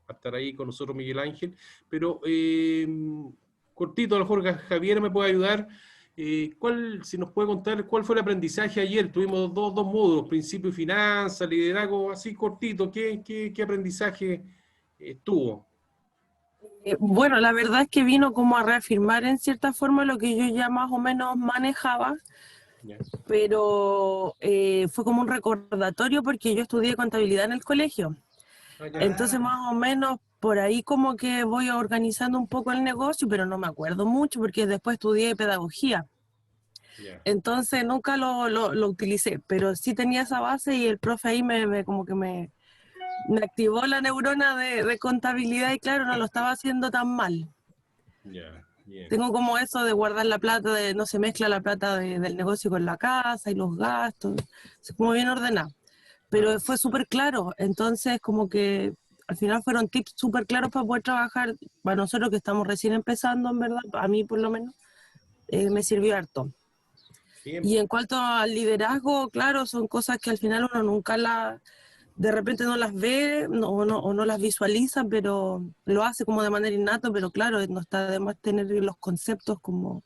a estar ahí con nosotros Miguel Ángel, pero cortito, a lo mejor Javier me puede ayudar. Si nos puede contar cuál fue el aprendizaje ayer. Tuvimos dos módulos, principio y finanzas, liderazgo, así cortito. ¿Qué aprendizaje tuvo? Bueno, la verdad es que vino como a reafirmar en cierta forma lo que yo ya más o menos manejaba, Yes. pero fue como un recordatorio porque yo estudié contabilidad en el colegio. Entonces más o menos por ahí como que voy organizando un poco el negocio, pero no me acuerdo mucho porque después estudié pedagogía. Yeah. Entonces nunca lo utilicé, pero sí tenía esa base y el profe ahí como que me activó la neurona de contabilidad y claro, no lo estaba haciendo tan mal. Yeah. Bien. Tengo como eso de guardar la plata, de no se mezcla la plata del negocio con la casa y los gastos, es como bien ordenado. Pero fue súper claro, entonces como que al final fueron tips súper claros para poder trabajar, para nosotros que estamos recién empezando, en verdad, a mí por lo menos, me sirvió harto. Bien. Y en cuanto al liderazgo, claro, son cosas que al final uno nunca de repente no las ve o no las visualiza, pero lo hace como de manera innata, pero claro, no está de más tener los conceptos como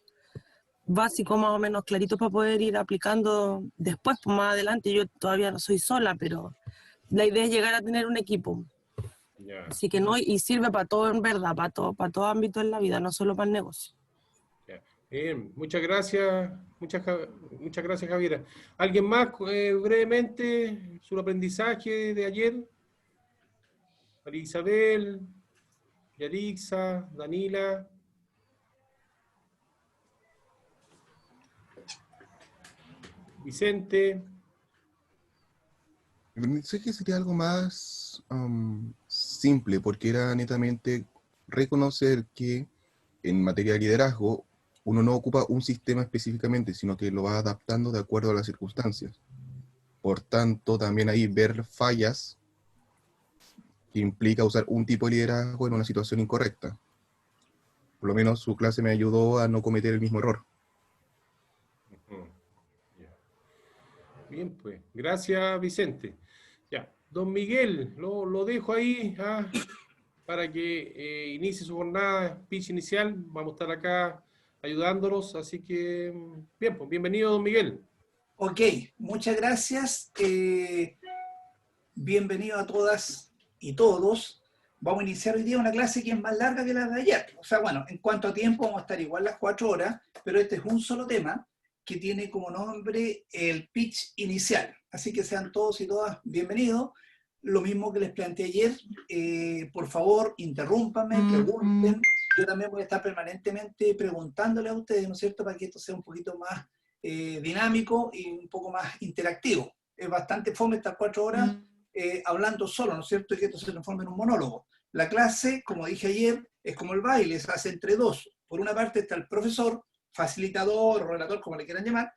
básicos más o menos claritos para poder ir aplicando después, pues más adelante. Yo todavía no soy sola, pero la idea es llegar a tener un equipo. Yeah. Así que no, y sirve para todo en verdad, para todo ámbito en la vida, no solo para el negocio. Bien, muchas gracias, muchas gracias, Javiera. ¿Alguien más, brevemente, su aprendizaje de ayer? María Isabel, Yarixa, Danila. Vicente. Sé que sería algo más simple, porque era netamente reconocer que en materia de liderazgo uno no ocupa un sistema específicamente, sino que lo va adaptando de acuerdo a las circunstancias. Por tanto, también ahí ver fallas que implica usar un tipo de liderazgo en una situación incorrecta. Por lo menos su clase me ayudó a no cometer el mismo error. Bien, pues, gracias, Vicente. Ya, don Miguel, lo dejo ahí para que inicie su jornada, pitch inicial. Vamos a estar acá ayudándolos, así que, bien, pues, bienvenido, don Miguel. Ok, muchas gracias. Bienvenido a todas y todos. Vamos a iniciar hoy día una clase que es más larga que la de ayer. O sea, bueno, en cuanto a tiempo vamos a estar igual las 4 horas, pero este es un solo tema que tiene como nombre el pitch inicial. Así que sean todos y todas bienvenidos. Lo mismo que les planteé ayer, por favor, interrúmpanme, pregunten. Yo también voy a estar permanentemente preguntándole a ustedes, ¿no es cierto?, para que esto sea un poquito más dinámico y un poco más interactivo. Es bastante fome estas 4 horas hablando solo, ¿no es cierto?, y que esto se transforme en un monólogo. La clase, como dije ayer, es como el baile, se hace entre dos. Por una parte está el profesor, facilitador o relator, como le quieran llamar,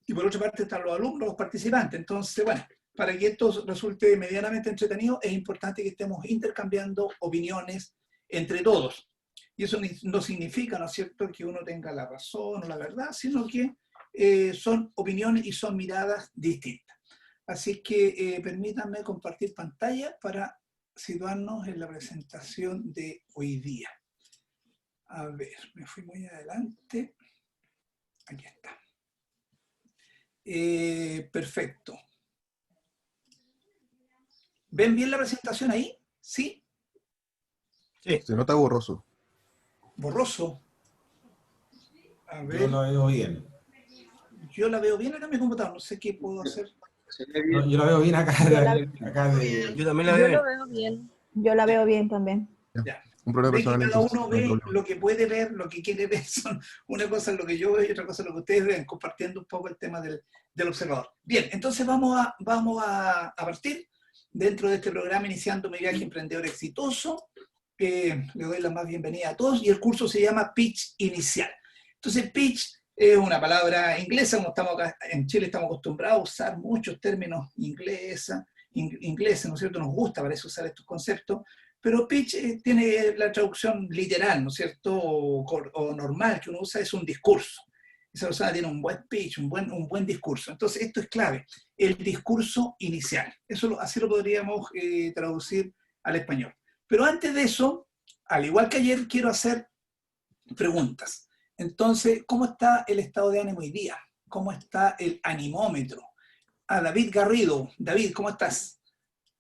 y por otra parte están los alumnos, los participantes. Entonces, bueno, para que esto resulte medianamente entretenido, es importante que estemos intercambiando opiniones entre todos. Y eso no significa, ¿no es cierto?, que uno tenga la razón o la verdad, sino que son opiniones y son miradas distintas. Así que permítanme compartir pantalla para situarnos en la presentación de hoy día. A ver, me fui muy adelante. Aquí está. Perfecto. ¿Ven bien la presentación ahí? ¿Sí? Sí. Se nota borroso. ¿Borroso? A ver. Yo la veo bien. Yo la veo bien acá en mi computador, no sé qué puedo hacer. No, yo la veo bien acá. Yo también la veo bien. Yo la veo bien también. Ya. Un problema Ve que personal, cada entonces, uno no hay ve problema. lo que puede ver, lo que quiere ver. Una cosa es lo que yo veo y otra cosa es lo que ustedes ven, compartiendo un poco el tema del observador. Bien, entonces vamos a partir dentro de este programa Iniciando mi viaje emprendedor exitoso. Le doy la más bienvenida a todos y el curso se llama Pitch Inicial. Entonces pitch es una palabra inglesa, como estamos acá en Chile estamos acostumbrados a usar muchos términos ingleses, ¿no es cierto? Nos gusta para eso usar estos conceptos. Pero pitch tiene la traducción literal, ¿no es cierto? O normal que uno usa es un discurso. Esa persona tiene un buen pitch, un buen discurso. Entonces, esto es clave. El discurso inicial. Así lo podríamos traducir al español. Pero antes de eso, al igual que ayer, quiero hacer preguntas. Entonces, ¿cómo está el estado de ánimo hoy día? ¿Cómo está el animómetro? A David Garrido. David, ¿cómo estás?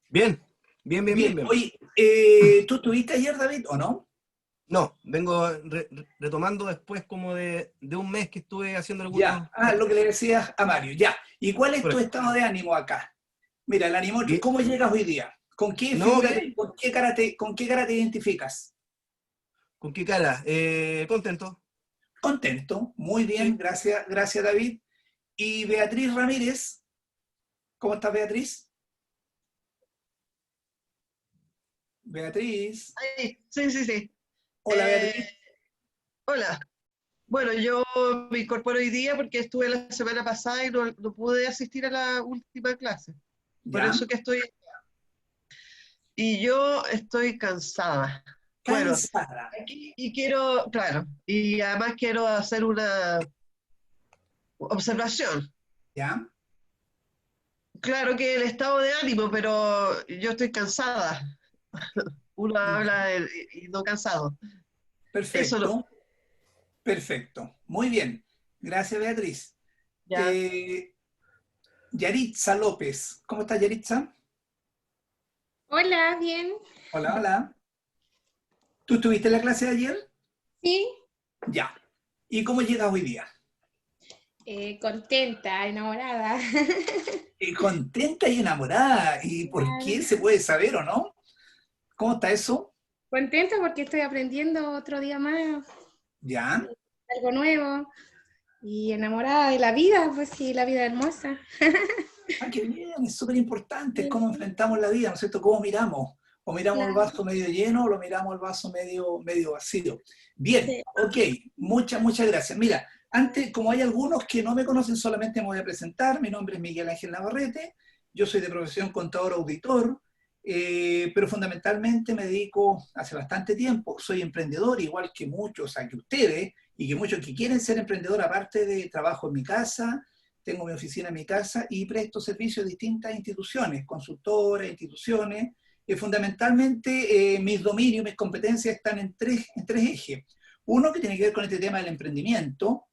Bien, bien, bien, bien. Bien. Oye, ¿tú estuviste ayer, David, o no? No, vengo retomando después como de un mes que estuve haciendo algunos... Ya, lo que le decías a Mario, ya. ¿Y cuál es tu estado de ánimo acá? Mira, el animómetro, ¿cómo llegas hoy día? ¿Con qué figura, con qué cara te identificas? ¿Con qué cara? Contento. Contento, muy bien, sí. Gracias David. Y Beatriz Ramírez, ¿cómo estás, Beatriz? Beatriz. Sí. Hola, Beatriz. Hola. Bueno, yo me incorporo hoy día porque estuve la semana pasada y no pude asistir a la última clase. Por eso que estoy... Y yo estoy cansada. Cansada. Bueno, y quiero, claro, y además quiero hacer una observación. ¿Ya? Claro que el estado de ánimo, pero yo estoy cansada. Uno habla y no cansado. Perfecto. Eso Perfecto. Muy bien. Gracias, Beatriz. Ya. Yaritza López. ¿Cómo estás, Yaritza? Hola, bien. Hola. ¿Tú estuviste en la clase de ayer? Sí. Ya. ¿Y cómo llegas hoy día? Contenta, enamorada. Contenta y enamorada. ¿Y por qué se puede saber o no? ¿Cómo está eso? Contenta porque estoy aprendiendo otro día más. ¿Ya? Algo nuevo. Y enamorada de la vida, pues sí, la vida es hermosa. Qué bien, es súper importante. Es cómo enfrentamos la vida, ¿no es cierto? ¿Cómo miramos? O miramos el vaso medio lleno o lo miramos el vaso medio vacío. Bien, ok. Muchas gracias. Mira, antes, como hay algunos que no me conocen, solamente me voy a presentar. Mi nombre es Miguel Ángel Navarrete. Yo soy de profesión contador auditor. Pero fundamentalmente me dedico hace bastante tiempo, soy emprendedor igual que muchos, o sea, que ustedes y que muchos que quieren ser emprendedor, aparte de trabajo en mi casa, tengo mi oficina en mi casa y presto servicio a distintas instituciones, consultoras, instituciones. Fundamentalmente mis dominios, mis competencias están en tres ejes. Uno que tiene que ver con este tema del emprendimiento,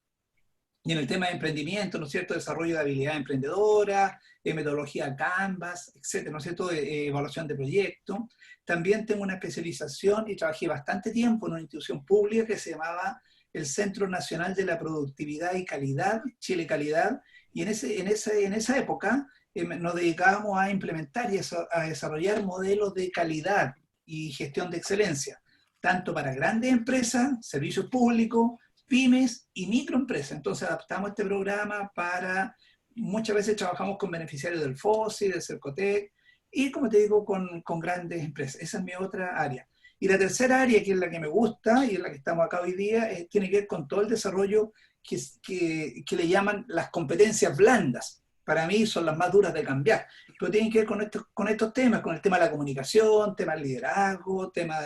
y en el tema de emprendimiento, ¿no es cierto?, desarrollo de habilidad emprendedora, metodología Canvas, etcétera, ¿no es cierto?, evaluación de proyectos. También tengo una especialización y trabajé bastante tiempo en una institución pública que se llamaba el Centro Nacional de la Productividad y Calidad, Chile Calidad, y en esa época nos dedicábamos a implementar y a desarrollar modelos de calidad y gestión de excelencia, tanto para grandes empresas, servicios públicos, pymes y microempresas. Entonces adaptamos este programa para, muchas veces trabajamos con beneficiarios del FOSI, del Cercotec, y como te digo, con grandes empresas. Esa es mi otra área. Y la tercera área, que es la que me gusta y es la que estamos acá hoy día, tiene que ver con todo el desarrollo que le llaman las competencias blandas. Para mí son las más duras de cambiar, pero tienen que ver con estos temas, con el tema de la comunicación, tema del liderazgo, tema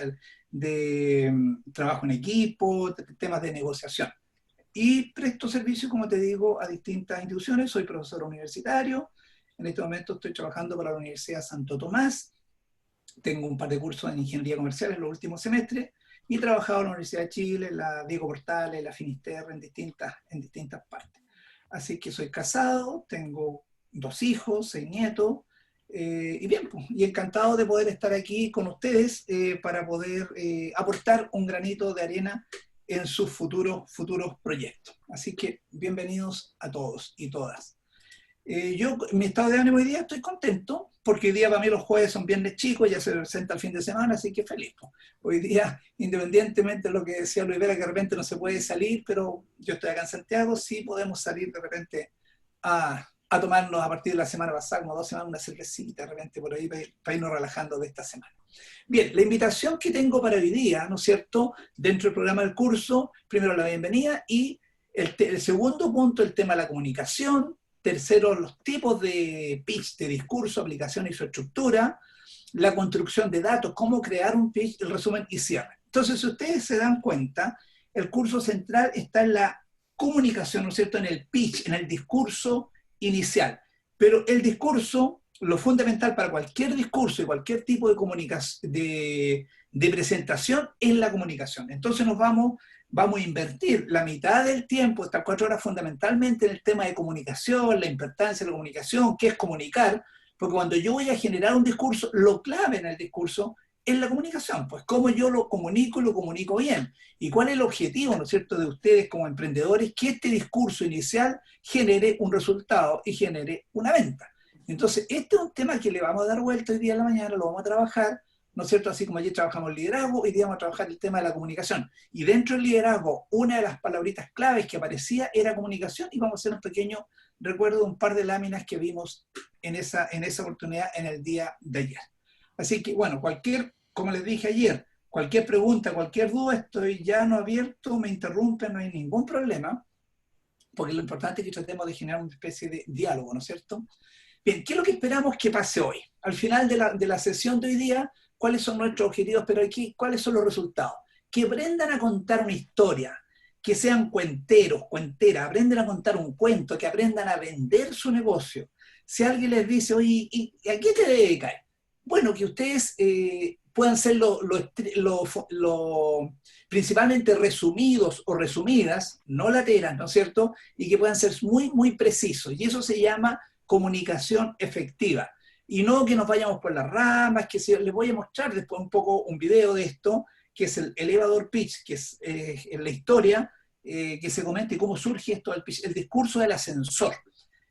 de trabajo en equipo, temas de negociación. Y presto servicio, como te digo, a distintas instituciones. Soy profesor universitario. En este momento estoy trabajando para la Universidad Santo Tomás. Tengo un par de cursos en ingeniería comercial en los últimos semestres. Y he trabajado en la Universidad de Chile, en la Diego Portales, en la Finisterre, en distintas partes. Así que soy casado, tengo 2 hijos, 6 nietos. Y bien, pues, y encantado de poder estar aquí con ustedes para poder aportar un granito de arena en sus futuros proyectos. Así que bienvenidos a todos y todas. Yo, mi estado de ánimo hoy día, estoy contento, porque hoy día para mí los jueves son viernes chicos, ya se presenta el fin de semana, así que feliz. Hoy día, independientemente de lo que decía Luis Vera, que de repente no se puede salir, pero yo estoy acá en Santiago, sí podemos salir de repente a tomarnos a partir de la semana pasada, como 2 semanas, una cervecita de repente por ahí para irnos relajando de esta semana. Bien, la invitación que tengo para hoy día, ¿no es cierto?, dentro del programa del curso, primero la bienvenida y el segundo punto, el tema de la comunicación. Tercero, los tipos de pitch, de discurso, aplicación y su estructura. La construcción de datos, cómo crear un pitch, el resumen y cierre. Entonces, si ustedes se dan cuenta, el curso central está en la comunicación, ¿no es cierto?, en el pitch, en el discurso inicial. Pero el discurso lo fundamental para cualquier discurso y cualquier tipo de comunicación, de presentación es la comunicación. Entonces vamos a invertir la mitad del tiempo, estas 4 horas fundamentalmente en el tema de comunicación, la importancia de la comunicación, qué es comunicar, porque cuando yo voy a generar un discurso, lo clave en el discurso es la comunicación, pues cómo yo lo comunico y lo comunico bien. ¿Y cuál es el objetivo, ¿no es cierto?, de ustedes como emprendedores? Que este discurso inicial genere un resultado y genere una venta. Entonces, este es un tema que le vamos a dar vuelta hoy día en la mañana, lo vamos a trabajar, ¿no es cierto? Así como ayer trabajamos el liderazgo, hoy día vamos a trabajar el tema de la comunicación. Y dentro del liderazgo, una de las palabritas claves que aparecía era comunicación, y vamos a hacer un pequeño recuerdo de un par de láminas que vimos en esa oportunidad en el día de ayer. Así que, bueno, como les dije ayer, cualquier pregunta, cualquier duda, estoy ya no abierto, me interrumpen, no hay ningún problema, porque lo importante es que tratemos de generar una especie de diálogo, ¿no es cierto? Bien, ¿qué es lo que esperamos que pase hoy? Al final de la sesión de hoy día, ¿cuáles son nuestros objetivos? Pero aquí, ¿cuáles son los resultados? Que aprendan a contar una historia, que sean cuenteros, cuenteras, aprendan a contar un cuento, que aprendan a vender su negocio. Si alguien les dice, oye, ¿y a qué te dedicas? Bueno, que ustedes puedan ser principalmente resumidos o resumidas, no lateras, ¿no es cierto? Y que puedan ser muy, muy precisos. Y eso se llama comunicación efectiva. Y no que nos vayamos por las ramas, que les voy a mostrar después un poco un video de esto, que es el elevator pitch, que es la historia que se comenta y cómo surge esto, el discurso del ascensor.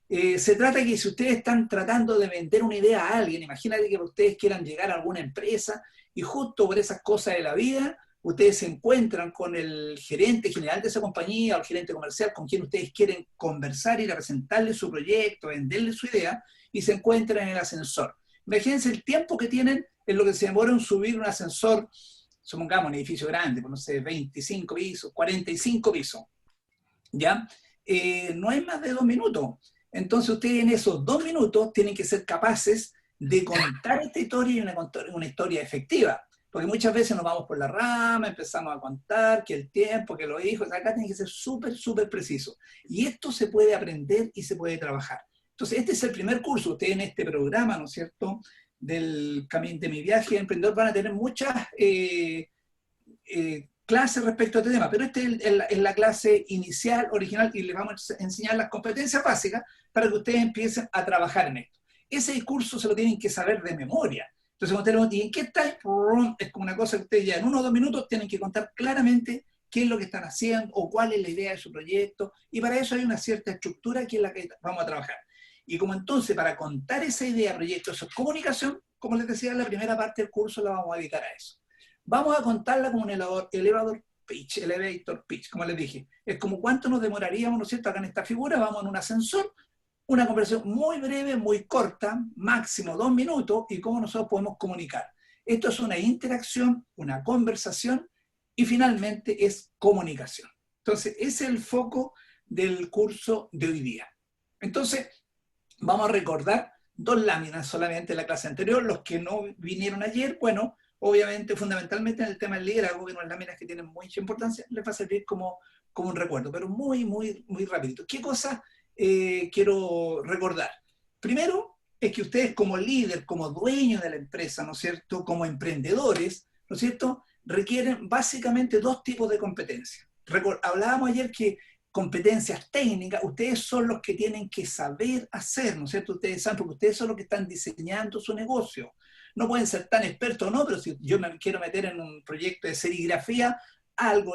Se trata de que si ustedes están tratando de vender una idea a alguien, imagínate que ustedes quieran llegar a alguna empresa y justo por esas cosas de la vida, ustedes se encuentran con el gerente general de esa compañía o el gerente comercial con quien ustedes quieren conversar y presentarle su proyecto, venderle su idea, y se encuentran en el ascensor. Imagínense el tiempo que tienen en lo que se demora en subir un ascensor, supongamos un edificio grande, no sé, 25 pisos, 45 pisos, ¿ya? No hay más de 2 minutos. Entonces ustedes en esos 2 minutos tienen que ser capaces de contar esta historia y una historia efectiva. Porque muchas veces nos vamos por la rama, empezamos a contar que el tiempo, que los hijos, acá tiene que ser súper, súper preciso. Y esto se puede aprender y se puede trabajar. Entonces este es el primer curso. Ustedes en este programa, ¿no es cierto?, del camino de mi viaje de emprendedor van a tener muchas clases respecto a este tema, pero esta es la clase inicial, original, y les vamos a enseñar las competencias básicas para que ustedes empiecen a trabajar en esto. Ese discurso se lo tienen que saber de memoria. Entonces, cuando ustedes digan, ¿qué está? Es como una cosa que ustedes ya en 1 o 2 minutos tienen que contar claramente qué es lo que están haciendo o cuál es la idea de su proyecto, y para eso hay una cierta estructura que es la que vamos a trabajar. Y como entonces, para contar esa idea, proyecto, eso es comunicación, como les decía, la primera parte del curso la vamos a dedicar a eso. Vamos a contarla como un elevator pitch, como les dije. Es como cuánto nos demoraríamos, ¿no es cierto? Acá en esta figura vamos en un ascensor, una conversación muy breve, muy corta, máximo 2 minutos, y cómo nosotros podemos comunicar. Esto es una interacción, una conversación, y finalmente es comunicación. Entonces, ese es el foco del curso de hoy día. Entonces, vamos a recordar 2 láminas solamente de la clase anterior. Los que no vinieron ayer, bueno, obviamente, fundamentalmente en el tema del liderazgo, que son láminas que tienen mucha importancia, les va a servir como un recuerdo, pero muy, muy, muy rapidito. ¿Qué cosas quiero recordar? Primero, es que ustedes como líder, como dueños de la empresa, ¿no es cierto?, como emprendedores, ¿no es cierto?, requieren básicamente 2 tipos de competencias. Hablábamos ayer que competencias técnicas, ustedes son los que tienen que saber hacer, ¿no es cierto? Ustedes saben, porque ustedes son los que están diseñando su negocio. No pueden ser tan expertos, ¿no? Pero si yo me quiero meter en un proyecto de serigrafía,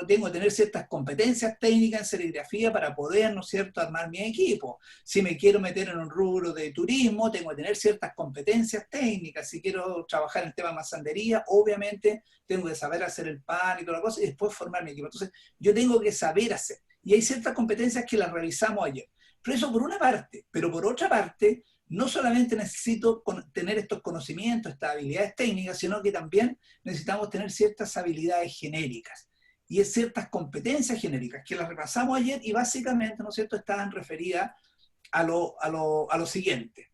tengo que tener ciertas competencias técnicas en serigrafía para poder, ¿no es cierto?, armar mi equipo. Si me quiero meter en un rubro de turismo, tengo que tener ciertas competencias técnicas. Si quiero trabajar en el tema de masandería, obviamente tengo que saber hacer el pan y toda la cosa y después formar mi equipo. Entonces, yo tengo que saber hacer. Y hay ciertas competencias que las revisamos ayer. Pero eso por una parte. Pero por otra parte, no solamente necesito tener estos conocimientos, estas habilidades técnicas, sino que también necesitamos tener ciertas habilidades genéricas. Y es ciertas competencias genéricas que las repasamos ayer y básicamente, ¿no es cierto?, estaban referidas a lo siguiente.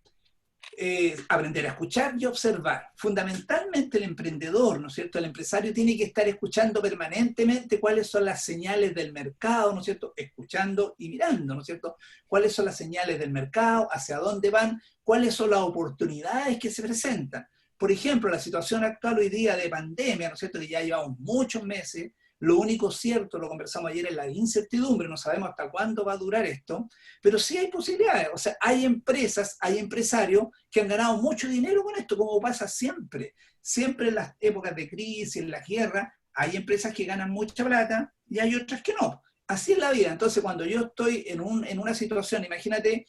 aprender a escuchar y observar. Fundamentalmente el emprendedor, ¿no es cierto? El empresario tiene que estar escuchando permanentemente cuáles son las señales del mercado, ¿no es cierto? Escuchando y mirando, ¿no es cierto? Cuáles son las señales del mercado, hacia dónde van, cuáles son las oportunidades que se presentan. Por ejemplo, la situación actual hoy día de pandemia, ¿no es cierto? Que ya llevamos muchos meses. Lo único cierto, lo conversamos ayer, es la incertidumbre, no sabemos hasta cuándo va a durar esto, pero sí hay posibilidades, o sea, hay empresas, hay empresarios que han ganado mucho dinero con esto, como pasa siempre. Siempre en las épocas de crisis, en la guerra, hay empresas que ganan mucha plata y hay otras que no. Así es la vida. Entonces, cuando yo estoy en una situación, imagínate,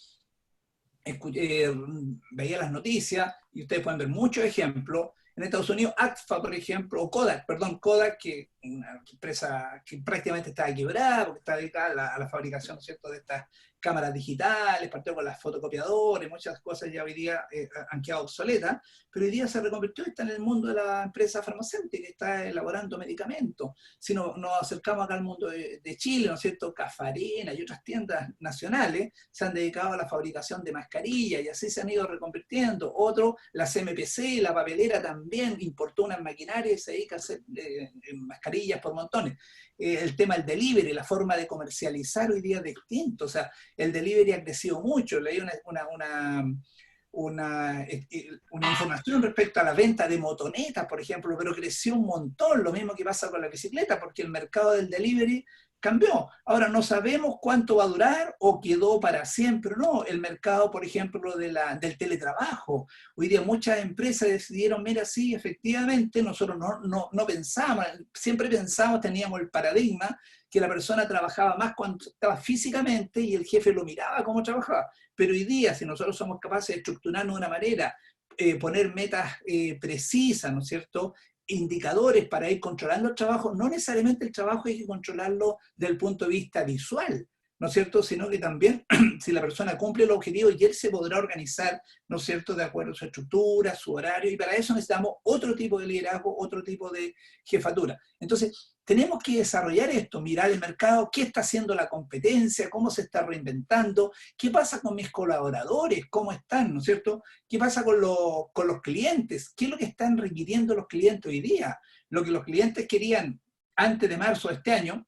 veía las noticias y ustedes pueden ver muchos ejemplos. En Estados Unidos, ACFA, por ejemplo, o Kodak, que es una empresa que prácticamente está quebrada, porque está dedicada a la fabricación, ¿no es cierto?, de estas cámaras digitales, partió con las fotocopiadores, muchas cosas ya hoy día han quedado obsoletas, pero hoy día se reconvirtió y está en el mundo de la empresa farmacéutica, que está elaborando medicamentos. Si nos acercamos acá al mundo de Chile, ¿no es cierto?, Cafarena y otras tiendas nacionales se han dedicado a la fabricación de mascarillas y así se han ido reconvirtiendo. Otro, la CMPC, la papelera también importó unas maquinarias y se dedica a hacer mascarillas por montones. El tema del delivery, la forma de comercializar hoy día es distinto, o sea, el delivery ha crecido mucho. Leí una información respecto a la venta de motonetas, por ejemplo, pero creció un montón, lo mismo que pasa con la bicicleta, porque el mercado del delivery cambió. Ahora no sabemos cuánto va a durar o quedó para siempre, no. El mercado, por ejemplo, del teletrabajo. Hoy día muchas empresas decidieron, mira, sí, efectivamente, nosotros no pensamos, siempre pensamos, teníamos el paradigma que la persona trabajaba más cuando estaba físicamente y el jefe lo miraba cómo trabajaba. Pero hoy día, si nosotros somos capaces de estructurarnos de una manera, poner metas precisas, ¿no es cierto?, indicadores para ir controlando el trabajo, no necesariamente el trabajo hay que controlarlo desde el punto de vista visual, ¿no es cierto?, sino que también si la persona cumple el objetivo y él se podrá organizar, ¿no es cierto?, de acuerdo a su estructura, su horario, y para eso necesitamos otro tipo de liderazgo, otro tipo de jefatura. Entonces, tenemos que desarrollar esto, mirar el mercado, qué está haciendo la competencia, cómo se está reinventando, qué pasa con mis colaboradores, cómo están, ¿no es cierto?, qué pasa con los clientes, qué es lo que están requiriendo los clientes hoy día. Lo que los clientes querían antes de marzo de este año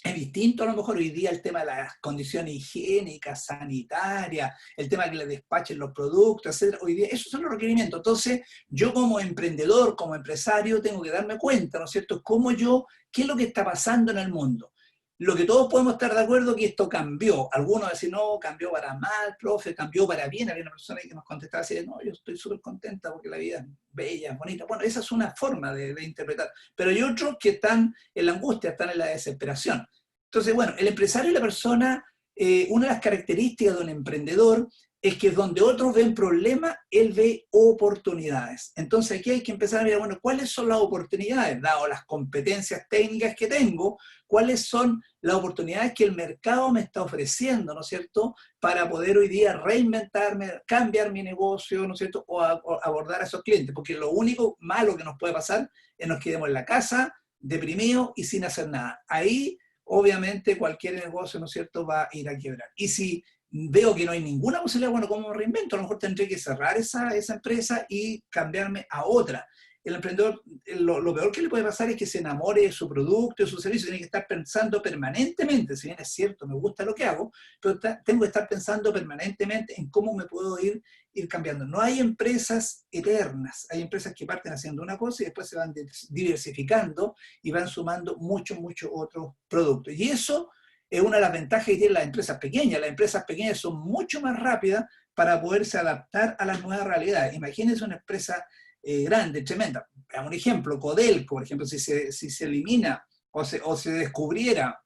es distinto a lo mejor hoy día. El tema de las condiciones higiénicas, sanitarias, el tema de que le despachen los productos, etc. Hoy día esos son los requerimientos. Entonces, yo como emprendedor, como empresario, tengo que darme cuenta, ¿no es cierto?, qué es lo que está pasando en el mundo. Lo que todos podemos estar de acuerdo es que esto cambió. Algunos dicen, no, cambió para mal, profe, cambió para bien. Había una persona que nos contestaba así, no, yo estoy súper contenta porque la vida es bella, es bonita. Bueno, esa es una forma de interpretar. Pero hay otros que están en la angustia, están en la desesperación. Entonces, bueno, el empresario y la persona, una de las características de un emprendedor es que donde otros ven problemas, él ve oportunidades. Entonces aquí hay que empezar a mirar, bueno, ¿cuáles son las oportunidades? Dado las competencias técnicas que tengo, ¿cuáles son las oportunidades que el mercado me está ofreciendo, ¿no es cierto?, para poder hoy día reinventarme, cambiar mi negocio, ¿no es cierto?, o abordar a esos clientes. Porque lo único malo que nos puede pasar es que nos quedemos en la casa, deprimidos y sin hacer nada. Ahí, obviamente, cualquier negocio, ¿no es cierto?, va a ir a quebrar. Y si veo que no hay ninguna posibilidad, bueno, ¿cómo me reinvento? A lo mejor tendré que cerrar esa empresa y cambiarme a otra. El emprendedor, lo peor que le puede pasar es que se enamore de su producto, de su servicio, tiene que estar pensando permanentemente, si bien es cierto, me gusta lo que hago, pero tengo que estar pensando permanentemente en cómo me puedo ir cambiando. No hay empresas eternas, hay empresas que parten haciendo una cosa y después se van diversificando y van sumando muchos otros productos. Y eso es una de las ventajas que tienen las empresas pequeñas. Las empresas pequeñas son mucho más rápidas para poderse adaptar a las nuevas realidades. Imagínense una empresa grande, tremenda. Un ejemplo, Codelco, por ejemplo, si se elimina o se descubriera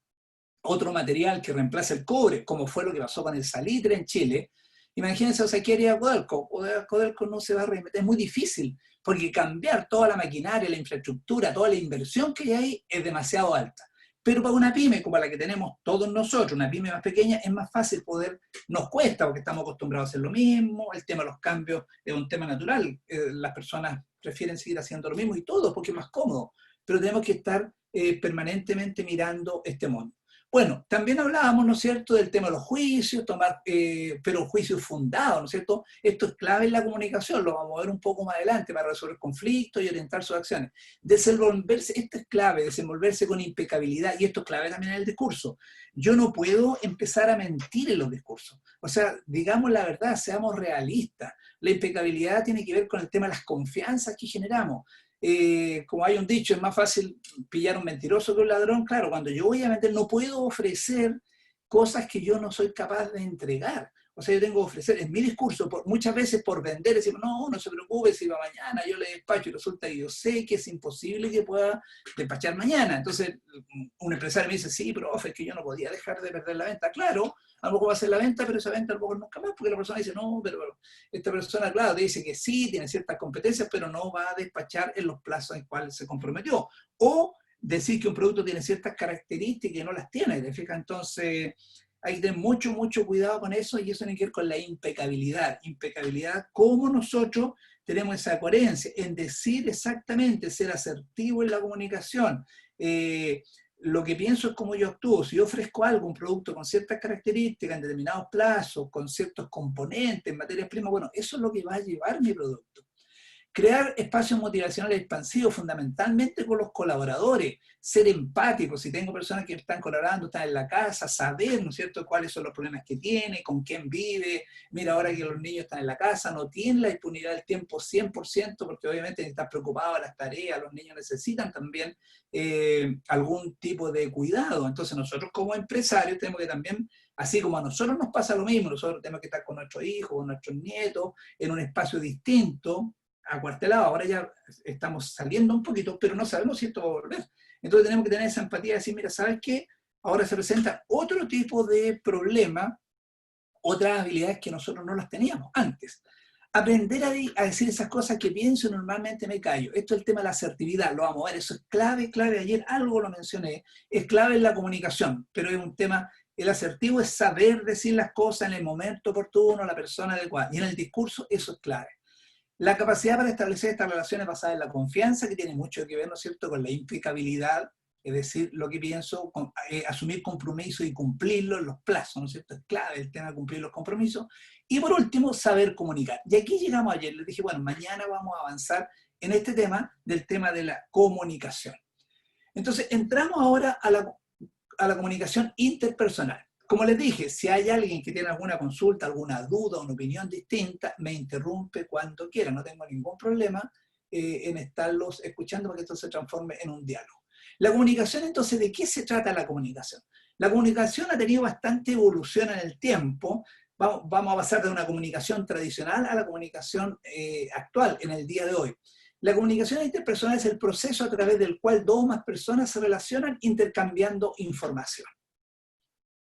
otro material que reemplace el cobre, como fue lo que pasó con el salitre en Chile, imagínense, o sea, ¿qué haría Codelco? Codelco no se va a reinventar, es muy difícil, porque cambiar toda la maquinaria, la infraestructura, toda la inversión que hay es demasiado alta. Pero para una pyme como la que tenemos todos nosotros, una pyme más pequeña, es más fácil nos cuesta porque estamos acostumbrados a hacer lo mismo, el tema de los cambios es un tema natural, las personas prefieren seguir haciendo lo mismo y todo porque es más cómodo, pero tenemos que estar permanentemente mirando este mundo. Bueno, también hablábamos, ¿no es cierto?, del tema de los juicios, pero juicios fundados, ¿no es cierto? Esto es clave en la comunicación, lo vamos a ver un poco más adelante para resolver conflictos y orientar sus acciones. Desenvolverse, esto es clave, desenvolverse con impecabilidad, y esto es clave también en el discurso. Yo no puedo empezar a mentir en los discursos. O sea, digamos la verdad, seamos realistas. La impecabilidad tiene que ver con el tema de las confianzas que generamos. Como hay un dicho, es más fácil pillar un mentiroso que un ladrón. Claro, cuando yo voy a mentir, no puedo ofrecer cosas que yo no soy capaz de entregar. O sea, yo tengo que ofrecer, en mi discurso, muchas veces por vender, decimos, no se preocupe, si va mañana, yo le despacho, y resulta que yo sé que es imposible que pueda despachar mañana. Entonces, un empresario me dice, sí, profe, es que yo no podía dejar de perder la venta. Claro, a lo mejor va a hacer la venta, pero esa venta a lo mejor nunca más, porque la persona dice, no, pero esta persona, claro, te dice que sí, tiene ciertas competencias, pero no va a despachar en los plazos en los cuales se comprometió. O decir que un producto tiene ciertas características y no las tiene, ¿te fijas? Entonces, hay que tener mucho, mucho cuidado con eso, y eso tiene que ver con la impecabilidad. Impecabilidad, cómo nosotros tenemos esa coherencia en decir exactamente, ser asertivo en la comunicación. Lo que pienso es cómo yo actúo. Si yo ofrezco algo, un producto con ciertas características, en determinados plazos, con ciertos componentes, materias primas, bueno, eso es lo que va a llevar mi producto. Crear espacios motivacionales expansivos, fundamentalmente con los colaboradores, ser empáticos. Si tengo personas que están colaborando, están en la casa, saber, ¿no es cierto?, cuáles son los problemas que tiene, con quién vive. Mira, ahora que los niños están en la casa, no tienen la disponibilidad del tiempo 100%, porque obviamente están preocupados de las tareas, los niños necesitan también algún tipo de cuidado. Entonces nosotros como empresarios tenemos que también, así como a nosotros nos pasa lo mismo, nosotros tenemos que estar con nuestros hijos, con nuestros nietos, en un espacio distinto, acuartelado. Ahora ya estamos saliendo un poquito, pero no sabemos si esto va a volver. Entonces tenemos que tener esa empatía de decir, mira, ¿sabes qué? Ahora se presenta otro tipo de problema, otras habilidades que nosotros no las teníamos antes. Aprender a decir esas cosas que pienso y normalmente me callo. Esto es el tema de la asertividad, lo vamos a ver, eso es clave, clave. Ayer algo lo mencioné, es clave en la comunicación, pero es un tema, el asertivo es saber decir las cosas en el momento oportuno, la persona adecuada, y en el discurso eso es clave. La capacidad para establecer estas relaciones basadas en la confianza, que tiene mucho que ver, ¿no es cierto?, con la impecabilidad, es decir, lo que pienso, asumir compromisos y cumplirlos en los plazos, ¿no es cierto? Es clave el tema de cumplir los compromisos. Y por último, saber comunicar. Y aquí llegamos ayer, les dije, bueno, mañana vamos a avanzar en este tema, del tema de la comunicación. Entonces, entramos ahora a la comunicación interpersonal. Como les dije, si hay alguien que tiene alguna consulta, alguna duda, una opinión distinta, me interrumpe cuando quiera. No tengo ningún problema en estarlos escuchando para que esto se transforme en un diálogo. La comunicación, entonces, ¿de qué se trata la comunicación? La comunicación ha tenido bastante evolución en el tiempo. Vamos a pasar de una comunicación tradicional a la comunicación actual, en el día de hoy. La comunicación interpersonal es el proceso a través del cual dos o más personas se relacionan intercambiando información.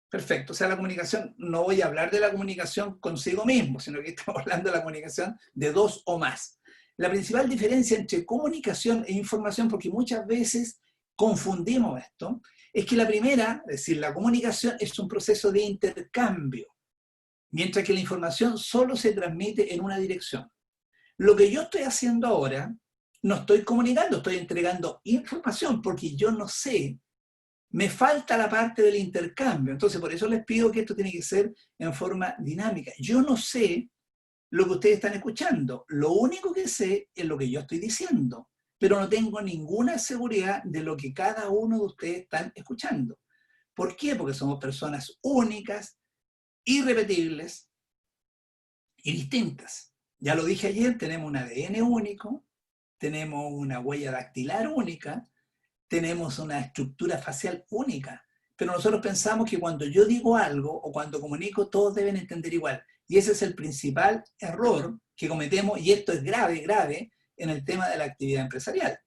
Perfecto, o sea, la comunicación, no voy a hablar de la comunicación consigo mismo, sino que estamos hablando de la comunicación de dos o más. La principal diferencia entre comunicación e información, porque muchas veces confundimos esto, es que la primera, es decir, la comunicación es un proceso de intercambio, mientras que la información solo se transmite en una dirección. Lo que yo estoy haciendo ahora, no estoy comunicando, estoy entregando información, porque yo no sé. Me falta la parte del intercambio. Entonces, por eso les pido que esto tiene que ser en forma dinámica. Yo no sé lo que ustedes están escuchando. Lo único que sé es lo que yo estoy diciendo. Pero no tengo ninguna seguridad de lo que cada uno de ustedes están escuchando. ¿Por qué? Porque somos personas únicas, irrepetibles y distintas. Ya lo dije ayer, tenemos un ADN único, tenemos una huella dactilar única, tenemos una estructura facial única, pero nosotros pensamos que cuando yo digo algo o cuando comunico, todos deben entender igual. Y ese es el principal error que cometemos, y esto es grave, grave, en el tema de la actividad empresarial.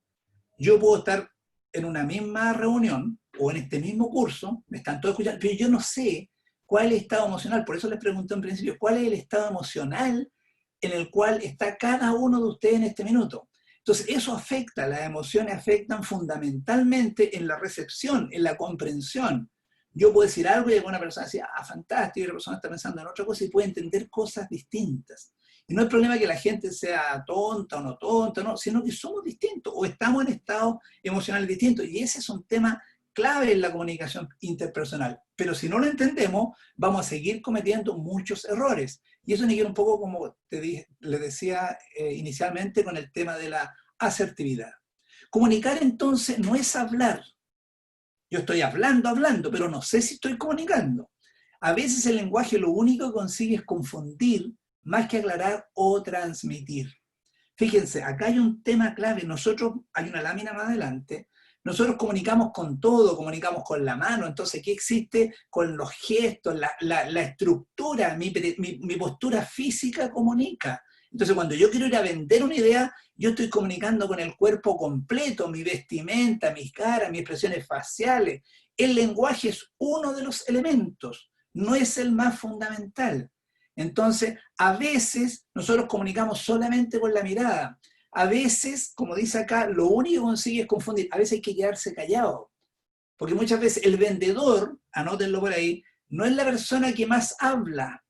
Yo puedo estar en una misma reunión o en este mismo curso, me están todos escuchando, pero yo no sé cuál es el estado emocional. Por eso les pregunté en principio, ¿cuál es el estado emocional en el cual está cada uno de ustedes en este minuto? Entonces, eso afecta, las emociones afectan fundamentalmente en la recepción, en la comprensión. Yo puedo decir algo y alguna persona dice, ah, fantástico, y la persona está pensando en otra cosa y puede entender cosas distintas. Y no es problema que la gente sea tonta o no tonta, no, sino que somos distintos o estamos en estados emocionales distintos. Y ese es un tema clave en la comunicación interpersonal. Pero si no lo entendemos, vamos a seguir cometiendo muchos errores. Y eso niega un poco, como le decía inicialmente, con el tema de la asertividad. Comunicar entonces no es hablar. Yo estoy hablando, pero no sé si estoy comunicando. A veces el lenguaje lo único que consigue es confundir más que aclarar o transmitir. Fíjense, acá hay un tema clave. Nosotros, hay una lámina más adelante, nosotros comunicamos con todo, comunicamos con la mano. Entonces, ¿qué existe? Con los gestos, la estructura, mi postura física comunica. Entonces, cuando yo quiero ir a vender una idea, yo estoy comunicando con el cuerpo completo, mi vestimenta, mis caras, mis expresiones faciales. El lenguaje es uno de los elementos, no es el más fundamental. Entonces, a veces nosotros comunicamos solamente con la mirada. A veces, como dice acá, lo único que consigue es confundir. A veces hay que quedarse callado. Porque muchas veces el vendedor, anótenlo por ahí, no es la persona que más habla.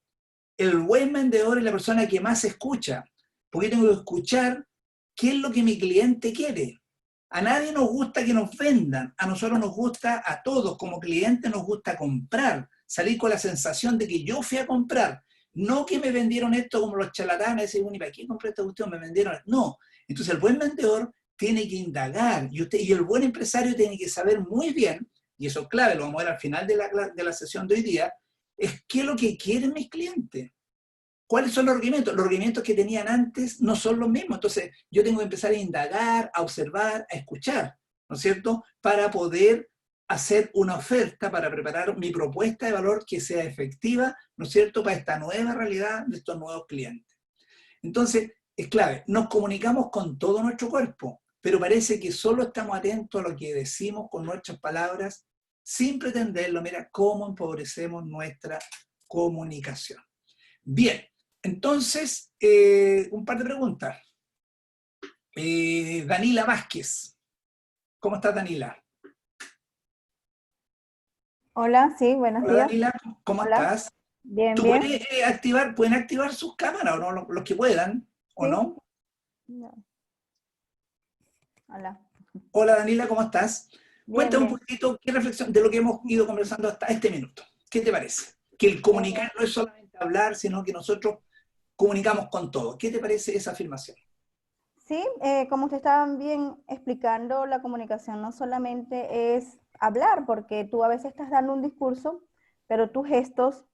El buen vendedor es la persona que más escucha. Porque tengo que escuchar qué es lo que mi cliente quiere. A nadie nos gusta que nos vendan. A nosotros nos gusta, a todos como clientes nos gusta comprar. Salir con la sensación de que yo fui a comprar. No que me vendieron esto como los charlatanes, y ¿para qué compré esta cuestión? Me vendieron. No. Entonces el buen vendedor tiene que indagar y el buen empresario tiene que saber muy bien, y eso es clave, lo vamos a ver al final de la sesión de hoy día, es qué es lo que quieren mis clientes. ¿Cuáles son los requerimientos? Los requerimientos que tenían antes no son los mismos. Entonces yo tengo que empezar a indagar, a observar, a escuchar, ¿no es cierto? Para poder hacer una oferta, para preparar mi propuesta de valor que sea efectiva, ¿no es cierto?, para esta nueva realidad de estos nuevos clientes. Entonces, es clave, nos comunicamos con todo nuestro cuerpo, pero parece que solo estamos atentos a lo que decimos con nuestras palabras, sin pretenderlo. Mira cómo empobrecemos nuestra comunicación. Bien, entonces, un par de preguntas. Danila Vázquez. ¿Cómo estás, Danila? Hola, sí, buenos Hola, días. Danila, ¿cómo estás? Bien, ¿Tú bien. pueden activar sus cámaras o no? Los que puedan, ¿o Sí. no? No. Hola. Hola, Danila, ¿cómo estás? Bien, Cuéntame un bien. poquito qué reflexión de lo que hemos ido conversando hasta este minuto. ¿Qué te parece? Que el comunicar no es solamente hablar, sino que nosotros comunicamos con todo. ¿Qué te parece esa afirmación? Sí, como ustedes estaban bien explicando, la comunicación no solamente es hablar, porque tú a veces estás dando un discurso, pero tus gestos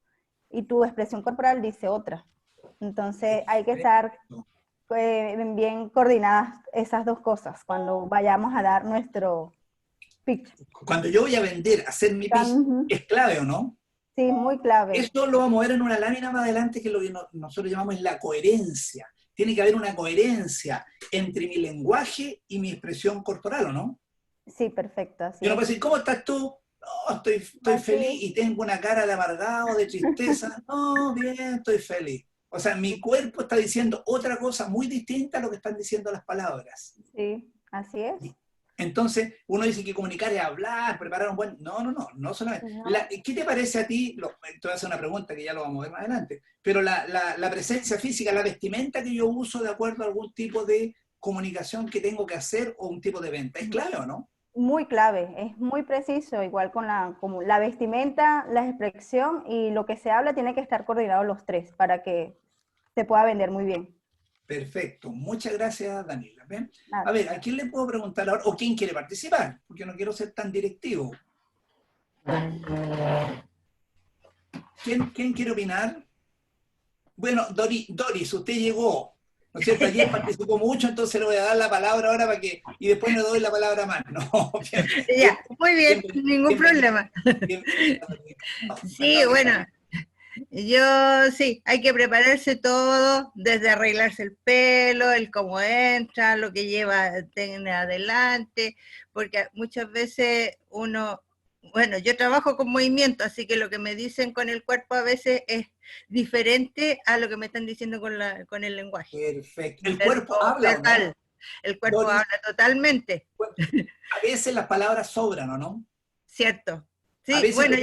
y tu expresión corporal dice otra. Entonces hay que estar bien coordinadas esas dos cosas cuando vayamos a dar nuestro pitch. Cuando yo voy a vender, hacer mi pitch, ¿es clave o no? Sí, muy clave. Esto lo vamos a ver en una lámina más adelante, que es lo que nosotros llamamos la coherencia. Tiene que haber una coherencia entre mi lenguaje y mi expresión corporal, ¿o no? Sí, perfecto. Yo no puedo decir, ¿cómo estás tú? No, estoy feliz y tengo una cara de amargado, de tristeza. No, bien, estoy feliz. O sea, mi cuerpo está diciendo otra cosa muy distinta a lo que están diciendo las palabras. Sí, así es. Entonces, uno dice que comunicar es hablar, preparar un buen... No solamente. No. ¿Qué te parece a ti? Te voy a hacer una pregunta que ya lo vamos a ver más adelante. Pero la presencia física, la vestimenta que yo uso de acuerdo a algún tipo de comunicación que tengo que hacer o un tipo de venta, ¿es clave o no? Muy clave, es muy preciso, igual con como la vestimenta, la expresión y lo que se habla tiene que estar coordinado los tres para que se pueda vender muy bien. Perfecto, muchas gracias, Danila. ¿Ven? A ver, ¿a quién le puedo preguntar ahora? ¿O quién quiere participar? Porque no quiero ser tan directivo. ¿Quién quiere opinar? Bueno, Doris, usted llegó, ¿no es cierto? Ayer participó mucho, entonces le voy a dar la palabra ahora para que... Y después le doy la palabra más. No, bien, ya, muy bien, ningún problema. Sí, bueno, yo sí, hay que prepararse todo, desde arreglarse el pelo, el cómo entra, lo que lleva tiene adelante, porque muchas veces uno, bueno, yo trabajo con movimiento, así que lo que me dicen con el cuerpo a veces es diferente a lo que me están diciendo con el lenguaje. Perfecto. ¿El cuerpo habla o no? El cuerpo Doris, habla totalmente. A veces las palabras sobran, ¿o no? Cierto. Sí, bueno,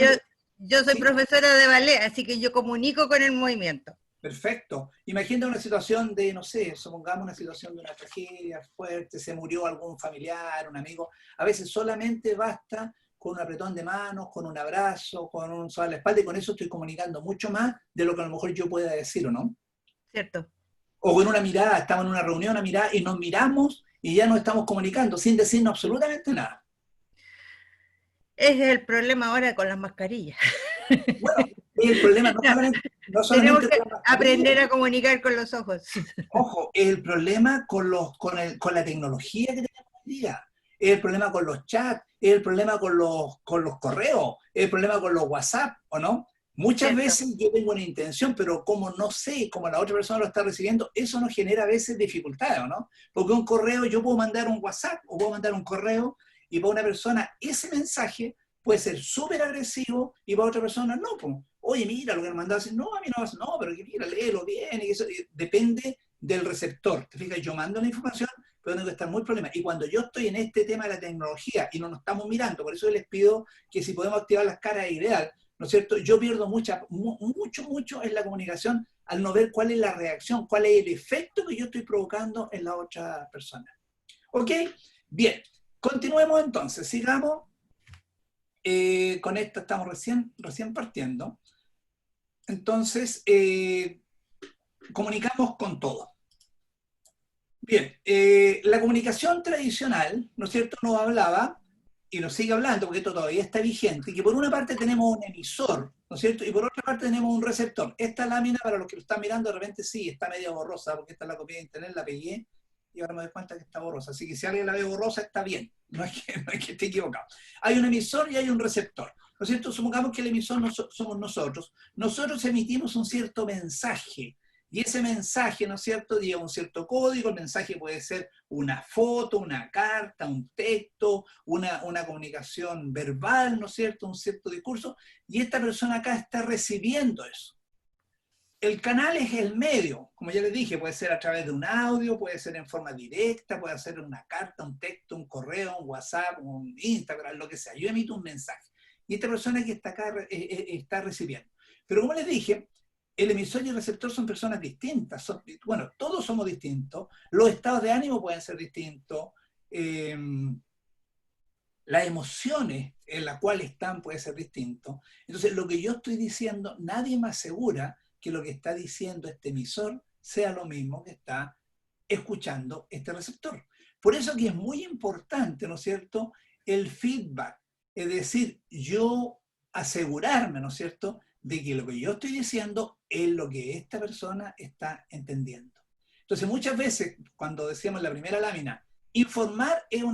yo soy profesora de ballet, así que yo comunico con el movimiento. Perfecto. Imagina una situación de, no sé, supongamos una situación de una tragedia fuerte, se murió algún familiar, un amigo. A veces solamente basta con un apretón de manos, con un abrazo, con un soba a la espalda, y con eso estoy comunicando mucho más de lo que a lo mejor yo pueda decir, ¿o no? Cierto. O con una mirada, estamos en una reunión, una mirada, y nos miramos y ya nos estamos comunicando sin decirnos absolutamente nada. Ese es el problema ahora con las mascarillas. Bueno, el problema no solamente tenemos que aprender a comunicar con los ojos. Ojo, el problema con la tecnología que tenemos hoy día, el problema con los chats, el problema con los correos, el problema con los WhatsApp, ¿o no? Muchas veces yo tengo una intención, pero como no sé cómo la otra persona lo está recibiendo, eso nos genera a veces dificultades, ¿o no? Porque un correo, yo puedo mandar un WhatsApp o puedo mandar un correo, y para una persona ese mensaje puede ser súper agresivo, y para otra persona no, pues. Oye, mira, lo que me mandaste, no, a mí no, pero que mira, léelo bien, y eso depende del receptor. ¿Te fijas? Yo mando la información, pero tengo que estar muy problema. Y cuando yo estoy en este tema de la tecnología y no nos estamos mirando, por eso les pido que si podemos activar las caras es ideal, ¿no es cierto? Yo pierdo mucho en la comunicación al no ver cuál es la reacción, cuál es el efecto que yo estoy provocando en la otra persona. ¿Ok? Bien, continuemos entonces, sigamos. Con esto estamos recién partiendo. Entonces, comunicamos con todo. Bien, la comunicación tradicional, ¿no es cierto?, nos hablaba, y nos sigue hablando, porque esto todavía está vigente, que por una parte tenemos un emisor, ¿no es cierto?, y por otra parte tenemos un receptor. Esta lámina, para los que lo están mirando, de repente sí, está media borrosa, porque esta la copié de internet, la pegué, y ahora me doy cuenta que está borrosa. Así que si alguien la ve borrosa, está bien, no es que esté equivocado. Hay un emisor y hay un receptor, ¿no es cierto? Supongamos que el emisor somos nosotros. Nosotros emitimos un cierto mensaje, y ese mensaje, ¿no es cierto?, lleva un cierto código. El mensaje puede ser una foto, una carta, un texto, una comunicación verbal, ¿no es cierto?, un cierto discurso, y esta persona acá está recibiendo eso. El canal es el medio, como ya les dije, puede ser a través de un audio, puede ser en forma directa, puede ser una carta, un texto, un correo, un WhatsApp, un Instagram, lo que sea. Yo emito un mensaje. Y esta persona que está acá está recibiendo. Pero como les dije, el emisor y el receptor son personas distintas. Bueno, todos somos distintos. Los estados de ánimo pueden ser distintos. Las emociones en las cuales están pueden ser distintos. Entonces, lo que yo estoy diciendo, nadie me asegura que lo que está diciendo este emisor sea lo mismo que está escuchando este receptor. Por eso que es muy importante, ¿no es cierto?, el feedback. Es decir, yo asegurarme, ¿no es cierto?, de que lo que yo estoy diciendo es lo que esta persona está entendiendo. Entonces, muchas veces, cuando decíamos en la primera lámina, informar es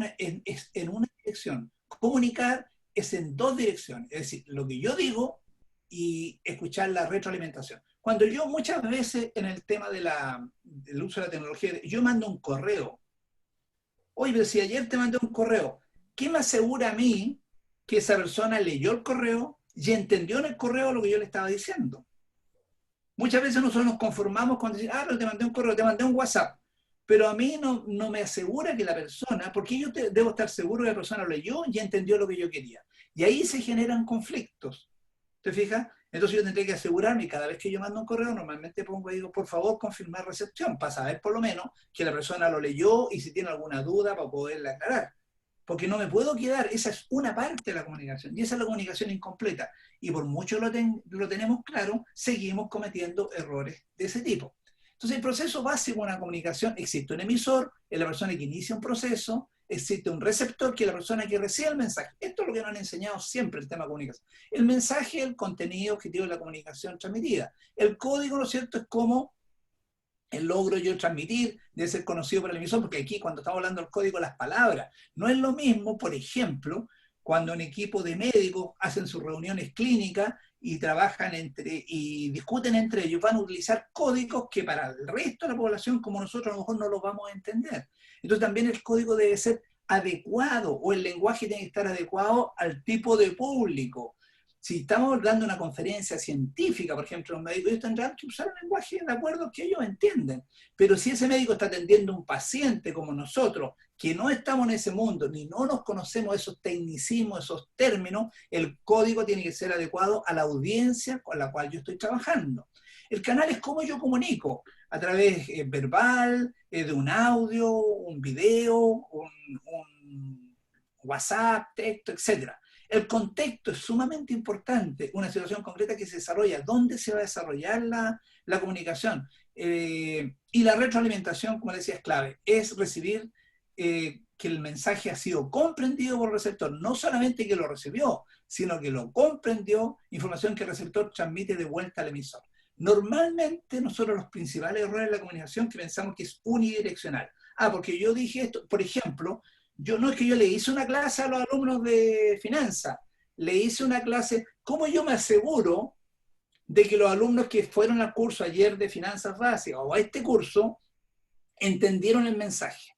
en una dirección, comunicar es en dos direcciones. Es decir, lo que yo digo y escuchar la retroalimentación. Cuando yo muchas veces en el tema del uso de la tecnología, yo mando un correo. Oye, pero si ayer te mandé un correo, ¿qué me asegura a mí que esa persona leyó el correo y entendió en el correo lo que yo le estaba diciendo? Muchas veces nosotros nos conformamos con decir, pero te mandé un correo, te mandé un WhatsApp. Pero a mí no me asegura que la persona, porque yo debo estar seguro que la persona lo leyó y entendió lo que yo quería. Y ahí se generan conflictos. ¿Te fijas? Entonces yo tendré que asegurarme, y cada vez que yo mando un correo, normalmente pongo y digo, por favor, confirmar recepción, para saber por lo menos que la persona lo leyó y si tiene alguna duda para poderla aclarar. Porque no me puedo quedar, esa es una parte de la comunicación, y esa es la comunicación incompleta. Y por mucho lo tenemos claro, seguimos cometiendo errores de ese tipo. Entonces el proceso básico de una comunicación, existe un emisor, es la persona que inicia un proceso, existe un receptor, que es la persona que recibe el mensaje. Esto es lo que nos han enseñado siempre el tema de comunicación. El mensaje, el contenido objetivo de la comunicación transmitida. El código, ¿no es cierto?, es como el logro yo transmitir, debe ser conocido por el emisor, porque aquí cuando estamos hablando del código, las palabras, no es lo mismo, por ejemplo, cuando un equipo de médicos hacen sus reuniones clínicas y trabajan y discuten entre ellos, van a utilizar códigos que para el resto de la población, como nosotros, a lo mejor no los vamos a entender. Entonces también el código debe ser adecuado, o el lenguaje tiene que estar adecuado al tipo de público. Si estamos dando una conferencia científica, por ejemplo, los médicos, ellos tendrán que usar un lenguaje de acuerdo que ellos entienden. Pero si ese médico está atendiendo a un paciente como nosotros, que no estamos en ese mundo, ni no nos conocemos esos tecnicismos, esos términos, el código tiene que ser adecuado a la audiencia con la cual yo estoy trabajando. El canal es cómo yo comunico, a través verbal, de un audio, un video, un WhatsApp, texto, etc. El contexto es sumamente importante, una situación concreta que se desarrolla, dónde se va a desarrollar la comunicación. Y la retroalimentación, como decía, es clave, es recibir que el mensaje ha sido comprendido por el receptor, no solamente que lo recibió, sino que lo comprendió, información que el receptor transmite de vuelta al emisor. Normalmente nosotros los principales errores de la comunicación que pensamos que es unidireccional. Porque yo dije esto, por ejemplo, no es que yo le hice una clase a los alumnos de finanzas, le hice una clase, ¿cómo yo me aseguro de que los alumnos que fueron al curso ayer de finanzas básicas o a este curso entendieron el mensaje?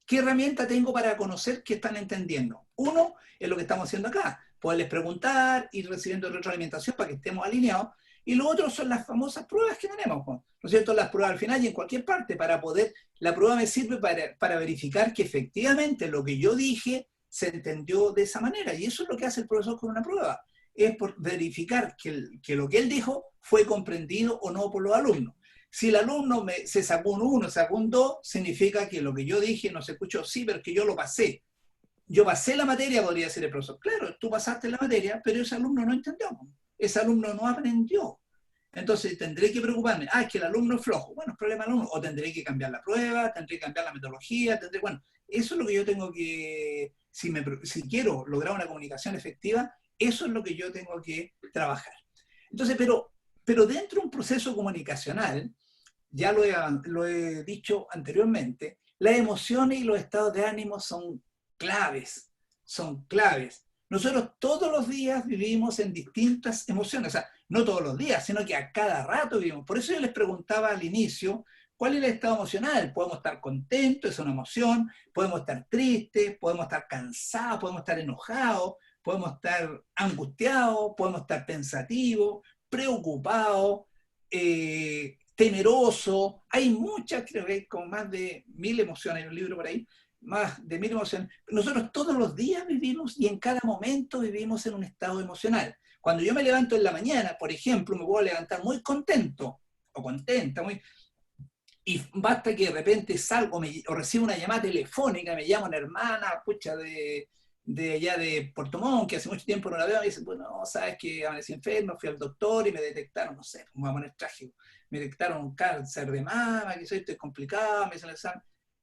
¿Qué herramienta tengo para conocer que están entendiendo? Uno, es lo que estamos haciendo acá, poderles preguntar, ir recibiendo retroalimentación para que estemos alineados, y lo otro son las famosas pruebas que tenemos, ¿no es cierto? Las pruebas al final y en cualquier parte, para poder, la prueba me sirve para verificar que efectivamente lo que yo dije se entendió de esa manera, y eso es lo que hace el profesor con una prueba, es por verificar que lo que él dijo fue comprendido o no por los alumnos. Si el alumno se sacó un 1, sacó un 2, significa que lo que yo dije no se escuchó, sí, pero que yo lo pasé. Yo pasé la materia, podría decir el profesor. Claro, tú pasaste la materia, pero ese alumno no entendió. Ese alumno no aprendió. Entonces tendré que preocuparme. Es que el alumno es flojo. Bueno, es problema del alumno. O tendré que cambiar la prueba, tendré que cambiar la metodología. Bueno, eso es lo que yo tengo que, si quiero lograr una comunicación efectiva, eso es lo que yo tengo que trabajar. Entonces, pero dentro de un proceso comunicacional, ya lo he dicho anteriormente, las emociones y los estados de ánimo son claves, Nosotros todos los días vivimos en distintas emociones, o sea, no todos los días, sino que a cada rato vivimos. Por eso yo les preguntaba al inicio, ¿cuál es el estado emocional? Podemos estar contentos, es una emoción, podemos estar tristes, podemos estar cansados, podemos estar enojados, podemos estar angustiados, podemos estar pensativos, preocupados, temeroso. Hay muchas, creo que hay como más de 1000 emociones, hay un libro por ahí, más de 1000 emociones. Nosotros todos los días vivimos y en cada momento vivimos en un estado emocional. Cuando yo me levanto en la mañana, por ejemplo, me puedo levantar muy contento o contenta, y basta que de repente salgo o recibo una llamada telefónica, me llama una hermana, pucha, de allá de Puerto Montt, que hace mucho tiempo no la veo, y dice, bueno, sabes que amanecí enfermo, fui al doctor y me detectaron, no sé, me voy a poner trágico, me detectaron un cáncer de mama, que estoy complicado, me dicen el examen.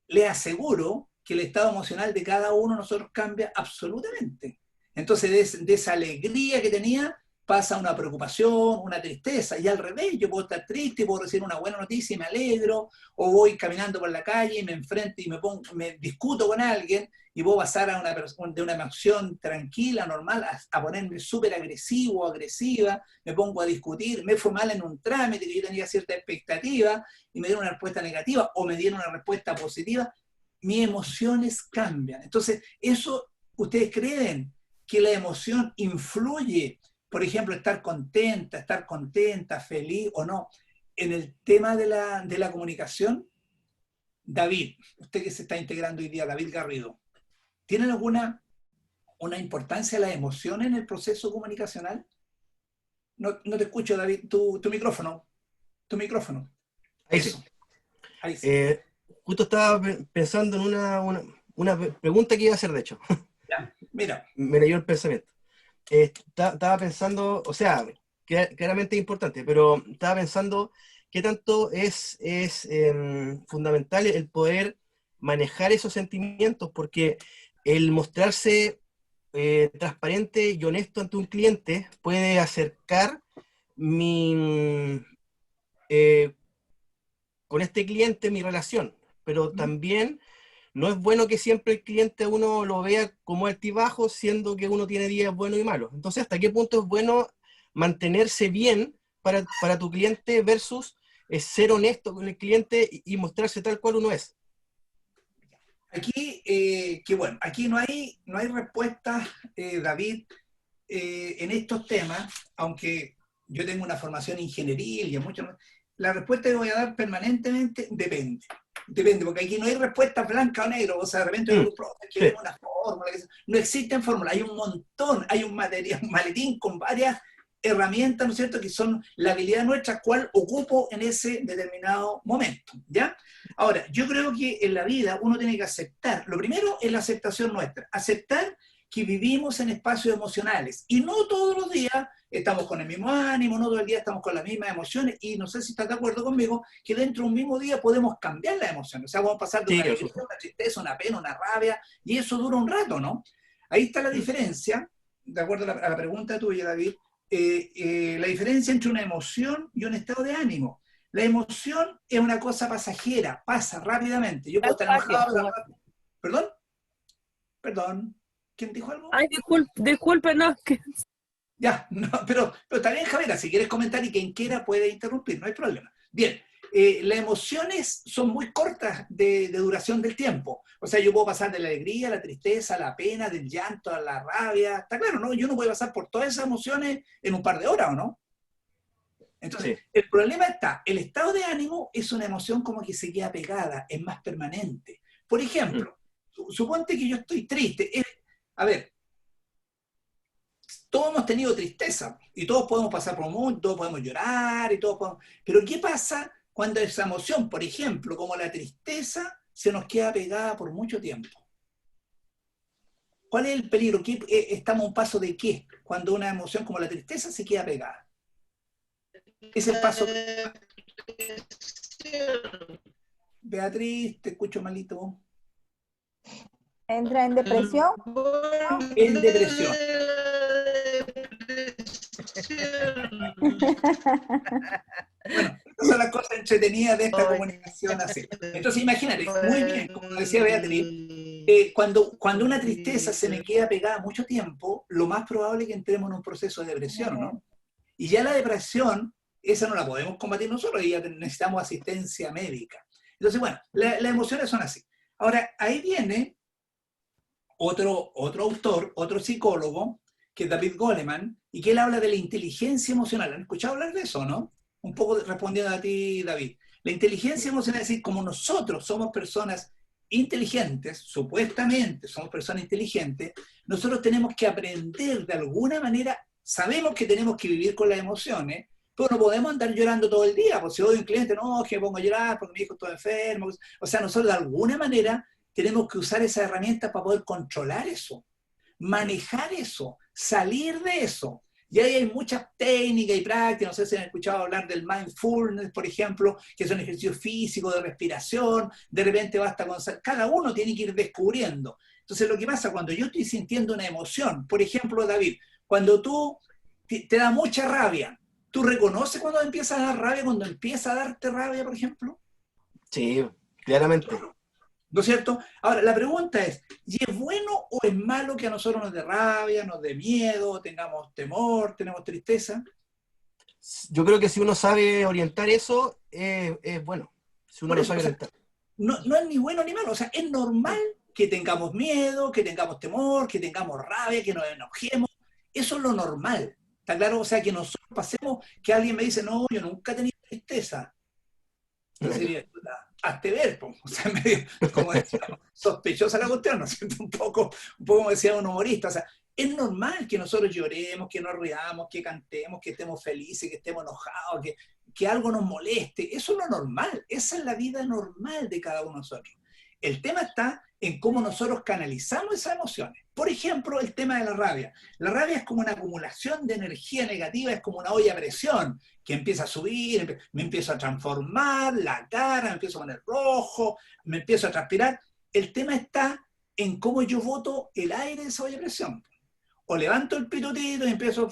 Le aseguro que el estado emocional de cada uno de nosotros cambia absolutamente. Entonces, de esa alegría que tenía, pasa una preocupación, una tristeza, y al revés, yo puedo estar triste, puedo recibir una buena noticia y me alegro, o voy caminando por la calle y me enfrento y me discuto con alguien, y puedo pasar de una emoción tranquila, normal, a ponerme súper agresivo o agresiva, me pongo a discutir, me fue mal en un trámite que yo tenía cierta expectativa, y me dieron una respuesta negativa, o me dieron una respuesta positiva, mis emociones cambian. Entonces, eso, ¿ustedes creen que la emoción influye? Por ejemplo, estar contenta, feliz o no. En el tema de la comunicación, David, usted que se está integrando hoy día, David Garrido, ¿tienen alguna importancia las emociones en el proceso comunicacional? No te escucho, David, tu micrófono. Ahí sí. Justo estaba pensando en una pregunta que iba a hacer, de hecho. Ya, mira. Me leyó el pensamiento. Estaba pensando, o sea, claramente es importante, pero estaba pensando qué tanto es fundamental el poder manejar esos sentimientos, porque el mostrarse transparente y honesto ante un cliente puede acercar con este cliente mi relación, pero también no es bueno que siempre el cliente uno lo vea como altibajo, siendo que uno tiene días buenos y malos. Entonces, ¿hasta qué punto es bueno mantenerse bien para tu cliente versus ser honesto con el cliente y mostrarse tal cual uno es? Aquí, aquí no hay respuesta, David, en estos temas, aunque yo tengo una formación ingenieril y mucho. La respuesta que voy a dar permanentemente depende, porque aquí no hay respuesta blanca o negro, o sea, de repente hay un una fórmula, no existen fórmulas, hay un montón, hay un maletín con varias herramientas, ¿no es cierto?, que son la habilidad nuestra, cual ocupo en ese determinado momento, ¿ya? Ahora, yo creo que en la vida uno tiene que aceptar, lo primero es la aceptación nuestra, aceptar que vivimos en espacios emocionales. Y no todos los días estamos con el mismo ánimo, no todo el día estamos con las mismas emociones, y no sé si estás de acuerdo conmigo, que dentro de un mismo día podemos cambiar las emociones. O sea, vamos a pasar de una alegría, una tristeza, una pena, una rabia, y eso dura un rato, ¿no? Ahí está la diferencia, de acuerdo a la pregunta tuya, David, la diferencia entre una emoción y un estado de ánimo. La emoción es una cosa pasajera, pasa rápidamente. Yo puedo estar enojado. ¿Perdón? Perdón. ¿Quién dijo algo? Ay, discúlpenos. Ya, no, pero está bien, Javiera, si quieres comentar y quien quiera puede interrumpir, no hay problema. Bien, las emociones son muy cortas de duración del tiempo. O sea, yo puedo pasar de la alegría, la tristeza, la pena, del llanto, a la rabia. Está claro, ¿no? Yo no puedo pasar por todas esas emociones en un par de horas, ¿o no? Entonces, sí. El problema está, el estado de ánimo es una emoción como que se queda pegada, es más permanente. Por ejemplo, suponte que yo estoy triste. A ver, todos hemos tenido tristeza y todos podemos pasar por un momento, todos podemos llorar y todos podemos... Pero ¿qué pasa cuando esa emoción, por ejemplo, como la tristeza, se nos queda pegada por mucho tiempo? ¿Cuál es el peligro? ¿Estamos a un paso de qué? Cuando una emoción como la tristeza se queda pegada. Es el paso... Beatriz, te escucho malito. ¿Entra en depresión? En depresión. Bueno, estas son las cosas entretenidas de esta comunicación así. Entonces imagínate, muy bien, como decía Beatriz, cuando una tristeza se me queda pegada mucho tiempo, lo más probable es que entremos en un proceso de depresión, ¿no? Y ya la depresión, esa no la podemos combatir nosotros, y ya necesitamos asistencia médica. Entonces, bueno, las emociones son así. Ahora, ahí viene otro autor, otro psicólogo, que es David Goleman, y que él habla de la inteligencia emocional. ¿Han escuchado hablar de eso, no? Un poco respondiendo a ti, David. La inteligencia emocional es decir, como nosotros somos personas inteligentes, supuestamente somos personas inteligentes, nosotros tenemos que aprender de alguna manera, sabemos que tenemos que vivir con las emociones, pero no podemos andar llorando todo el día, porque si odio a un cliente, no, que me pongo a llorar porque mi hijo está enfermo. O sea, nosotros de alguna manera tenemos que usar esas herramientas para poder controlar eso, manejar eso, salir de eso. Y ahí hay muchas técnicas y prácticas, no sé si han escuchado hablar del mindfulness, por ejemplo, que es un ejercicio físico de respiración, de repente basta con... Cada uno tiene que ir descubriendo. Entonces lo que pasa cuando yo estoy sintiendo una emoción, por ejemplo, David, cuando tú te da mucha rabia, ¿tú reconoces cuando empieza a dar rabia, cuando empieza a darte rabia, por ejemplo? Sí, claramente. ¿No es cierto? Ahora, la pregunta es, ¿y es bueno o es malo que a nosotros nos dé rabia, nos dé miedo, tengamos temor, tenemos tristeza? Yo creo que si uno sabe orientar eso, es bueno. Si uno lo sabe orientar. No es ni bueno ni malo, o sea, es normal que tengamos miedo, que tengamos temor, que tengamos rabia, que nos enojemos. Eso es lo normal, ¿está claro? O sea, que nosotros pasemos, que alguien me dice, no, yo nunca he tenido tristeza. Yo sería, hazte ver, o sea, medio, como decía, sospechosa la cuestión, ¿no es cierto? Un poco como decía un humorista, o sea, es normal que nosotros lloremos, que nos riamos, que cantemos, que estemos felices, que estemos enojados, que algo nos moleste, eso es lo normal, esa es la vida normal de cada uno de nosotros. El tema está en cómo nosotros canalizamos esas emociones. Por ejemplo, el tema de la rabia. La rabia es como una acumulación de energía negativa, es como una olla a presión que empieza a subir, me empiezo a transformar, la cara, me empiezo a poner rojo, me empiezo a transpirar. El tema está en cómo yo boto el aire de esa olla a presión. O levanto el pitutito y empiezo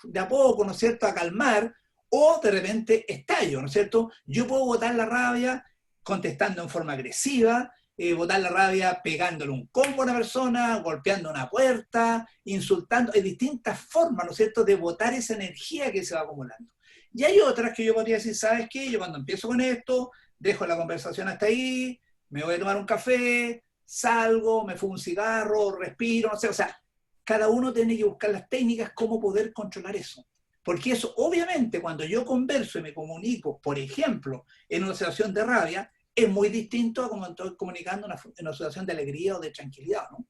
de a poco, ¿no es cierto?, a calmar, o de repente estallo, ¿no es cierto? Yo puedo botar la rabia contestando en forma agresiva, botar la rabia pegándole un combo a una persona, golpeando una puerta, insultando. Hay distintas formas, ¿no es cierto?, de botar esa energía que se va acumulando. Y hay otras que yo podría decir, ¿sabes qué? Yo cuando empiezo con esto, dejo la conversación hasta ahí, me voy a tomar un café, salgo, me fumo un cigarro, respiro, no sé, o sea, cada uno tiene que buscar las técnicas cómo poder controlar eso. Porque eso, obviamente, cuando yo converso y me comunico, por ejemplo, en una situación de rabia, es muy distinto a como estoy comunicando en una situación de alegría o de tranquilidad, ¿no?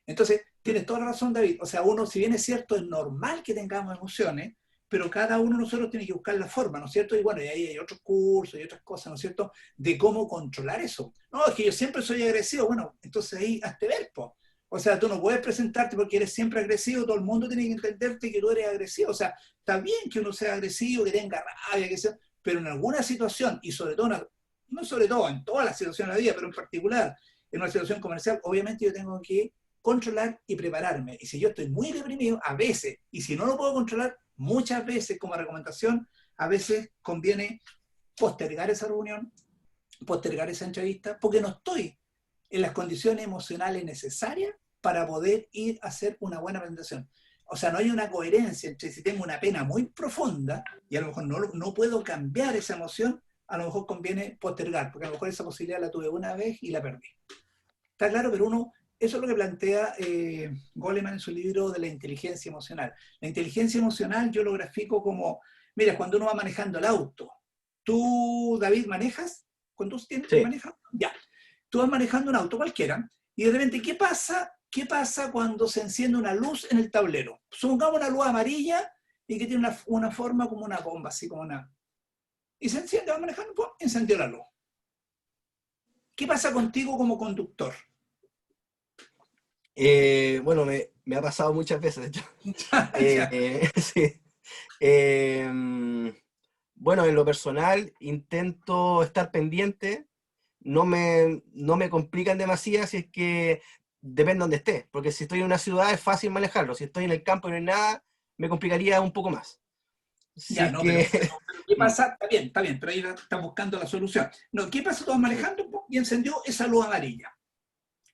Entonces, tienes toda la razón, David. O sea, uno, si bien es cierto, es normal que tengamos emociones, pero cada uno de nosotros tiene que buscar la forma, ¿no es cierto? Y bueno, y ahí hay otros cursos y otras cosas, ¿no es cierto?, de cómo controlar eso. No, es que yo siempre soy agresivo. Bueno, entonces ahí hazte ver, po. O O sea, tú no puedes presentarte porque eres siempre agresivo, todo el mundo tiene que entenderte que tú eres agresivo. O sea, está bien que uno sea agresivo, que tenga rabia, que sea, pero en alguna situación, y sobre todo, no sobre todo, en todas las situaciones de la vida, pero en particular en una situación comercial, obviamente yo tengo que controlar y prepararme. Y si yo estoy muy deprimido, a veces, y si no lo puedo controlar, muchas veces como recomendación, a veces conviene postergar esa reunión, postergar esa entrevista, porque no estoy en las condiciones emocionales necesarias para poder ir a hacer una buena presentación. O sea, no hay una coherencia entre si tengo una pena muy profunda y a lo mejor no puedo cambiar esa emoción, a lo mejor conviene postergar, porque a lo mejor esa posibilidad la tuve una vez y la perdí. Está claro, pero eso es lo que plantea Goleman en su libro de la inteligencia emocional. La inteligencia emocional yo lo grafico como, mira, cuando uno va manejando el auto, tú, David, ¿manejas? ¿Cuando tú tienes que manejar? Ya. Tú vas manejando un auto cualquiera, y de repente, ¿qué pasa cuando se enciende una luz en el tablero? Supongamos una luz amarilla y que tiene una forma como una bomba, así como una... Y se enciende, va manejando, ¡pum!, encendió la luz. ¿Qué pasa contigo como conductor? Bueno, me ha pasado muchas veces, de hecho. Sí. Bueno, en lo personal, intento estar pendiente. No me complican demasiado si es que depende de donde esté, porque si estoy en una ciudad es fácil manejarlo, si estoy en el campo y no hay nada, me complicaría un poco más. Ya, no, pero ¿qué pasa? Está bien, pero ahí está buscando la solución. No, ¿qué pasa? Tú vas manejando y encendió esa luz amarilla.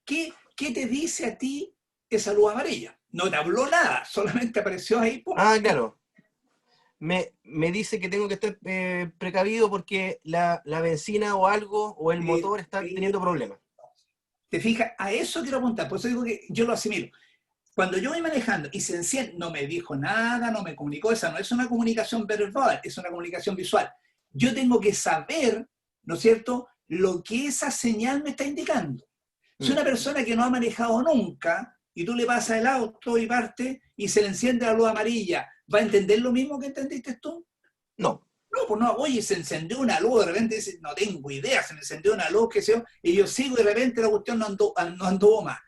¿Qué te dice a ti esa luz amarilla? No te habló nada, solamente apareció ahí. ¡Pum! Ah, claro. Me dice que tengo que estar precavido porque la benzina o algo, o el motor está teniendo problemas. ¿Te fijas? A eso quiero apuntar, por eso digo que yo lo asimilo. Cuando yo voy manejando y se enciende, no me dijo nada, no me comunicó, esa no es una comunicación verbal, es una comunicación visual. Yo tengo que saber, ¿no es cierto?, lo que esa señal me está indicando. Si una persona que no ha manejado nunca, y tú le pasas el auto y parte, y se le enciende la luz amarilla, ¿va a entender lo mismo que entendiste tú? No. No, pues no, oye, se encendió una luz, de repente dice, no tengo idea, se me encendió una luz, qué sé yo, y yo sigo y de repente la cuestión no anduvo más.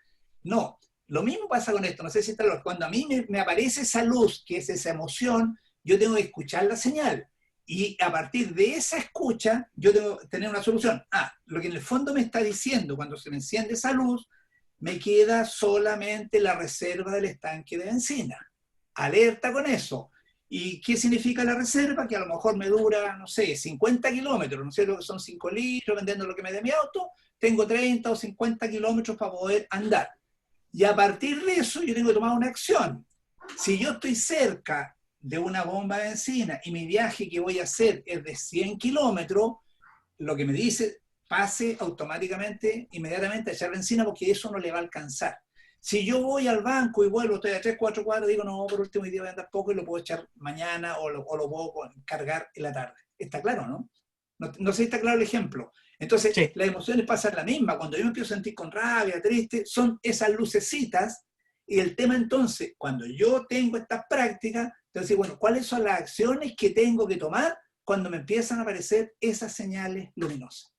No, lo mismo pasa con esto, no sé si está claro, cuando a mí me aparece esa luz, que es esa emoción, yo tengo que escuchar la señal, y a partir de esa escucha, yo tengo que tener una solución. Lo que en el fondo me está diciendo, cuando se me enciende esa luz, me queda solamente la reserva del estanque de benzina. Alerta con eso. ¿Y qué significa la reserva? Que a lo mejor me dura, no sé, 50 kilómetros, no sé lo que son 5 litros, vendiendo lo que me dé mi auto, tengo 30 o 50 kilómetros para poder andar. Y a partir de eso yo tengo que tomar una acción. Si yo estoy cerca de una bomba de benzina y mi viaje que voy a hacer es de 100 kilómetros, lo que me dice, pase automáticamente, inmediatamente a echar benzina porque eso no le va a alcanzar. Si yo voy al banco y vuelvo, estoy a 3, 4 cuadras, digo, no, por último, hoy día voy a andar poco y lo puedo echar mañana o lo puedo cargar en la tarde. ¿Está claro, no? No sé si está claro el ejemplo. Entonces, sí, las emociones pasan la misma. Cuando yo me empiezo a sentir con rabia, triste, son esas lucecitas. Y el tema entonces, cuando yo tengo estas prácticas, entonces, bueno, ¿cuáles son las acciones que tengo que tomar cuando me empiezan a aparecer esas señales luminosas?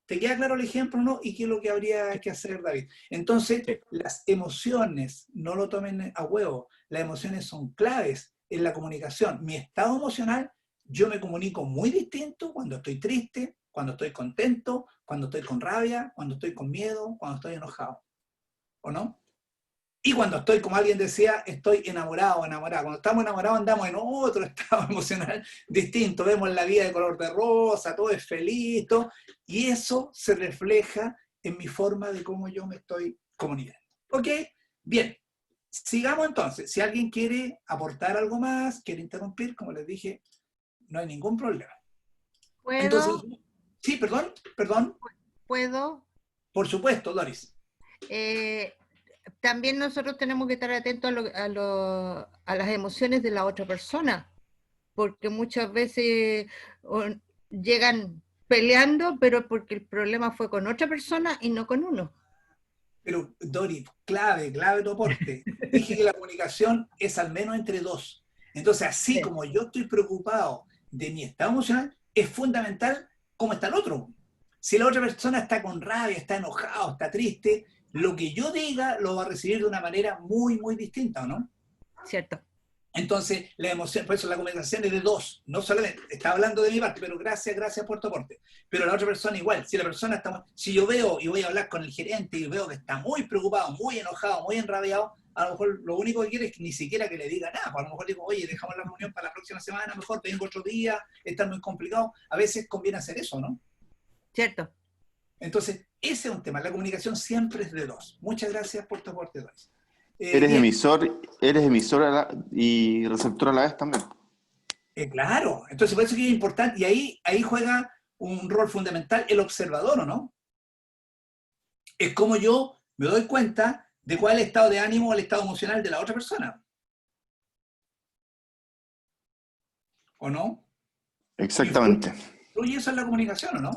¿Te queda claro el ejemplo, no? ¿Y qué es lo que habría que hacer, David? Entonces, las emociones, no lo tomen a huevo, las emociones son claves en la comunicación. Mi estado emocional, yo me comunico muy distinto cuando estoy triste, cuando estoy contento, cuando estoy con rabia, cuando estoy con miedo, cuando estoy enojado. ¿O no? Y cuando estoy, como alguien decía, estoy enamorado o enamorada. Cuando estamos enamorados andamos en otro estado emocional distinto. Vemos la vida de color de rosa, todo es feliz, todo, y eso se refleja en mi forma de cómo yo me estoy comunicando. ¿Ok? Bien. Sigamos entonces. Si alguien quiere aportar algo más, quiere interrumpir, como les dije, no hay ningún problema. ¿Puedo? Entonces, sí, perdón. ¿Puedo? Por supuesto, Doris. También nosotros tenemos que estar atentos a las emociones de la otra persona, porque muchas veces llegan peleando, pero porque el problema fue con otra persona y no con uno. Pero, Doris, clave tu aporte. Dije que la comunicación es al menos entre dos. Entonces, así sí, como yo estoy preocupado de mi estado emocional, es fundamental cómo está el otro. Si la otra persona está con rabia, está enojado, está triste, lo que yo diga lo va a recibir de una manera muy, muy distinta, ¿o no? Cierto. Entonces, la emoción, por eso la comunicación es de dos, no solamente, está hablando de mi parte, pero gracias por tu aporte. Pero la otra persona igual, si la persona está, si yo veo y voy a hablar con el gerente y veo que está muy preocupado, muy enojado, muy enrabiado, a lo mejor lo único que quiere es que ni siquiera que le diga nada, pues a lo mejor digo, oye, dejamos la reunión para la próxima semana, mejor vengo otro día, está muy complicado. A veces conviene hacer eso, ¿no? Cierto. Entonces, ese es un tema, la comunicación siempre es de dos. Muchas gracias por tu aporte, Doris. Eres emisor y receptor a la vez también. Claro, entonces por eso que es importante, y ahí juega un rol fundamental el observador, ¿o no? Es como yo me doy cuenta de cuál es el estado de ánimo o el estado emocional de la otra persona. ¿O no? Exactamente. ¿Influye eso en la comunicación, o no?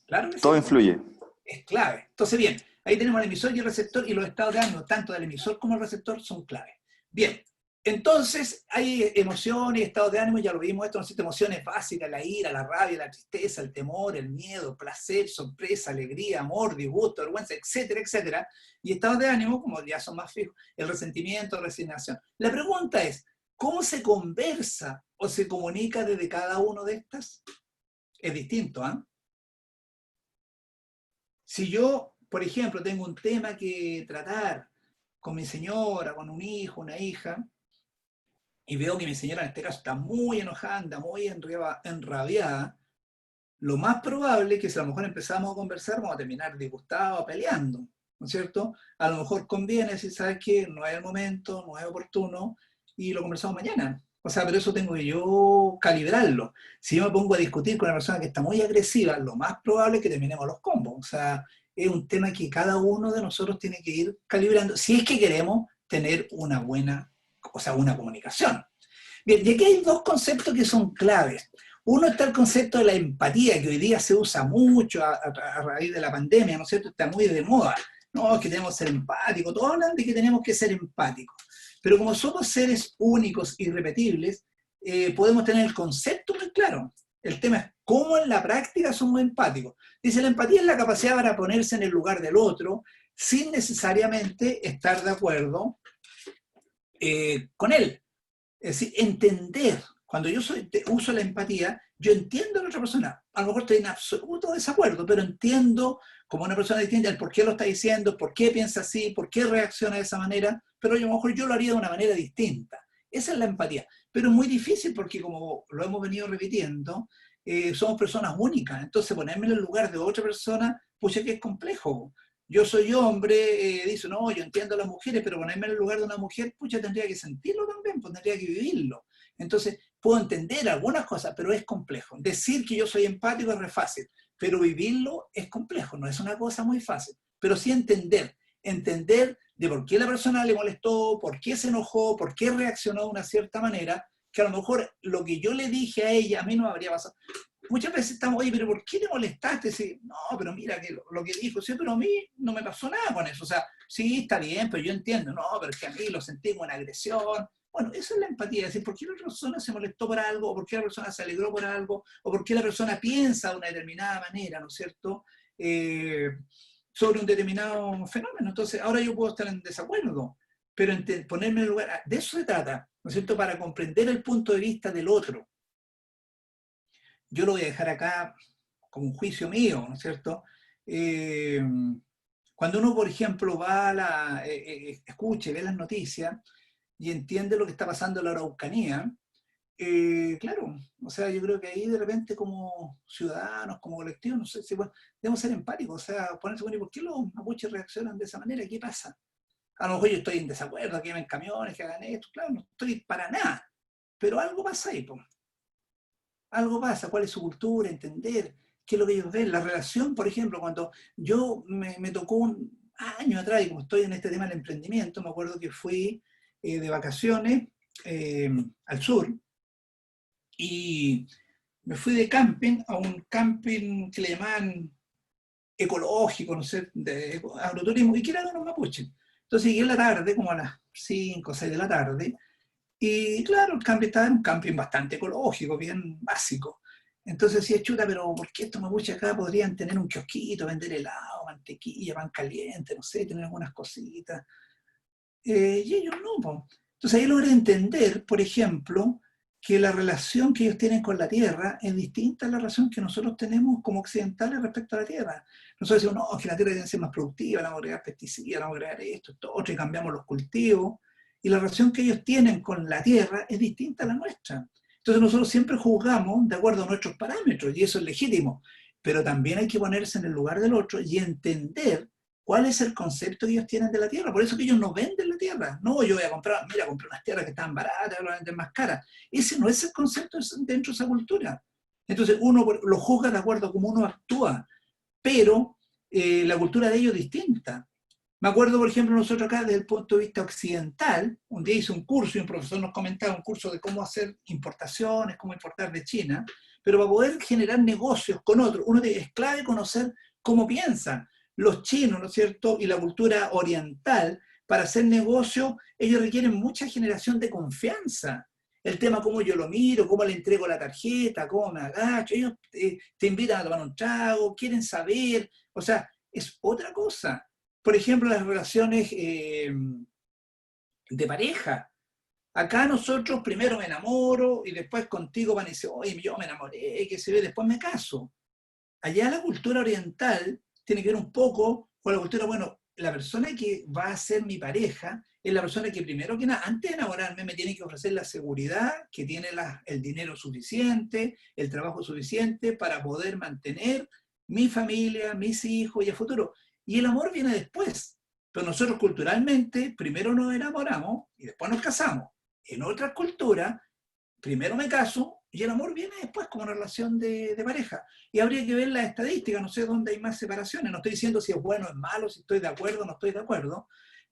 Claro que sí. Todo influye. Es clave. Entonces, bien, ahí tenemos el emisor y el receptor, y los estados de ánimo, tanto del emisor como el receptor, son clave. Bien, entonces hay emociones y estados de ánimo, ya lo vimos, esto, ¿no? Emociones básicas, la ira, la rabia, la tristeza, el temor, el miedo, placer, sorpresa, alegría, amor, disgusto, vergüenza, etcétera, etcétera. Y estados de ánimo, como ya son más fijos, el resentimiento, resignación. La pregunta es, ¿cómo se conversa o se comunica desde cada uno de estas? Es distinto, ¿ah? Si yo, por ejemplo, tengo un tema que tratar con mi señora, con un hijo, una hija, y veo que mi señora en este caso está muy enojada, anda muy enrabiada, lo más probable es que si a lo mejor empezamos a conversar vamos a terminar disgustados, peleando, ¿no es cierto? A lo mejor conviene decir, ¿sabes qué? No es el momento, no es oportuno, y lo conversamos mañana. O sea, pero eso tengo que yo calibrarlo. Si yo me pongo a discutir con una persona que está muy agresiva, lo más probable es que terminemos los combos. O sea, es un tema que cada uno de nosotros tiene que ir calibrando, si es que queremos tener una buena, o sea, una comunicación. Bien, y aquí hay dos conceptos que son claves. Uno está el concepto de la empatía, que hoy día se usa mucho a raíz de la pandemia, ¿no es cierto? Está muy de moda. No, es que tenemos que ser empáticos. Todos hablan de que tenemos que ser empáticos. Pero como somos seres únicos, irrepetibles, podemos tener el concepto muy claro. El tema es cómo en la práctica somos empáticos. Dice, la empatía es la capacidad para ponerse en el lugar del otro sin necesariamente estar de acuerdo con él. Es decir, entender. Cuando yo uso la empatía, yo entiendo a la otra persona. A lo mejor estoy en absoluto desacuerdo, pero entiendo como una persona distinta el por qué lo está diciendo, por qué piensa así, por qué reacciona de esa manera, pero a lo mejor yo lo haría de una manera distinta. Esa es la empatía. Pero es muy difícil porque, como lo hemos venido repitiendo, somos personas únicas. Entonces, ponerme en el lugar de otra persona, pucha que es complejo. Yo soy hombre, dice, no, yo entiendo a las mujeres, pero ponerme en el lugar de una mujer, pucha, tendría que sentirlo también, pues tendría que vivirlo. Entonces, puedo entender algunas cosas, pero es complejo. Decir que yo soy empático es re fácil, pero vivirlo es complejo, no es una cosa muy fácil. Pero sí entender de por qué la persona le molestó, por qué se enojó, por qué reaccionó de una cierta manera, que a lo mejor lo que yo le dije a ella a mí no habría pasado. Muchas veces estamos, oye, pero ¿por qué te molestaste? Sí, no, pero mira que lo que dijo, sí, pero a mí no me pasó nada con eso. O sea, sí, está bien, pero yo entiendo, no, pero es que a mí lo sentí como una agresión. Bueno, esa es la empatía, es decir, ¿por qué la otra persona se molestó por algo? ¿O por qué la persona se alegró por algo? ¿O por qué la persona piensa de una determinada manera, ¿no es cierto? Sobre un determinado fenómeno. Entonces, ahora yo puedo estar en desacuerdo, pero ponerme en el lugar, de eso se trata, ¿no es cierto? Para comprender el punto de vista del otro. Yo lo voy a dejar acá como un juicio mío, ¿no es cierto? Cuando uno, por ejemplo, va escucha y ve las noticias y entiende lo que está pasando en la Araucanía, claro, o sea, yo creo que ahí de repente como ciudadanos, como colectivos, no sé si debemos ser empáticos, o sea, ponerse con ¿por qué los mapuches reaccionan de esa manera? ¿Qué pasa? A lo mejor yo estoy en desacuerdo, que lleven camiones, que hagan esto, claro, no estoy para nada, pero algo pasa ahí, pues. Algo pasa, cuál es su cultura, entender qué es lo que ellos ven. La relación, por ejemplo, cuando yo me tocó un año atrás, y como estoy en este tema del emprendimiento, me acuerdo que fui de vacaciones al sur, y me fui de camping a un camping que le llamaban ecológico, no sé, de agroturismo, y que era de los mapuches. Entonces llegué en la tarde, como a las 5 o 6 de la tarde, y claro, el camping estaba en un camping bastante ecológico, bien básico. Entonces decía, chuta, pero ¿por qué estos mapuches acá podrían tener un kiosquito, vender helado, mantequilla, pan caliente, no sé, tienen algunas cositas. Y ellos no, po. Entonces ahí logré entender, por ejemplo, que la relación que ellos tienen con la tierra es distinta a la relación que nosotros tenemos como occidentales respecto a la tierra. Nosotros decimos, no, que la tierra tiene que ser más productiva, vamos a agregar pesticidas, vamos a agregar esto, otro, y cambiamos los cultivos. Y la relación que ellos tienen con la tierra es distinta a la nuestra. Entonces nosotros siempre juzgamos de acuerdo a nuestros parámetros, y eso es legítimo. Pero también hay que ponerse en el lugar del otro y entender cuál es el concepto que ellos tienen de la tierra. Por eso que ellos no venden la tierra. No, yo voy a comprar, mira, compré unas tierras que estaban baratas, ahora venden más caras. Ese no es el concepto dentro de esa cultura. Entonces uno lo juzga de acuerdo a cómo uno actúa, pero la cultura de ellos es distinta. Me acuerdo, por ejemplo, nosotros acá desde el punto de vista occidental, un día hice un curso y un profesor nos comentaba un curso de cómo hacer importaciones, cómo importar de China, pero para poder generar negocios con otros, es clave conocer cómo piensan. Los chinos, ¿no es cierto?, y la cultura oriental, para hacer negocio, ellos requieren mucha generación de confianza. El tema cómo yo lo miro, cómo le entrego la tarjeta, cómo me agacho, ellos te invitan a tomar un trago, quieren saber, o sea, es otra cosa. Por ejemplo, las relaciones de pareja. Acá nosotros primero me enamoro y después contigo van a decir, oye, yo me enamoré, que se ve, después me caso. Allá la cultura oriental tiene que ver un poco con la cultura, bueno, la persona que va a ser mi pareja es la persona que primero que nada, antes de enamorarme, me tiene que ofrecer la seguridad, que tiene el dinero suficiente, el trabajo suficiente para poder mantener mi familia, mis hijos y el futuro. Y el amor viene después. Pero nosotros culturalmente primero nos enamoramos y después nos casamos. En otras culturas, primero me caso y el amor viene después como una relación de pareja. Y habría que ver las estadísticas, no sé dónde hay más separaciones. No estoy diciendo si es bueno o es malo, si estoy de acuerdo o no estoy de acuerdo,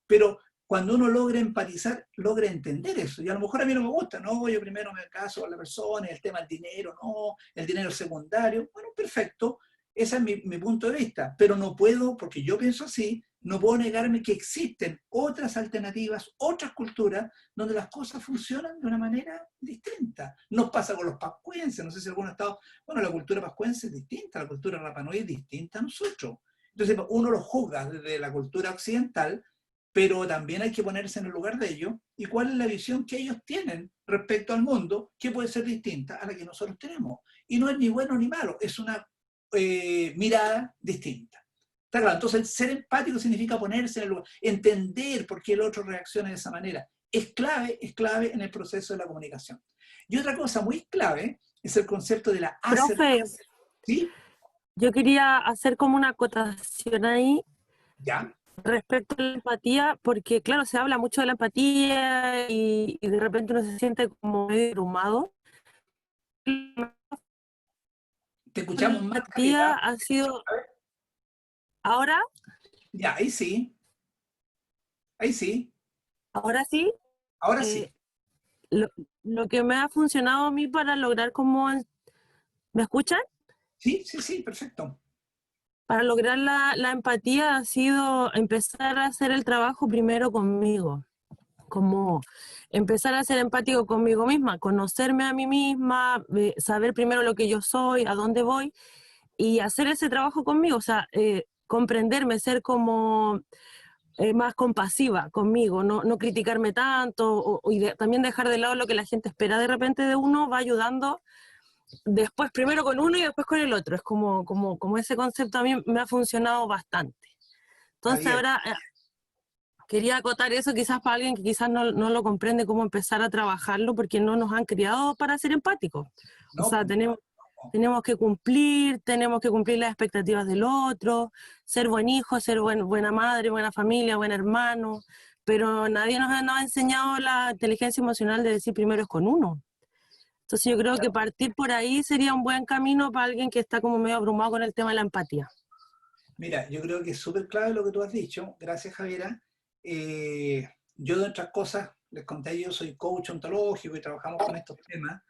pero cuando uno logra empatizar, logra entender eso. Y a lo mejor a mí no me gusta, no, yo primero me caso con la persona, el tema del dinero, no, el dinero es secundario. Bueno, perfecto, ese es mi punto de vista, pero no puedo, porque yo pienso así, no puedo negarme que existen otras alternativas, otras culturas, donde las cosas funcionan de una manera distinta. Nos pasa con los pascuenses, no sé si alguno ha estado, bueno, la cultura pascuense es distinta, la cultura Rapa Nui es distinta a nosotros. Entonces uno lo juzga desde la cultura occidental, pero también hay que ponerse en el lugar de ellos, y cuál es la visión que ellos tienen respecto al mundo, que puede ser distinta a la que nosotros tenemos. Y no es ni bueno ni malo, es una mirada distinta. Está claro, entonces el ser empático significa ponerse en el lugar, entender por qué el otro reacciona de esa manera. Es clave en el proceso de la comunicación. Y otra cosa muy clave es el concepto de la asertividad. ¿Sí? Yo quería hacer como una acotación ahí. ¿Ya? Respecto a la empatía, porque claro, se habla mucho de la empatía y de repente uno se siente como medio abrumado. Te escuchamos más. La empatía ha sido... ¿Ahora? Ya, ahí sí. Ahí sí. ¿Ahora sí? Ahora sí. Lo que me ha funcionado a mí para lograr como... ¿Me escuchan? Sí, sí, sí, perfecto. Para lograr la empatía ha sido empezar a hacer el trabajo primero conmigo, como empezar a ser empático conmigo misma, conocerme a mí misma, saber primero lo que yo soy, a dónde voy, y hacer ese trabajo conmigo, o sea, comprenderme, ser como más compasiva conmigo, no criticarme tanto, también dejar de lado lo que la gente espera de repente de uno, va ayudando. Después primero con uno y después con el otro. Es como ese concepto a mí me ha funcionado bastante. Entonces ahora quería acotar eso quizás para alguien que quizás no lo comprende cómo empezar a trabajarlo porque no nos han criado para ser empáticos. O sea, tenemos que cumplir las expectativas del otro, ser buen hijo, ser buena madre, buena familia, buen hermano, pero nadie nos ha enseñado la inteligencia emocional de decir primero es con uno. Entonces yo creo que partir por ahí sería un buen camino para alguien que está como medio abrumado con el tema de la empatía. Mira, yo creo que es súper clave lo que tú has dicho. Gracias, Javiera. Yo, de otras cosas, les conté, yo soy coach ontológico y trabajamos con estos temas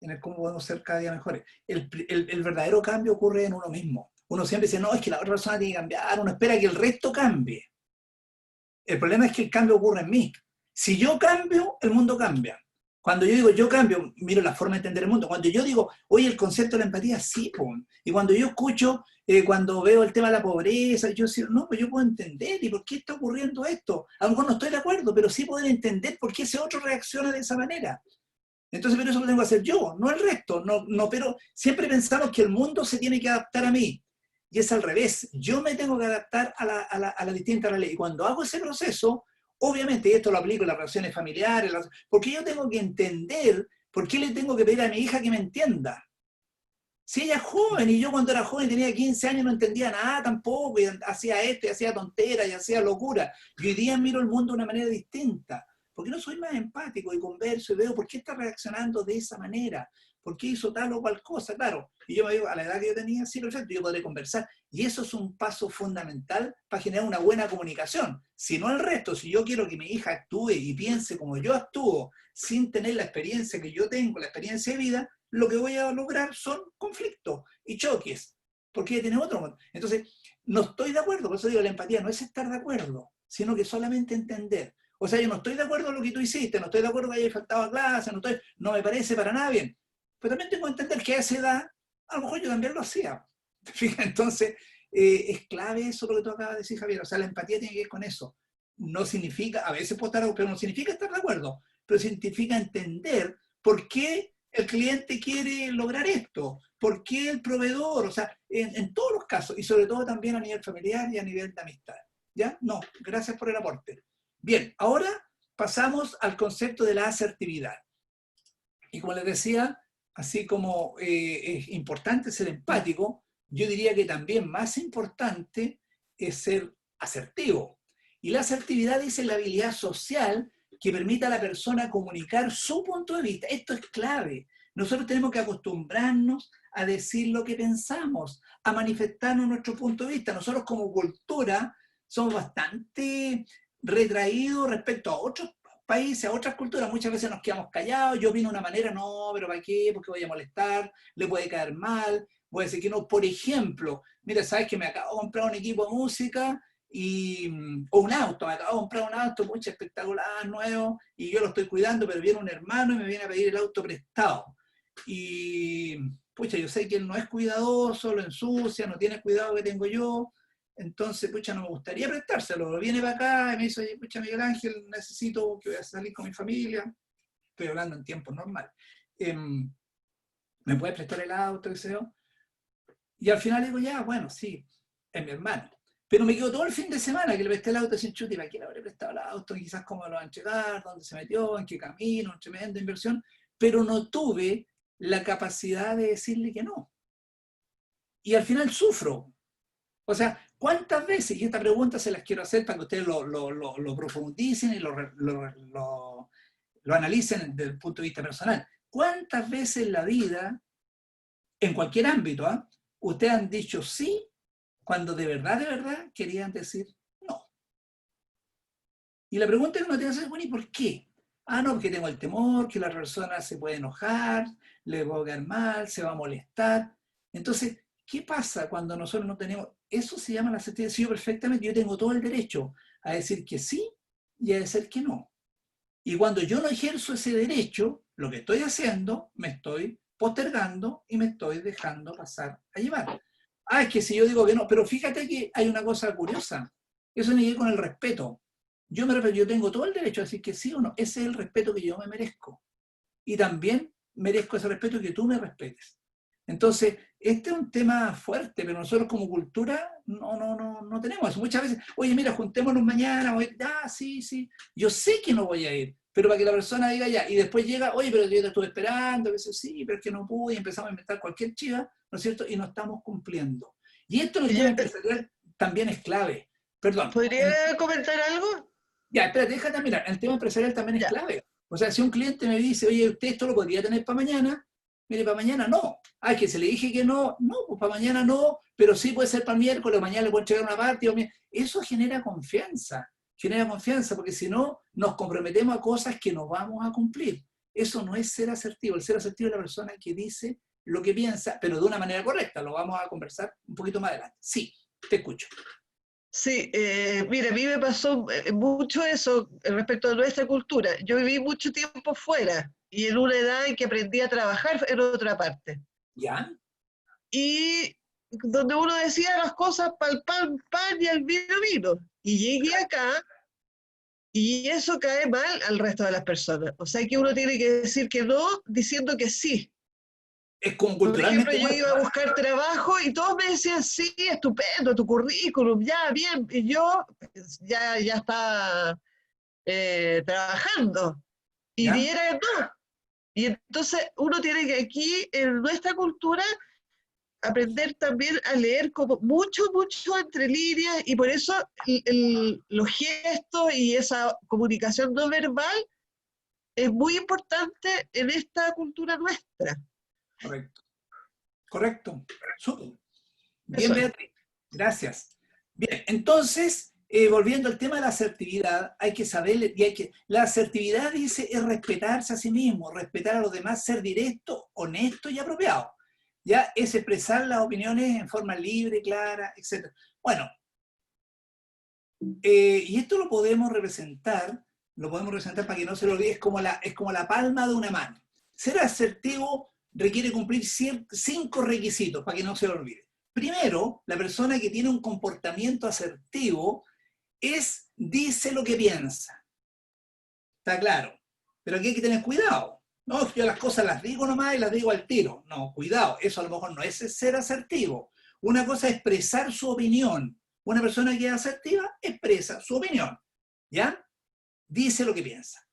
en el cómo podemos ser cada día mejores. El verdadero cambio ocurre en uno mismo. Uno siempre dice, no, es que la otra persona tiene que cambiar, uno espera que el resto cambie. El problema es que el cambio ocurre en mí. Si yo cambio, el mundo cambia. Cuando yo digo yo cambio, miro la forma de entender el mundo. Cuando yo digo, oye, el concepto de la empatía, sí, pum. Y cuando yo escucho, cuando veo el tema de la pobreza, yo digo, no, pues yo puedo entender, ¿y por qué está ocurriendo esto? A lo mejor no estoy de acuerdo, pero sí poder entender por qué ese otro reacciona de esa manera. Entonces, pero eso lo tengo que hacer yo, no el resto. No, pero siempre pensamos que el mundo se tiene que adaptar a mí. Y es al revés. Yo me tengo que adaptar a la distinta realidad. Y cuando hago ese proceso, obviamente, y esto lo aplico en las relaciones familiares, porque yo tengo que entender por qué le tengo que pedir a mi hija que me entienda. Si ella es joven, y yo cuando era joven tenía 15 años no entendía nada tampoco, y hacía esto, y hacía tonteras, y hacía locura. Y hoy día miro el mundo de una manera distinta. ¿Por qué no soy más empático y converso y veo por qué está reaccionando de esa manera? ¿Por qué hizo tal o cual cosa? Claro, y yo me digo, a la edad que yo tenía, sí, perfecto, yo podré conversar. Y eso es un paso fundamental para generar una buena comunicación. Si no el resto, si yo quiero que mi hija actúe y piense como yo actúo, sin tener la experiencia que yo tengo, la experiencia de vida, lo que voy a lograr son conflictos y choques, porque ella tiene otro. Entonces, no estoy de acuerdo, por eso digo, la empatía no es estar de acuerdo, sino que solamente entender. O sea, yo no estoy de acuerdo en lo que tú hiciste, no estoy de acuerdo que hayas faltado a clase, no me parece para nada bien. Pero también tengo que entender que a esa edad, a lo mejor yo también lo hacía. Entonces, es clave eso lo que tú acabas de decir, Javier. O sea, la empatía tiene que ver con eso. No significa, a veces puedo estar, pero no significa estar de acuerdo, pero significa entender por qué el cliente quiere lograr esto, por qué el proveedor, o sea, en todos los casos, y sobre todo también a nivel familiar y a nivel de amistad. ¿Ya? No, gracias por el aporte. Bien, ahora pasamos al concepto de la asertividad. Y como les decía, así como es importante ser empático, yo diría que también más importante es ser asertivo. Y la asertividad es la habilidad social que permite a la persona comunicar su punto de vista. Esto es clave. Nosotros tenemos que acostumbrarnos a decir lo que pensamos, a manifestarnos nuestro punto de vista. Nosotros como cultura somos bastante retraídos respecto a otros países, a otras culturas. Muchas veces nos quedamos callados, yo opino de una manera, no, pero ¿para qué? Porque voy a molestar, le puede caer mal, voy a decir que no. Por ejemplo, mira, sabes que me acabo de comprar un equipo de música o un auto, me acabo de comprar un auto muy espectacular, nuevo, y yo lo estoy cuidando, pero viene un hermano y me viene a pedir el auto prestado. Y, pucha, yo sé que él no es cuidadoso, lo ensucia, no tiene el cuidado que tengo yo. Entonces, pucha, no me gustaría prestárselo. Viene para acá y me dice, oye, pucha, Miguel Ángel, necesito que voy a salir con mi familia. Estoy hablando en tiempo normal. ¿Me puedes prestar el auto? Y al final digo, ya, bueno, sí, es mi hermano. Pero me quedo todo el fin de semana que le presté el auto sin chute, ¿y para qué le habré prestado el auto? Quizás cómo lo va a entregar, dónde se metió, en qué camino, tremenda inversión. Pero no tuve la capacidad de decirle que no. Y al final sufro. O sea, ¿cuántas veces? Y esta pregunta se las quiero hacer para que ustedes lo profundicen y lo analicen desde el punto de vista personal. ¿Cuántas veces en la vida, en cualquier ámbito, ustedes han dicho sí cuando de verdad querían decir no? Y la pregunta que uno tiene que hacer es, bueno, ¿y por qué? No, porque tengo el temor que la persona se puede enojar, le va a quedar mal, se va a molestar. Entonces, ¿qué pasa cuando nosotros no tenemos? Eso se llama la asertividad. Sí, yo perfectamente, yo tengo todo el derecho a decir que sí y a decir que no. Y cuando yo no ejerzo ese derecho, lo que estoy haciendo, me estoy postergando y me estoy dejando pasar a llevar. Es que si yo digo que no, pero fíjate que hay una cosa curiosa. Eso tiene que ver con el respeto. Yo tengo todo el derecho a decir que sí o no. Ese es el respeto que yo me merezco. Y también merezco ese respeto que tú me respetes. Entonces, este es un tema fuerte, pero nosotros como cultura no tenemos eso. Muchas veces, oye, mira, juntémonos mañana, sí, yo sé que no voy a ir, pero para que la persona diga ya, y después llega, oye, pero yo te estuve esperando, a veces sí, pero es que no pude, y empezamos a inventar cualquier chiva, ¿no es cierto? Y no estamos cumpliendo. Y esto en el tema empresarial también es clave. Perdón. ¿Podría comentar algo? Ya, espérate, déjate mirar, el tema empresarial también es clave. O sea, si un cliente me dice, oye, usted esto lo podría tener para mañana, mire, para mañana no. Que se le dije que no, pues para mañana no, pero sí puede ser para el miércoles, o mañana le puedo entregar una parte. Eso genera confianza, porque si no, nos comprometemos a cosas que no vamos a cumplir. Eso no es ser asertivo. El ser asertivo es la persona que dice lo que piensa, pero de una manera correcta. Lo vamos a conversar un poquito más adelante. Sí, te escucho. Sí, mire, a mí me pasó mucho eso respecto a nuestra cultura. Yo viví mucho tiempo fuera, y en una edad en que aprendí a trabajar en otra parte. ¿Ya? Y donde uno decía las cosas para el pan, pan y al vino, vino. Y llegué acá y eso cae mal al resto de las personas. O sea que uno tiene que decir que no diciendo que sí. Es como Por ejemplo, culturalmente. yo iba a buscar trabajo y todos me decían, sí, estupendo, tu currículum, ya, bien. Y yo ya estaba trabajando. Y ¿Ya? diera no. Y entonces uno tiene que aquí, en nuestra cultura, aprender también a leer como mucho entre líneas, y por eso los gestos y esa comunicación no verbal es muy importante en esta cultura nuestra. Correcto. Correcto. Súper. Bien, Eso es. Beatriz. Gracias. Bien, entonces, volviendo al tema de la asertividad, hay que saber, la asertividad dice es respetarse a sí mismo, respetar a los demás, ser directo, honesto y apropiado. Ya es expresar las opiniones en forma libre, clara, etc. Bueno, y esto lo podemos representar para que no se lo olvide, es como la palma de una mano. Ser asertivo requiere cumplir 5 requisitos para que no se lo olvide. Primero, la persona que tiene un comportamiento asertivo dice lo que piensa. Está claro. Pero aquí hay que tener cuidado. No, yo las cosas las digo nomás y las digo al tiro. No, cuidado, eso a lo mejor no es ser asertivo. Una cosa es expresar su opinión. Una persona que es asertiva expresa su opinión. ¿Ya? Dice lo que piensa.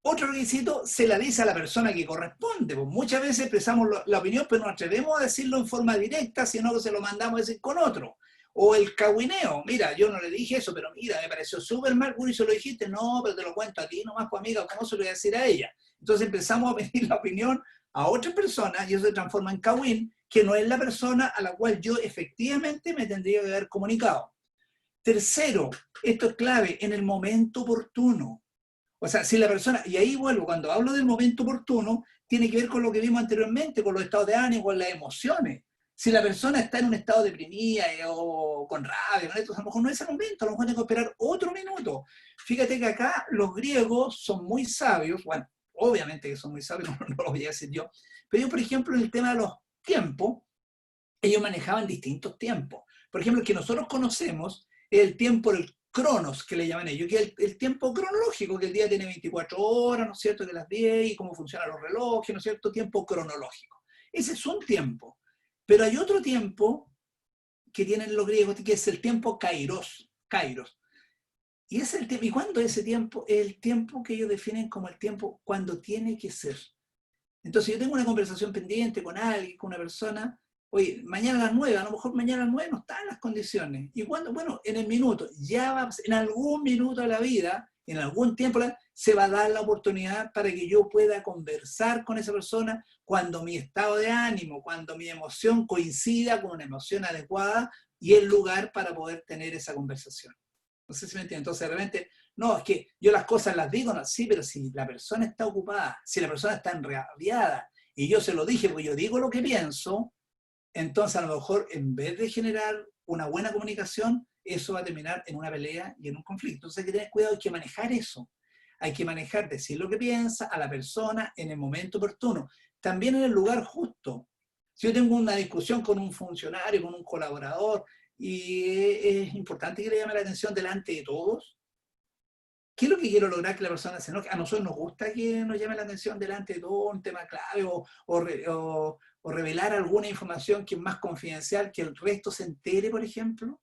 Otro requisito, se la dice a la persona que corresponde. Pues muchas veces expresamos la opinión, pero no atrevemos a decirlo en forma directa, sino que se lo mandamos a decir con otro. O el cagüineo, mira, yo no le dije eso, pero mira, me pareció súper mal, Guri, se lo dijiste, no, pero te lo cuento a ti nomás, pues amiga, ¿cómo se lo voy a decir a ella? Entonces empezamos a pedir la opinión a otra persona y eso se transforma en cagüín, que no es la persona a la cual yo efectivamente me tendría que haber comunicado. Tercero, esto es clave, en el momento oportuno. O sea, si la persona, y ahí vuelvo, cuando hablo del momento oportuno, tiene que ver con lo que vimos anteriormente, con los estados de ánimo, con las emociones. Si la persona está en un estado deprimida o con rabia, con esto, a lo mejor no es el momento, a lo mejor tengo que esperar otro minuto. Fíjate que acá los griegos son muy sabios, bueno, obviamente que son muy sabios, no lo voy a decir yo, pero yo, por ejemplo, en el tema de los tiempos, ellos manejaban distintos tiempos. Por ejemplo, el que nosotros conocemos es el tiempo, el cronos, que le llaman ellos, que es el tiempo cronológico, que el día tiene 24 horas, ¿no es cierto?, que las 10, y cómo funcionan los relojes, ¿no es cierto?, tiempo cronológico. Ese es un tiempo. Pero hay otro tiempo que tienen los griegos, que es el tiempo kairos. Y es el tiempo, ¿y cuándo es ese tiempo? Es el tiempo que ellos definen como el tiempo cuando tiene que ser. Entonces yo tengo una conversación pendiente con alguien, con una persona, oye, mañana a las 9, a lo mejor mañana a las 9 no están las condiciones. ¿Y cuándo? Bueno, en el minuto, en algún minuto de la vida, en algún tiempo, se va a dar la oportunidad para que yo pueda conversar con esa persona cuando mi estado de ánimo, cuando mi emoción coincida con una emoción adecuada y el lugar para poder tener esa conversación. No sé si me entienden. Entonces, de repente, no, es que yo las cosas las digo, no, sí, pero si la persona está ocupada, si la persona está enrabiada, y yo se lo dije porque yo digo lo que pienso, entonces a lo mejor en vez de generar una buena comunicación, eso va a terminar en una pelea y en un conflicto. Entonces hay que tener cuidado, hay que manejar eso. Hay que manejar, decir lo que piensa a la persona en el momento oportuno. También en el lugar justo. Si yo tengo una discusión con un funcionario, con un colaborador, y es importante que le llame la atención delante de todos, ¿qué es lo que quiero lograr? Que la persona se enoje. A nosotros nos gusta que nos llame la atención delante de todo, un tema clave, o revelar alguna información que es más confidencial, que el resto se entere, por ejemplo.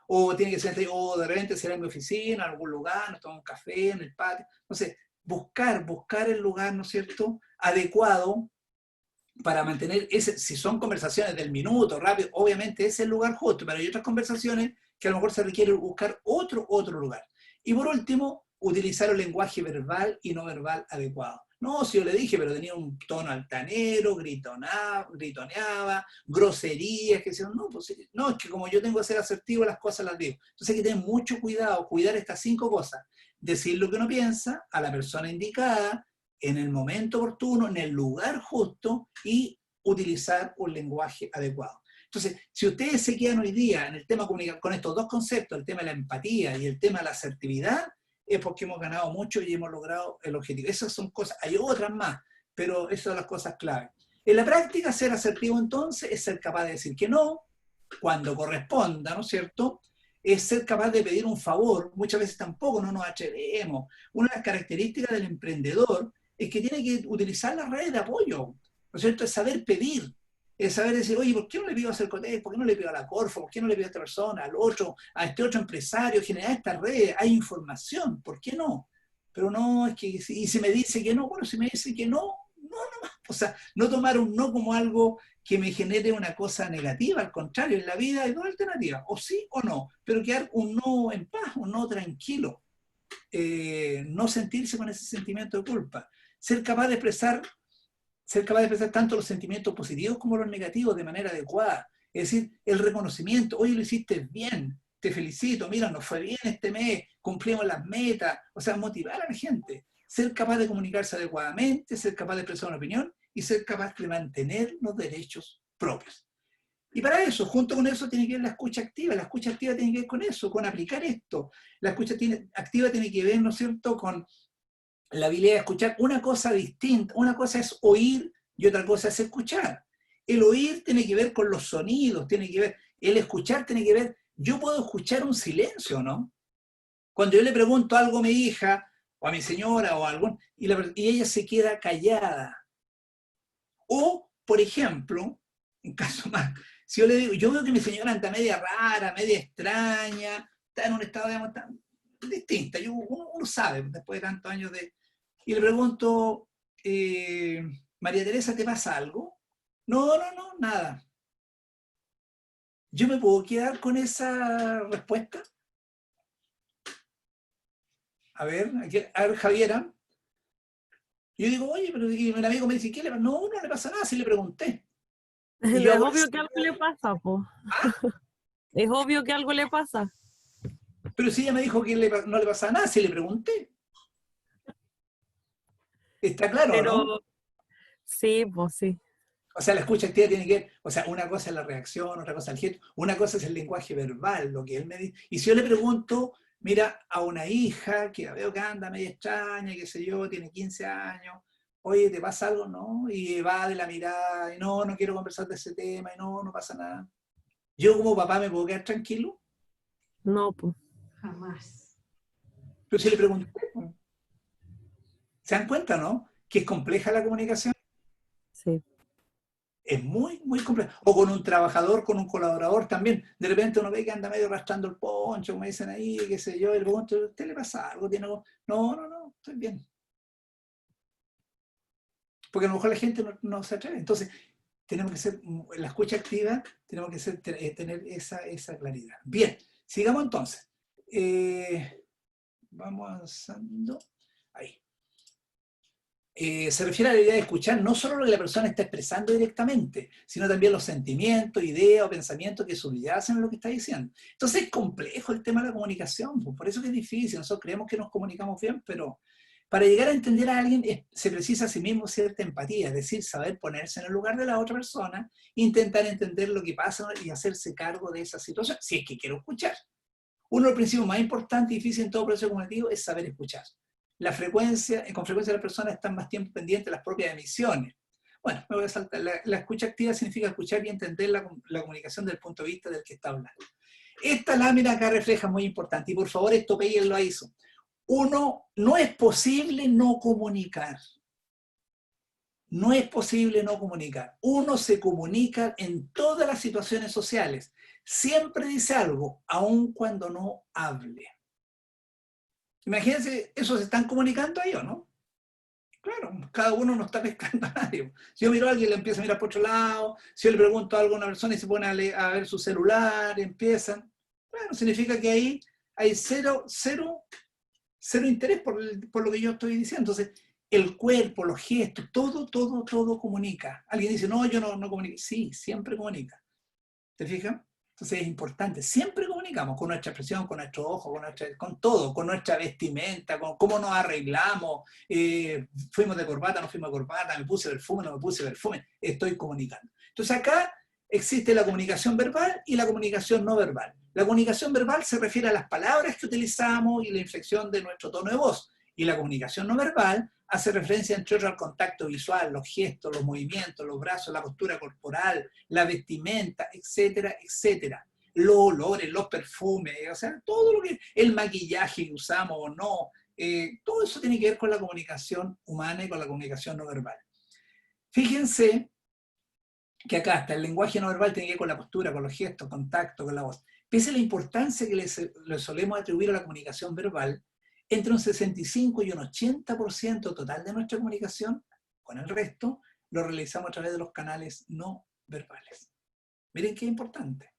O tiene que ser, o de repente será en mi oficina, en algún lugar, nos tomamos un café, en el patio. Entonces, buscar el lugar, ¿no es cierto?, adecuado para mantener si son conversaciones del minuto, rápido, obviamente es el lugar justo, pero hay otras conversaciones que a lo mejor se requiere buscar otro lugar. Y por último, utilizar el lenguaje verbal y no verbal adecuado. No, si yo le dije, pero tenía un tono altanero, gritoneaba, groserías, que decían, no, es que como yo tengo que ser asertivo, las cosas las digo. Entonces hay que tener mucho cuidado, cuidar estas 5 cosas. Decir lo que uno piensa a la persona indicada, en el momento oportuno, en el lugar justo, y utilizar un lenguaje adecuado. Entonces, si ustedes se quedan hoy día en el tema con estos 2 conceptos, el tema de la empatía y el tema de la asertividad, es porque hemos ganado mucho y hemos logrado el objetivo. Esas son cosas, hay otras más, pero esas son las cosas clave. En la práctica, ser asertivo entonces es ser capaz de decir que no, cuando corresponda, ¿no es cierto? Es ser capaz de pedir un favor. Muchas veces tampoco no nos atrevemos. Una de las características del emprendedor es que tiene que utilizar las redes de apoyo, ¿no es cierto? Es saber pedir, es saber decir, oye, ¿por qué no le pido a Cercotec? ¿Por qué no le pido a la Corfo? ¿Por qué no le pido a esta persona, al otro, a este otro empresario? Generar esta red, hay información, ¿por qué no? Pero no, es que, y si me dice que no, bueno, si me dice que no, no, o sea, no tomar un no como algo que me genere una cosa negativa, al contrario, en la vida hay dos alternativas, o sí o no, pero quedar un no en paz, un no tranquilo, no sentirse con ese sentimiento de culpa, ser capaz de expresar tanto los sentimientos positivos como los negativos de manera adecuada, es decir, el reconocimiento, oye, lo hiciste bien, te felicito, mira, nos fue bien este mes, cumplimos las metas, o sea, motivar a la gente, ser capaz de comunicarse adecuadamente, ser capaz de expresar una opinión y ser capaz de mantener los derechos propios. Y para eso, junto con eso, tiene que ver la escucha activa. La escucha activa tiene que ver con eso, con aplicar esto. La escucha activa tiene que ver, ¿no es cierto?, con la habilidad de escuchar una cosa distinta. Una cosa es oír y otra cosa es escuchar. El oír tiene que ver con los sonidos, tiene que ver, el escuchar tiene que ver, yo puedo escuchar un silencio, ¿no? Cuando yo le pregunto algo a mi hija, o a mi señora, o a algún, y ella se queda callada. O, por ejemplo, en caso más, si yo le digo, yo veo que mi señora anda media rara, media extraña, está en un estado, digamos, tan distinta, uno sabe, después de tantos años de... Y le pregunto, María Teresa, ¿te pasa algo? No, nada. ¿Yo me puedo quedar con esa respuesta? A ver, Javiera. Yo digo, oye, pero y el amigo me dice, ¿qué le pasa? No le pasa nada, si le pregunté. Es obvio que algo le pasa, po. ¿Ah? Es obvio que algo le pasa. Pero si ella me dijo que no le pasa nada, si le pregunté. Está claro, pero, ¿no? Sí, pues sí. O sea, la escucha activa tiene que ver, o sea, una cosa es la reacción, otra cosa es el gesto, una cosa es el lenguaje verbal, lo que él me dice. Y si yo le pregunto, mira, a una hija que veo que anda media extraña, qué sé yo, tiene 15 años, oye, ¿te pasa algo? No, y va de la mirada, y no quiero conversar de ese tema, y no pasa nada. ¿Yo como papá me puedo quedar tranquilo? No, pues. Jamás. Pero si le pregunté, pues. ¿Se dan cuenta, no? Que es compleja la comunicación. Sí. Es muy, muy compleja. O con un trabajador, con un colaborador también. De repente uno ve que anda medio arrastrando el poncho, como dicen ahí, qué sé yo, y le pregunto, ¿a usted le pasa algo? ¿Tiene algo? No, estoy bien. Porque a lo mejor la gente no se atreve. Entonces, tenemos que ser, en la escucha activa, tenemos que tener esa claridad. Bien, sigamos entonces. Vamos avanzando. Ahí. Se refiere a la idea de escuchar no solo lo que la persona está expresando directamente, sino también los sentimientos, ideas o pensamientos que subyacen a lo que está diciendo. Entonces es complejo el tema de la comunicación, pues por eso que es difícil. Nosotros creemos que nos comunicamos bien, pero para llegar a entender a alguien se precisa a sí mismo cierta empatía, es decir, saber ponerse en el lugar de la otra persona, intentar entender lo que pasa y hacerse cargo de esa situación, si es que quiero escuchar. Uno de los principios más importantes y difíciles en todo proceso comunicativo es saber escuchar. Con frecuencia las personas están más tiempo pendientes de las propias emisiones. Bueno, me voy a saltar. La escucha activa significa escuchar y entender la comunicación desde el punto de vista del que está hablando. Esta lámina acá refleja muy importante, y por favor esto Peyel lo hizo. No es posible no comunicar. No es posible no comunicar. Uno se comunica en todas las situaciones sociales. Siempre dice algo, aun cuando no hable. Imagínense, ¿eso se están comunicando ahí o no? Claro, cada uno no está pescando a nadie. Si yo miro a alguien, le empiezo a mirar por otro lado. Si yo le pregunto algo a una persona y se pone a ver su celular, empiezan. Bueno, significa que ahí hay cero interés por lo que yo estoy diciendo. Entonces, el cuerpo, los gestos, todo comunica. Alguien dice, no, yo no comunico. Sí, siempre comunica. ¿Te fijas? Entonces es importante, siempre comunicamos con nuestra expresión, con nuestros ojos, con todo, con nuestra vestimenta, con cómo nos arreglamos, fuimos de corbata, no fuimos de corbata, me puse perfume, no me puse perfume, estoy comunicando. Entonces acá existe la comunicación verbal y la comunicación no verbal. La comunicación verbal se refiere a las palabras que utilizamos y la inflexión de nuestro tono de voz. Y la comunicación no verbal hace referencia, entre otros, al contacto visual, los gestos, los movimientos, los brazos, la postura corporal, la vestimenta, etcétera, etcétera. Los olores, los perfumes, o sea, todo lo que, el maquillaje que usamos o no, todo eso tiene que ver con la comunicación humana y con la comunicación no verbal. Fíjense que acá está el lenguaje no verbal, tiene que ver con la postura, con los gestos, contacto, con la voz. Pese a la importancia que le solemos atribuir a la comunicación verbal, entre un 65 y un 80% total de nuestra comunicación, con el resto, lo realizamos a través de los canales no verbales. Miren qué importante.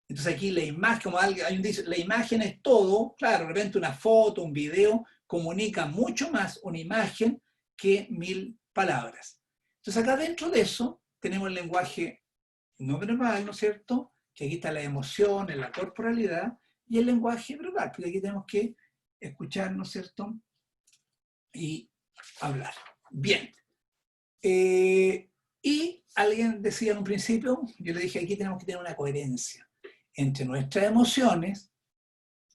Entonces aquí la imagen, como alguien dice, la imagen es todo, claro, de repente una foto, un video, comunica mucho más una imagen que 1000 palabras. Entonces acá dentro de eso tenemos el lenguaje no verbal, ¿no es cierto? Que aquí está la emoción, la corporalidad, y el lenguaje verbal, porque aquí tenemos que escuchar, ¿no es cierto? Y hablar. Bien. Y alguien decía en un principio, yo le dije, aquí tenemos que tener una coherencia entre nuestras emociones,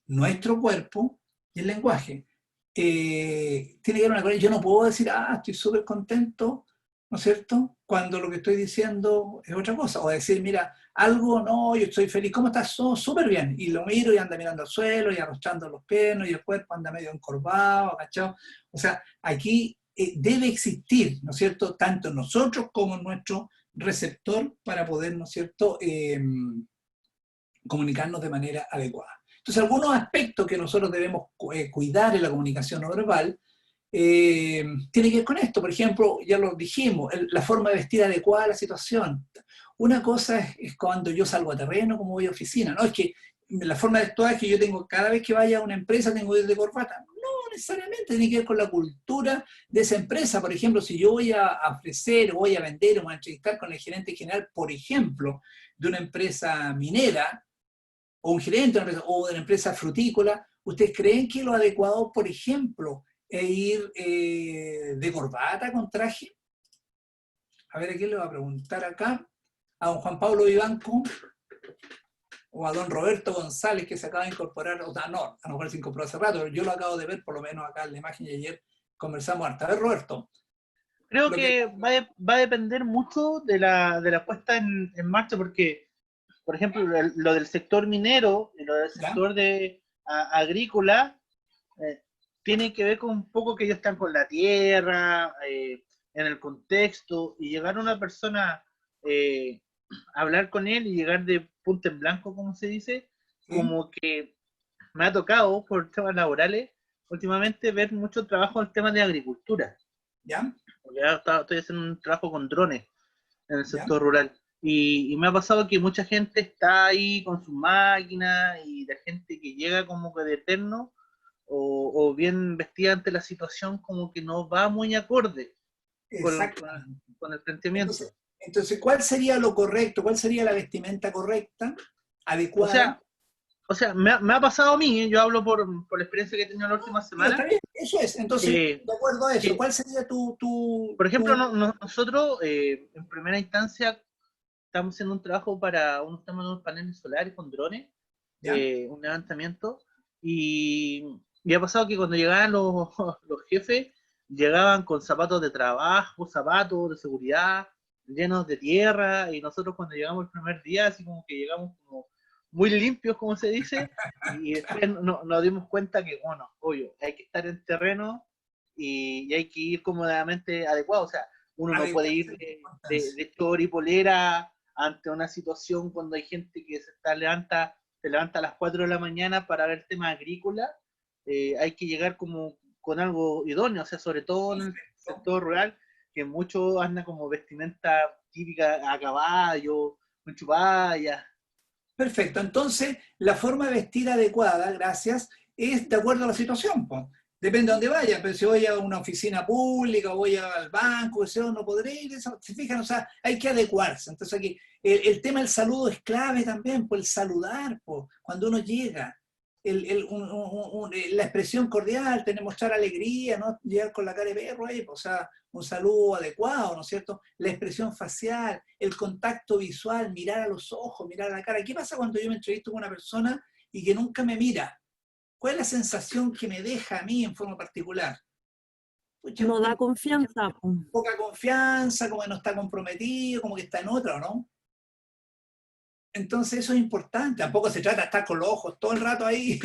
nuestro cuerpo y el lenguaje. Tiene que haber una coherencia. Yo no puedo decir, estoy súper contento, ¿no es cierto?, cuando lo que estoy diciendo es otra cosa. O decir, mira, algo, no, yo estoy feliz, ¿cómo estás? Súper bien. Y lo miro y anda mirando al suelo y arrostrando los pelos y el cuerpo anda medio encorvado, agachado. O sea, aquí debe existir, ¿no es cierto?, tanto en nosotros como en nuestro receptor para poder, ¿no es cierto?, comunicarnos de manera adecuada. Entonces, algunos aspectos que nosotros debemos cuidar en la comunicación no verbal tiene que ver con esto. Por ejemplo, ya lo dijimos, la forma de vestir adecuada a la situación. Una cosa es cuando yo salgo a terreno, como voy a oficina, ¿no? Es que la forma de actuar es que yo tengo, cada vez que vaya a una empresa, tengo que ir de corbata. No necesariamente, tiene que ver con la cultura de esa empresa. Por ejemplo, si yo voy a ofrecer, voy a vender o voy a entrevistar con el gerente general, por ejemplo, de una empresa minera, o un gerente de una empresa, o de una empresa frutícola, ¿ustedes creen que lo adecuado, por ejemplo, es ir de corbata con traje? A ver, ¿a quién le va a preguntar acá? A don Juan Pablo Vivanco, o a don Roberto González, que se acaba de incorporar, o sea, no, a lo mejor se incorporó hace rato, pero yo lo acabo de ver, por lo menos acá en la imagen, y ayer conversamos harta. A ver, Roberto. Creo que va a depender mucho de la puesta en marcha, porque, por ejemplo, lo del sector minero y lo del sector agrícola tiene que ver con un poco que ellos están con la tierra, en el contexto, y llegar a una persona, hablar con él y llegar de punta en blanco, como se dice, como que me ha tocado por temas laborales últimamente ver mucho trabajo en el tema de agricultura. ¿Ya? Porque ahora estoy haciendo un trabajo con drones en el sector rural. Y me ha pasado que mucha gente está ahí con sus máquinas y la gente que llega como que de eterno o bien vestida ante la situación como que no va muy acorde con el planteamiento. Entonces, ¿cuál sería lo correcto? ¿Cuál sería la vestimenta correcta, adecuada? O sea, me ha pasado a mí, yo hablo por la experiencia que he tenido la última semana. Está bien, eso es. Entonces, de acuerdo a eso, ¿cuál sería tu...? Por ejemplo, nosotros, en primera instancia, estamos haciendo un trabajo para unos paneles solares con drones, un levantamiento, y ha pasado que cuando llegaban los jefes, llegaban con zapatos de trabajo, zapatos de seguridad, llenos de tierra, y nosotros cuando llegamos el primer día, así como que llegamos como muy limpios, como se dice, y después nos dimos cuenta que, bueno, obvio, hay que estar en terreno y hay que ir cómodamente adecuado. O sea, uno no puede ir de short y polera ante una situación cuando hay gente que se levanta a las 4 de la mañana para ver temas agrícolas. Hay que llegar como con algo idóneo, o sea, sobre todo en el sector rural, que muchos andan como vestimenta típica a caballo, con chupalla. Perfecto, entonces la forma de vestir adecuada, gracias, es de acuerdo a la situación, pues. Depende de dónde vaya, pero si voy a una oficina pública o voy al banco, eso no podré ir, se fijan, o sea, hay que adecuarse. Entonces aquí, el tema del saludo es clave también, pues el saludar, pues, cuando uno llega. la expresión cordial, mostrar alegría, no llegar con la cara de perro ahí, o sea, un saludo adecuado, ¿no es cierto? La expresión facial, el contacto visual, mirar a los ojos, mirar a la cara. ¿Qué pasa cuando yo me entrevisto con una persona y que nunca me mira? ¿Cuál es la sensación que me deja a mí en forma particular? Pucha, No da confianza. Poca confianza, como que no está comprometido, como que está en otra, ¿o no? Entonces eso es importante. Tampoco se trata de estar con los ojos todo el rato ahí.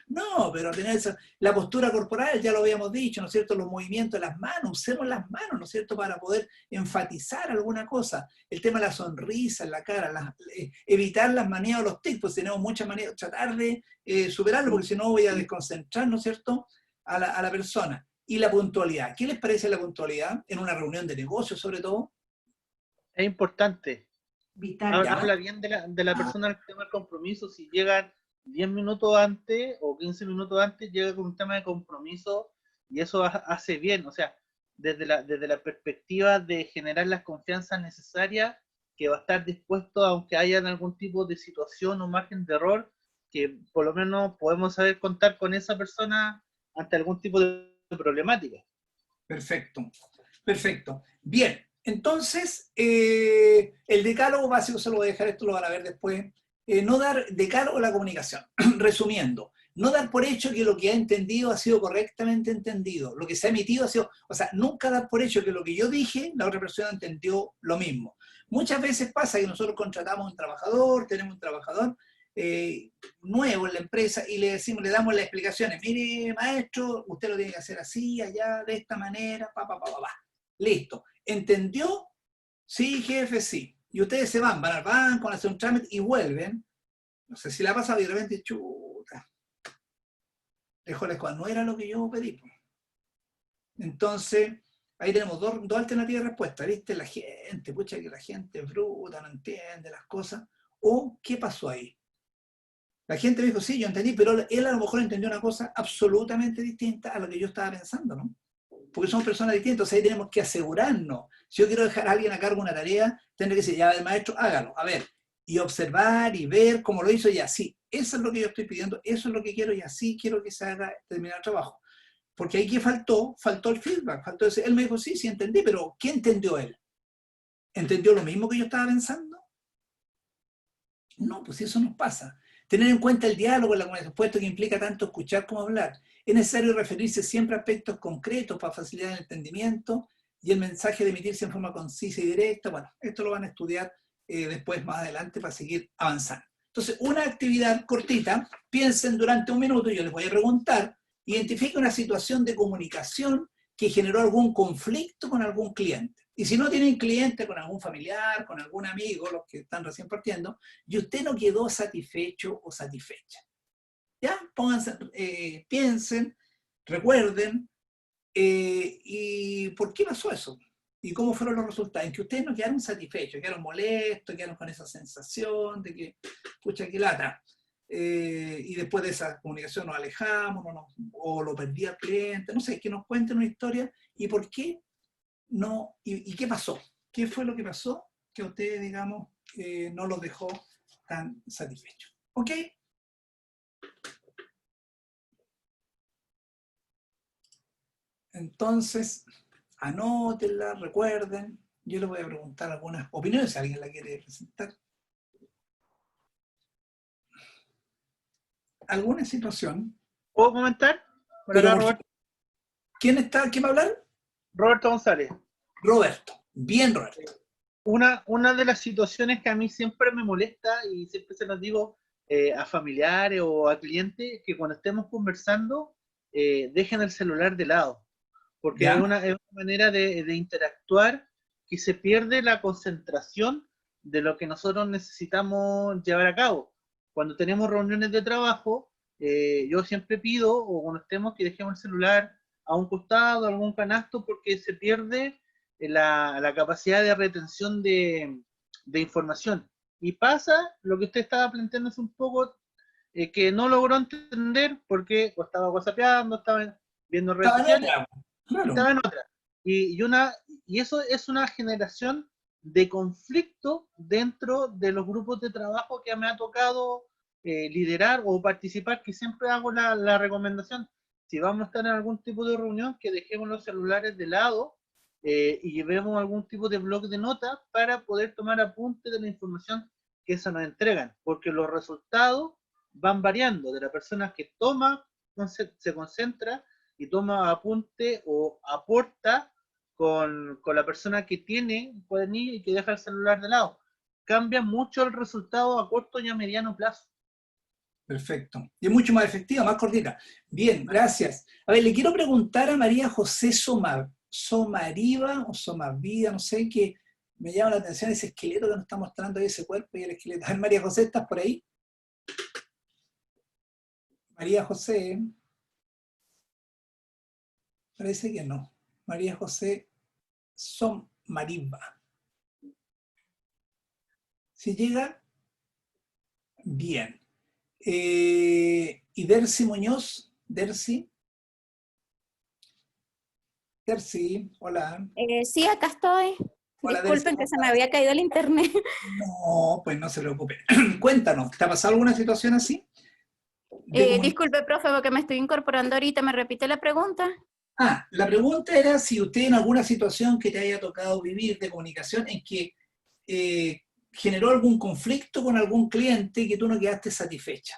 No, pero tener la postura corporal, ya lo habíamos dicho, ¿no es cierto? Los movimientos de las manos, usemos las manos, ¿no es cierto? Para poder enfatizar alguna cosa. El tema de la sonrisa en la cara, evitar las manías o los tics, pues tenemos muchas manías, tratar de superarlo, porque si no voy a desconcentrar, ¿no es cierto?, a la persona. Y la puntualidad. ¿Qué les parece la puntualidad en una reunión de negocios, sobre todo? Es importante. Vital, habla bien de la persona al tema del compromiso. Si llegan 10 minutos antes o 15 minutos antes, llega con un tema de compromiso y eso hace bien. O sea, desde la perspectiva de generar las confianzas necesarias, que va a estar dispuesto, aunque haya algún tipo de situación o margen de error, que por lo menos podemos saber contar con esa persona ante algún tipo de problemática. Perfecto, perfecto. Bien. Entonces, el decálogo básico, se lo voy a dejar, esto lo van a ver después, no dar decálogo a la comunicación. Resumiendo, no dar por hecho que lo que ha entendido ha sido correctamente entendido, lo que se ha emitido ha sido, o sea, nunca dar por hecho que lo que yo dije, la otra persona entendió lo mismo. Muchas veces pasa que nosotros contratamos un trabajador, tenemos un trabajador nuevo en la empresa y le decimos, le damos las explicaciones, mire maestro, usted lo tiene que hacer así, allá, de esta manera, listo. ¿Entendió? Sí, jefe, sí. Y ustedes se van al banco, van a hacer un trámite y vuelven. No sé si la ha pasado y de repente, chuta. Déjole cuando no era lo que yo pedí. Entonces, ahí tenemos dos alternativas de respuesta. ¿Viste? La gente, pucha que la gente es bruta, no entiende las cosas. ¿O qué pasó ahí? La gente me dijo, sí, yo entendí, pero él a lo mejor entendió una cosa absolutamente distinta a lo que yo estaba pensando, ¿no? Porque somos personas distintas, ahí tenemos que asegurarnos. Si yo quiero dejar a alguien a cargo de una tarea, tendré que decir, ya el maestro, hágalo, a ver, y observar y ver cómo lo hizo y así. Eso es lo que yo estoy pidiendo, eso es lo que quiero y así quiero que se haga determinado trabajo. Porque ahí que faltó el feedback, faltó ese, él me dijo, sí, entendí, pero ¿qué entendió él? ¿Entendió lo mismo que yo estaba pensando? No, pues eso nos pasa. Tener en cuenta el diálogo en la comunicación, puesto que implica tanto escuchar como hablar. Es necesario referirse siempre a aspectos concretos para facilitar el entendimiento y el mensaje de emitirse en forma concisa y directa. Bueno, esto lo van a estudiar después, más adelante, para seguir avanzando. Entonces, una actividad cortita, piensen durante un minuto, yo les voy a preguntar, identifique una situación de comunicación que generó algún conflicto con algún cliente. Y si no tienen cliente, con algún familiar, con algún amigo, los que están recién partiendo, y usted no quedó satisfecho o satisfecha. ¿Ya? Pónganse, piensen, recuerden, y por qué pasó eso. Y cómo fueron los resultados. En que ustedes no quedaron satisfechos, quedaron molestos, quedaron con esa sensación de que, pucha, que lata. Y después de esa comunicación nos alejamos, o lo perdí al cliente, no sé, que nos cuenten una historia y por qué no, y qué pasó. ¿Qué fue lo que pasó que a ustedes, digamos, no los dejó tan satisfechos? ¿Ok? Entonces, anótenla, recuerden. Yo les voy a preguntar algunas opiniones si alguien la quiere presentar. ¿Alguna situación? ¿Puedo comentar? Por acá, Roberto. ¿Quién está? ¿Quién va a hablar? Roberto González. Roberto. Bien, Roberto. Una de las situaciones que a mí siempre me molesta y siempre se los digo a familiares o a clientes, que cuando estemos conversando dejen el celular de lado, porque es una manera de interactuar que se pierde la concentración de lo que nosotros necesitamos llevar a cabo. Cuando tenemos reuniones de trabajo, yo siempre pido, o cuando estemos, que dejemos el celular a un costado, a algún canasto, porque se pierde la capacidad de retención de información. Y pasa lo que usted estaba planteando hace un poco, que no logró entender porque o estaba whatsappeando, estaba viendo redes sociales, estaba en otra. Y eso es una generación de conflicto dentro de los grupos de trabajo que me ha tocado liderar o participar, que siempre hago la recomendación, si vamos a estar en algún tipo de reunión, que dejemos los celulares de lado y llevemos algún tipo de bloc de notas para poder tomar apunte de la información que se nos entregan, porque los resultados van variando de la persona que toma, se concentra y toma apunte o aporta con la persona que tiene un cuadernillo y que deja el celular de lado. Cambia mucho el resultado a corto y a mediano plazo. Perfecto. Y es mucho más efectiva, más cortita. Bien, gracias. A ver, le quiero preguntar a María José Somariva o Somavida, no sé, que me llama la atención ese esqueleto que nos está mostrando ahí, ese cuerpo y el esqueleto. A ver, María José, ¿estás por ahí? María José. Parece que no. María José Somariva. Si llega, bien. ¿Y Dercy Muñoz? Dercy, hola. Sí, acá estoy. Hola, Disculpen Dercy, que se me había caído el internet. no, pues no se preocupe. Cuéntanos, ¿te ha pasado alguna situación así? Disculpe, profe, porque me estoy incorporando ahorita. ¿Me repite la pregunta? La pregunta era si usted en alguna situación que te haya tocado vivir de comunicación en que generó algún conflicto con algún cliente y que tú no quedaste satisfecha.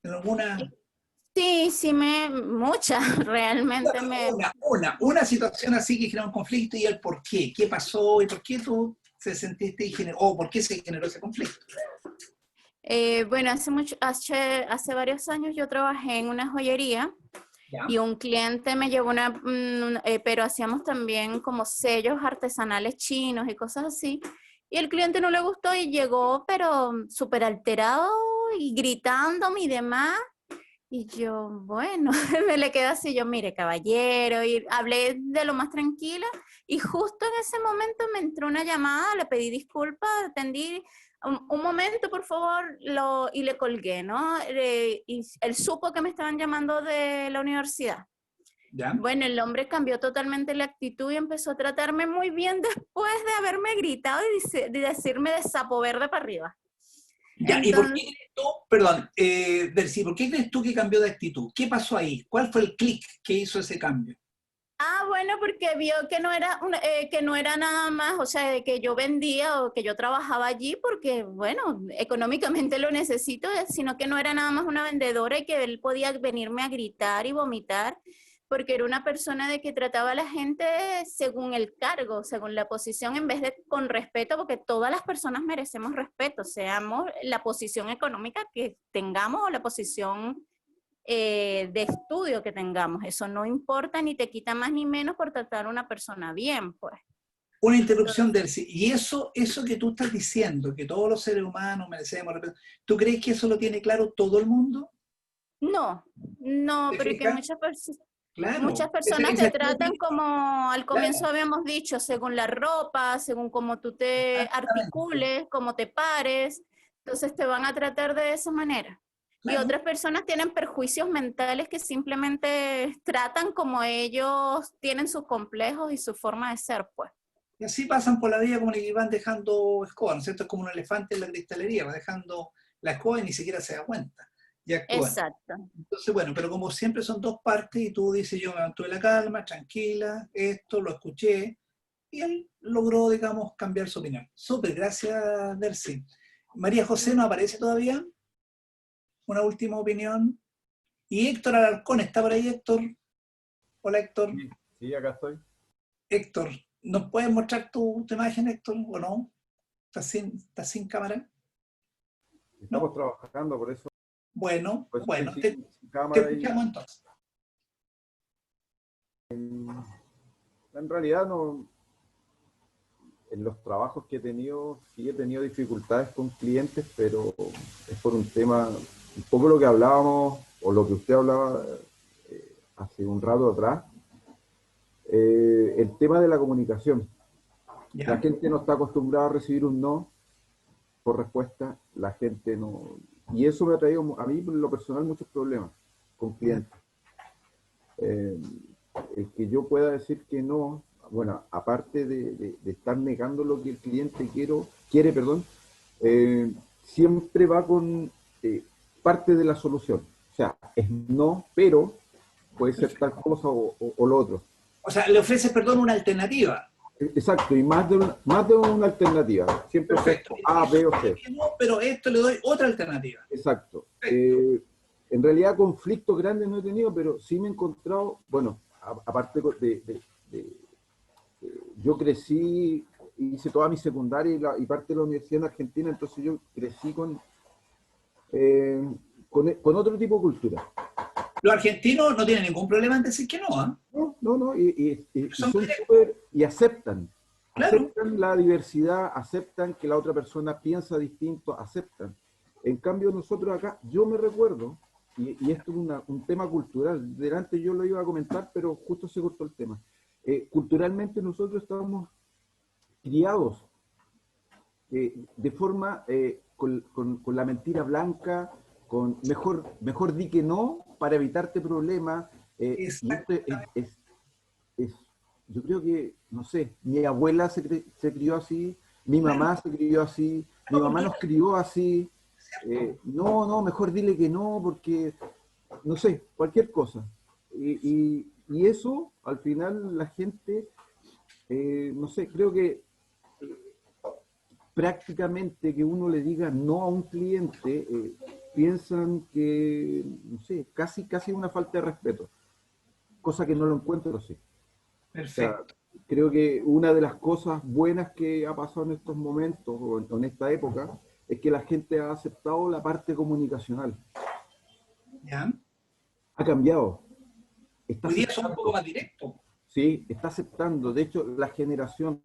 ¿En alguna...? Sí, muchas, realmente Una situación así que generó un conflicto y el por qué. ¿Qué pasó y por qué tú se sentiste y generó, o por qué se generó ese conflicto? Bueno, hace varios años yo trabajé en una joyería. ¿Ya? Y un cliente me llevó pero hacíamos también como sellos artesanales chinos y cosas así. Y el cliente no le gustó y llegó, pero súper alterado y gritándome y demás. Y yo, bueno, me le quedé así, yo, mire, caballero, y hablé de lo más tranquila. Y justo en ese momento me entró una llamada, le pedí disculpas, atendí. Un momento, por favor, y le colgué, ¿no? Y él supo que me estaban llamando de la universidad. ¿Ya? Bueno, el hombre cambió totalmente la actitud y empezó a tratarme muy bien después de haberme gritado y de decirme de sapo verde para arriba. Ya, entonces, ¿y por qué crees tú, perdón, Dercy, por qué crees tú que cambió de actitud? ¿Qué pasó ahí? ¿Cuál fue el clic que hizo ese cambio? Bueno, porque vio que no era nada más, o sea, de que yo vendía o que yo trabajaba allí porque, bueno, económicamente lo necesito, sino que no era nada más una vendedora y que él podía venirme a gritar y vomitar, porque era una persona de que trataba a la gente según el cargo, según la posición, en vez de con respeto, porque todas las personas merecemos respeto, seamos la posición económica que tengamos o la posición de estudio que tengamos. Eso no importa ni te quita más ni menos por tratar a una persona bien, pues. Una interrupción, Dercy. Y eso que tú estás diciendo, que todos los seres humanos merecemos respeto, ¿tú crees que eso lo tiene claro todo el mundo? No, porque muchas personas te tratan como al comienzo habíamos dicho, según la ropa, según cómo tú te articules, cómo te pares, entonces te van a tratar de esa manera. Claro. Y otras personas tienen perjuicios mentales que simplemente tratan como ellos tienen sus complejos y su forma de ser, pues. Y así pasan por la vida como que van dejando escoba, ¿no es cierto? Es como un elefante en la cristalería, va dejando la escoba y ni siquiera se da cuenta. Y actúa. Exacto. Entonces, bueno, pero como siempre son dos partes y tú dices, yo me mantuve la calma, tranquila, esto, lo escuché, y él logró, digamos, cambiar su opinión. Súper, gracias, Dercy. María José no aparece todavía. Una última opinión. Y Héctor Alarcón, ¿está por ahí, Héctor? Hola, Héctor. Sí, acá estoy. Héctor, ¿nos puedes mostrar tu imagen, Héctor, o no? ¿Estás sin cámara? Estamos trabajando, por eso. Bueno, pues bueno, te escuchamos entonces. En realidad, no, en los trabajos que he tenido, sí he tenido dificultades con clientes, pero es por un tema, un poco lo que hablábamos, o lo que usted hablaba hace un rato atrás, el tema de la comunicación. ¿Ya? La gente no está acostumbrada a recibir un no por respuesta, la gente no... Y eso me ha traído a mí, por lo personal, muchos problemas con clientes. El que yo pueda decir que no, bueno, aparte de estar negando lo que el cliente quiere, siempre va con parte de la solución. O sea, es no, pero puede ser tal cosa o lo otro. O sea, le ofreces, perdón, una alternativa. Exacto, y más de una alternativa. Siempre Perfecto. A, B o C. No, pero esto le doy otra alternativa. Exacto. En realidad conflictos grandes no he tenido, pero sí me he encontrado, bueno, aparte yo crecí, hice toda mi secundaria y parte de la universidad en Argentina, entonces yo crecí con otro tipo de cultura. Los argentinos no tienen ningún problema en decir que no, ¿ah? No, y son súper, y aceptan. Claro. Aceptan la diversidad, aceptan que la otra persona piensa distinto, aceptan. En cambio nosotros acá, yo me recuerdo, y esto es un tema cultural, delante yo lo iba a comentar, pero justo se cortó el tema. Culturalmente nosotros estábamos criados de forma, con la mentira blanca, con mejor di que no para evitarte problemas. Y esto yo creo que, no sé, mi abuela se crió así, mi mamá se crió así, mi mamá nos crió así. No, mejor dile que no, porque, no sé, cualquier cosa. Y eso, al final, la gente, no sé, creo que prácticamente que uno le diga no a un cliente, piensan que, no sé, casi una falta de respeto, cosa que no lo encuentro así. Perfecto. O sea, creo que una de las cosas buenas que ha pasado en estos momentos, o en esta época, es que la gente ha aceptado la parte comunicacional. ¿Ya? Ha cambiado. Hoy día son un poco más directos. Sí, está aceptando. De hecho, la generación,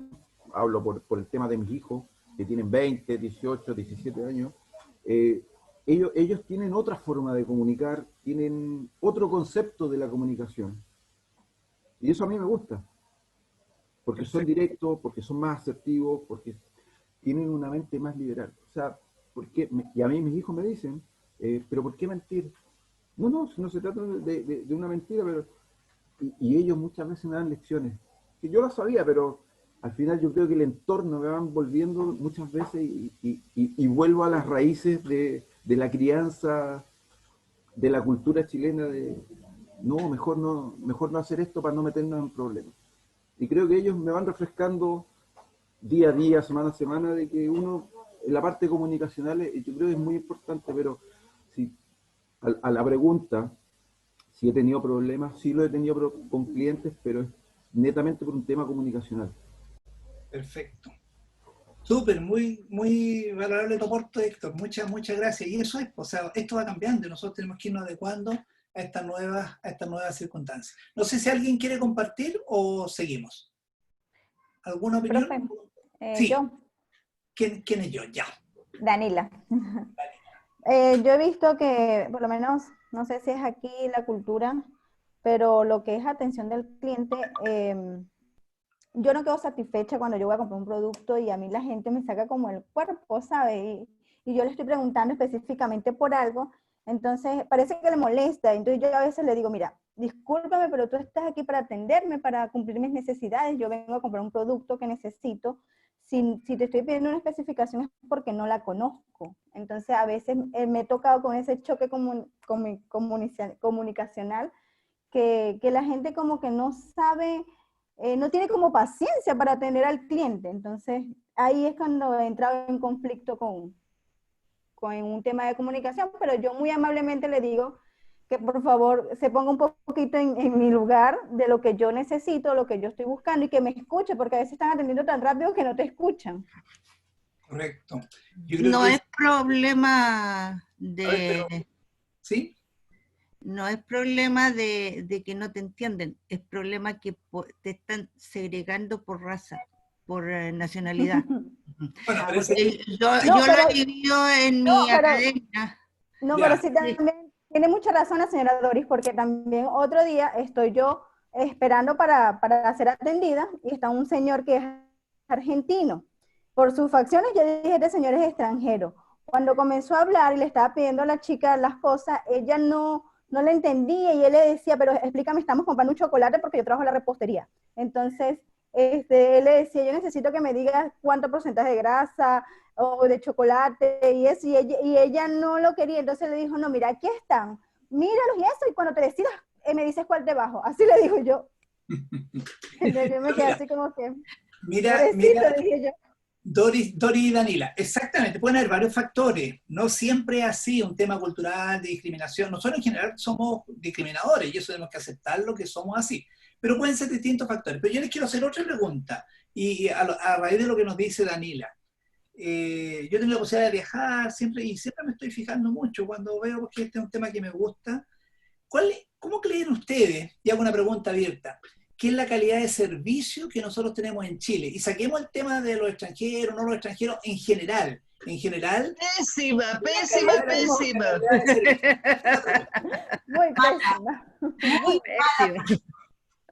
hablo por el tema de mis hijos, que tienen 20, 18, 17 años, ellos tienen otra forma de comunicar, tienen otro concepto de la comunicación. Y eso a mí me gusta. Porque son directos, porque son más asertivos, porque tienen una mente más liberal. O sea, y a mí mis hijos me dicen, ¿pero por qué mentir? No se trata de una mentira, pero... Y ellos muchas veces me dan lecciones. Que yo las sabía, pero al final yo creo que el entorno me van volviendo muchas veces y vuelvo a las raíces de la crianza, de la cultura chilena, de mejor no hacer esto para no meternos en problemas. Y creo que ellos me van refrescando día a día, semana a semana, de que uno, en la parte comunicacional, yo creo que es muy importante, pero si a la pregunta, si he tenido problemas, sí lo he tenido con clientes, pero es netamente por un tema comunicacional. Perfecto. Súper, muy valorable tu aporte, Héctor. Muchas gracias. Y eso es, o sea, esto va cambiando y nosotros tenemos que irnos adecuando a estas nuevas circunstancias. No sé si alguien quiere compartir o seguimos. ¿Alguna opinión? Sí. Yo. ¿Quién es yo? Ya. Danila. Yo he visto que, por lo menos, no sé si es aquí la cultura, pero lo que es atención del cliente, yo no quedo satisfecha cuando yo voy a comprar un producto y a mí la gente me saca como el cuerpo, ¿sabe? Y yo le estoy preguntando específicamente por algo, entonces parece que le molesta, entonces yo a veces le digo, mira, discúlpame, pero tú estás aquí para atenderme, para cumplir mis necesidades, yo vengo a comprar un producto que necesito, si te estoy pidiendo una especificación es porque no la conozco, entonces a veces me he tocado con ese choque comunicacional que la gente como que no sabe, no tiene como paciencia para atender al cliente, entonces ahí es cuando he entrado en conflicto con un tema de comunicación, pero yo muy amablemente le digo que por favor se ponga un poquito en mi lugar de lo que yo necesito, lo que yo estoy buscando y que me escuche, porque a veces están atendiendo tan rápido que no te escuchan. Correcto. No es problema de... ¿Sí? No es problema de que no te entienden, es problema que te están segregando por raza, por nacionalidad. Bueno, yo lo he vivido en mi academia. No, pero sí también tiene mucha razón la señora Doris, porque también otro día estoy yo esperando para ser atendida y está un señor que es argentino. Por sus facciones yo dije, este señor es extranjero. Cuando comenzó a hablar y le estaba pidiendo a la chica las cosas, ella no le entendía y él le decía, pero explícame, estamos comprando un chocolate porque yo trabajo en la repostería. Entonces, él le decía, yo necesito que me digas cuánto porcentaje de grasa o de chocolate y eso, y ella no lo quería, entonces le dijo, no, mira, aquí están, míralos y eso, y cuando te decidas, me dices cuál te bajo. Así le digo yo. Entonces yo me quedé así como que, mira, dije yo. Dori y Danila, exactamente, pueden haber varios factores, no siempre es así, un tema cultural, de discriminación, nosotros en general somos discriminadores y eso tenemos que aceptarlo que somos así, pero pueden ser distintos factores. Pero yo les quiero hacer otra pregunta, y a raíz de lo que nos dice Danila, yo tengo la posibilidad de viajar siempre, y siempre me estoy fijando mucho cuando veo que este es un tema que me gusta. ¿Cómo creen ustedes, y hago una pregunta abierta, qué es la calidad de servicio que nosotros tenemos en Chile? Y saquemos el tema de los extranjeros, no los extranjeros, en general. En general. Pésima. Muy pésima. Muy pésima.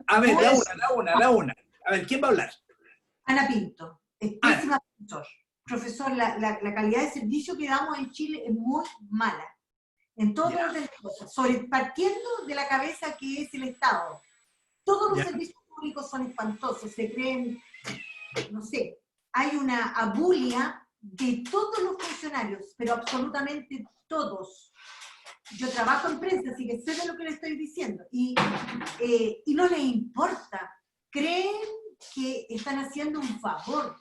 A ver, da una. A ver, ¿quién va a hablar? Ana Pinto. Es pésima, profesor. Profesor, la calidad de servicio que damos en Chile es muy mala. En todo orden de cosas. Partiendo de la cabeza que es el Estado. Todos los servicios públicos son espantosos, se creen, no sé, hay una abulia de todos los funcionarios, pero absolutamente todos. Yo trabajo en prensa, así que sé de lo que le estoy diciendo, y no les importa, creen que están haciendo un favor.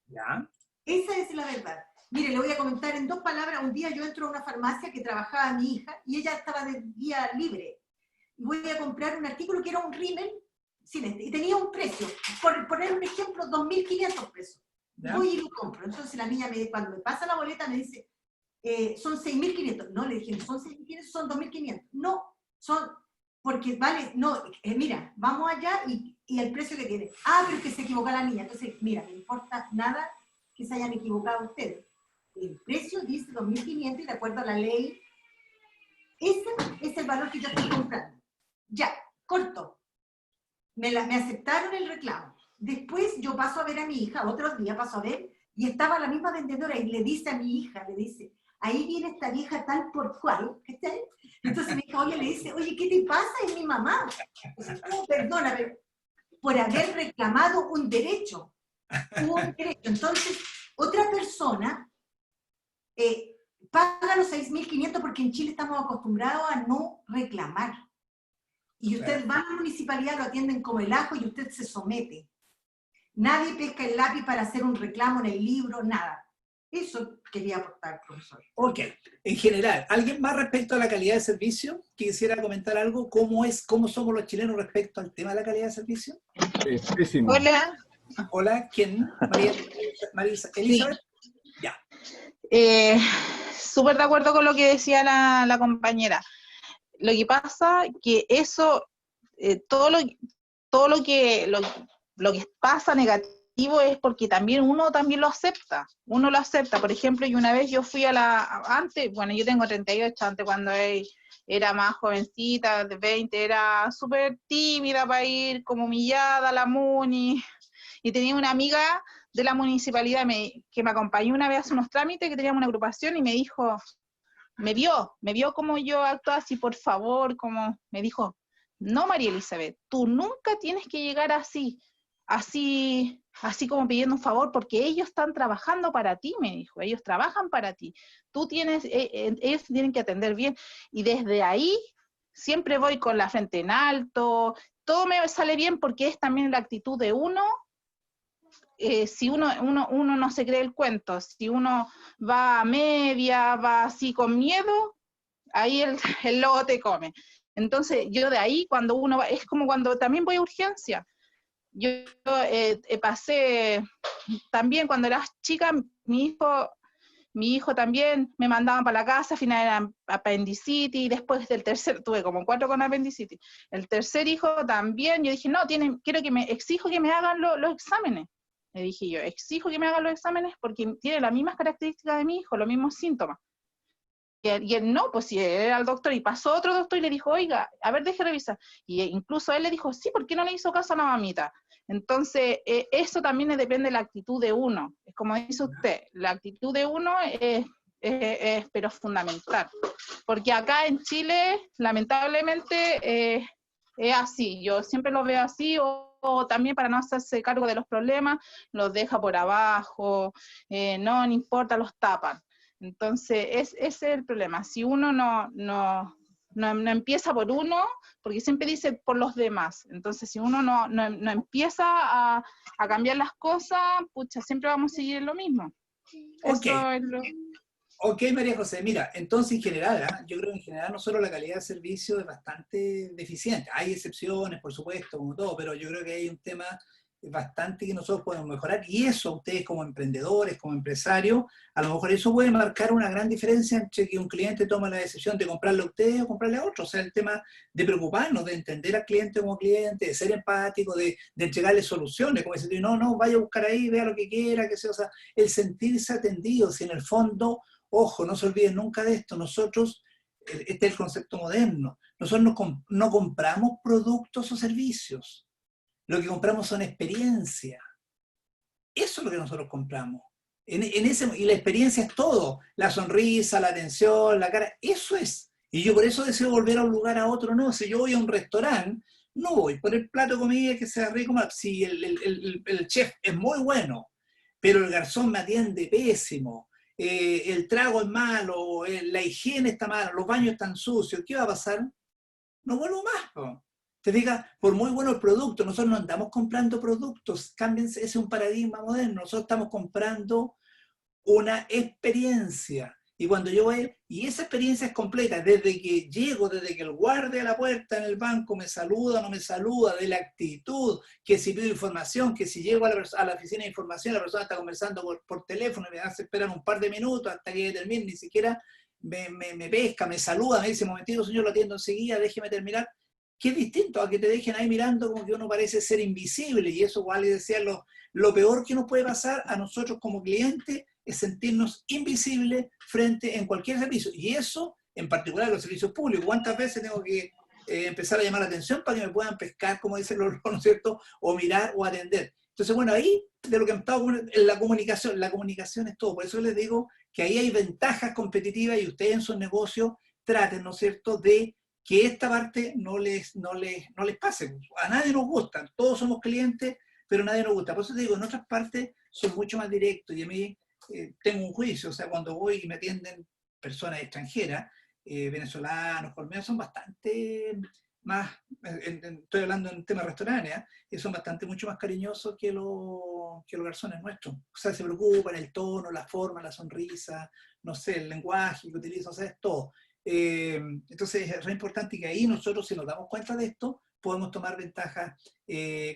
¿Ya? Esa es la verdad. Mire, le voy a comentar en 2 palabras. Un día yo entro a una farmacia que trabajaba mi hija, y ella estaba de día libre. Voy a comprar un artículo que era un rímel, y tenía un precio, por poner un ejemplo, 2.500 pesos. ¿Ya? Voy y lo compro. Entonces la niña, cuando me pasa la boleta, me dice, son 6.500. No, le dije, no son 6.500, son 2.500. No, son, porque vale, no, mira, vamos allá y el precio que tiene. Ah, pero es que se equivocó la niña. Entonces, mira, no importa nada que se hayan equivocado ustedes. El precio dice 2.500 y de acuerdo a la ley, ese es el valor que yo estoy comprando. Ya, corto. Me aceptaron el reclamo. Después yo paso a ver a mi hija, otros días paso a ver, y estaba la misma vendedora y le dice a mi hija, le dice, ahí viene esta vieja tal por cual, ¿cachai? Entonces mi hija, le dice, oye, ¿qué te pasa? Es mi mamá. Entonces, oh, perdóname, por haber reclamado un derecho. Un derecho. Entonces, otra persona paga los 6.500 porque en Chile estamos acostumbrados a no reclamar. Y usted va a la municipalidad, lo atienden como el ajo y usted se somete. Nadie pesca el lápiz para hacer un reclamo en el libro, nada. Eso quería aportar, profesor. Ok. En general, ¿alguien más respecto a la calidad de servicio? ¿Quisiera comentar algo? ¿Cómo somos los chilenos respecto al tema de la calidad de servicio? Pésimo. Hola. Hola, ¿quién? María Elizabeth. Sí. Ya. Súper de acuerdo con lo que decía la compañera. Lo que pasa que eso, todo lo que pasa negativo es porque también uno también lo acepta. Uno lo acepta. Por ejemplo, y una vez yo fui antes, bueno, yo tengo 38, antes cuando era más jovencita, de 20, era súper tímida para ir, como humillada a la muni, y tenía una amiga de la municipalidad que me acompañó una vez a hacer unos trámites, que teníamos una agrupación, y me dijo, me vio como yo actuaba así, por favor, como me dijo, no, María Elizabeth, tú nunca tienes que llegar así como pidiendo un favor, porque ellos están trabajando para ti, me dijo, ellos trabajan para ti, ellos tienen que atender bien, y desde ahí siempre voy con la frente en alto, todo me sale bien porque es también la actitud de uno. Si uno no se cree el cuento, si uno va a media, va así con miedo, ahí el lobo te come. Entonces yo de ahí, cuando uno va, es como cuando también voy a urgencia. Yo pasé, también cuando era chica, mi hijo también me mandaban para la casa, al final era apendicitis, y después del tercer, tuve como 4 con apendicitis. El tercer hijo también, yo dije, no, exijo que me hagan los exámenes. Le dije yo, exijo que me hagan los exámenes porque tiene las mismas características de mi hijo, los mismos síntomas. Y él no, pues si él era el doctor, y pasó otro doctor y le dijo, oiga, a ver, deje revisar. Y incluso él le dijo, sí, ¿por qué no le hizo caso a la mamita? Entonces, eso también depende de la actitud de uno. Es como dice usted, la actitud de uno pero es fundamental. Porque acá en Chile, lamentablemente, es así, yo siempre lo veo así, o también para no hacerse cargo de los problemas, los deja por abajo, no importa, los tapan. Entonces, ese es el problema. Si uno no empieza por uno, porque siempre dice por los demás. Entonces, si uno no empieza a cambiar las cosas, pucha, siempre vamos a seguir en lo mismo. Ok. Eso es lo... Ok, María José, mira, entonces en general, yo creo que en general no solo la calidad de servicio es bastante deficiente, hay excepciones, por supuesto, como todo, pero yo creo que hay un tema bastante que nosotros podemos mejorar, y eso ustedes como emprendedores, como empresarios, a lo mejor eso puede marcar una gran diferencia entre que un cliente toma la decisión de comprarle a ustedes o comprarle a otro. O sea, el tema de preocuparnos, de entender al cliente como cliente, de ser empático, de entregarle soluciones, como decir, no, vaya a buscar ahí, vea lo que quiera, que sea, o sea, el sentirse atendido, si en el fondo, ojo, no se olviden nunca de esto, nosotros, este es el concepto moderno, nosotros no compramos productos o servicios, lo que compramos son experiencias. Eso es lo que nosotros compramos. Y la experiencia es todo. La sonrisa, la atención, la cara. Eso es. Y yo por eso deseo volver a un lugar a otro. No, si yo voy a un restaurante, no voy por el plato de comida que sea rico. Si el chef es muy bueno, pero el garzón me atiende pésimo, el trago es malo, la higiene está mala, los baños están sucios, ¿qué va a pasar? No vuelvo más, ¿no? Te diga, por muy bueno el producto, nosotros no andamos comprando productos, cámbiense, ese es un paradigma moderno, nosotros estamos comprando una experiencia. Y cuando yo voy, y esa experiencia es completa, desde que llego, desde que el guardia a la puerta en el banco me saluda o no me saluda, de la actitud, que si pido información, que si llego a la oficina de información, la persona está conversando por teléfono y me hace esperar un par de minutos hasta que termine, ni siquiera me pesca, me saluda, me dice, momentito señor, lo atiendo enseguida, déjeme terminar. Que es distinto a que te dejen ahí mirando como que uno parece ser invisible, y eso, igual les decía, lo peor que nos puede pasar a nosotros como clientes es sentirnos invisibles frente en cualquier servicio, y eso en particular los servicios públicos. ¿Cuántas veces tengo que empezar a llamar la atención para que me puedan pescar, como dicen los, ¿no es cierto?, o mirar o atender? Entonces, bueno, ahí de lo que hemos estado en la comunicación es todo. Por eso les digo que ahí hay ventajas competitivas, y ustedes en sus negocios traten, ¿no es cierto?, de que esta parte no les pase. A nadie nos gusta, todos somos clientes, pero a nadie nos gusta. Por eso te digo, en otras partes son mucho más directos, y a mí tengo un juicio, o sea, cuando voy y me atienden personas extranjeras, venezolanos, colombianos, son bastante más, estoy hablando en tema restaurantes, y son mucho más cariñosos que los garzones nuestros. O sea, se preocupan el tono, la forma, la sonrisa, no sé, el lenguaje que utilizan, o sea, es todo. Entonces es re importante que ahí nosotros, si nos damos cuenta de esto, podemos tomar ventajas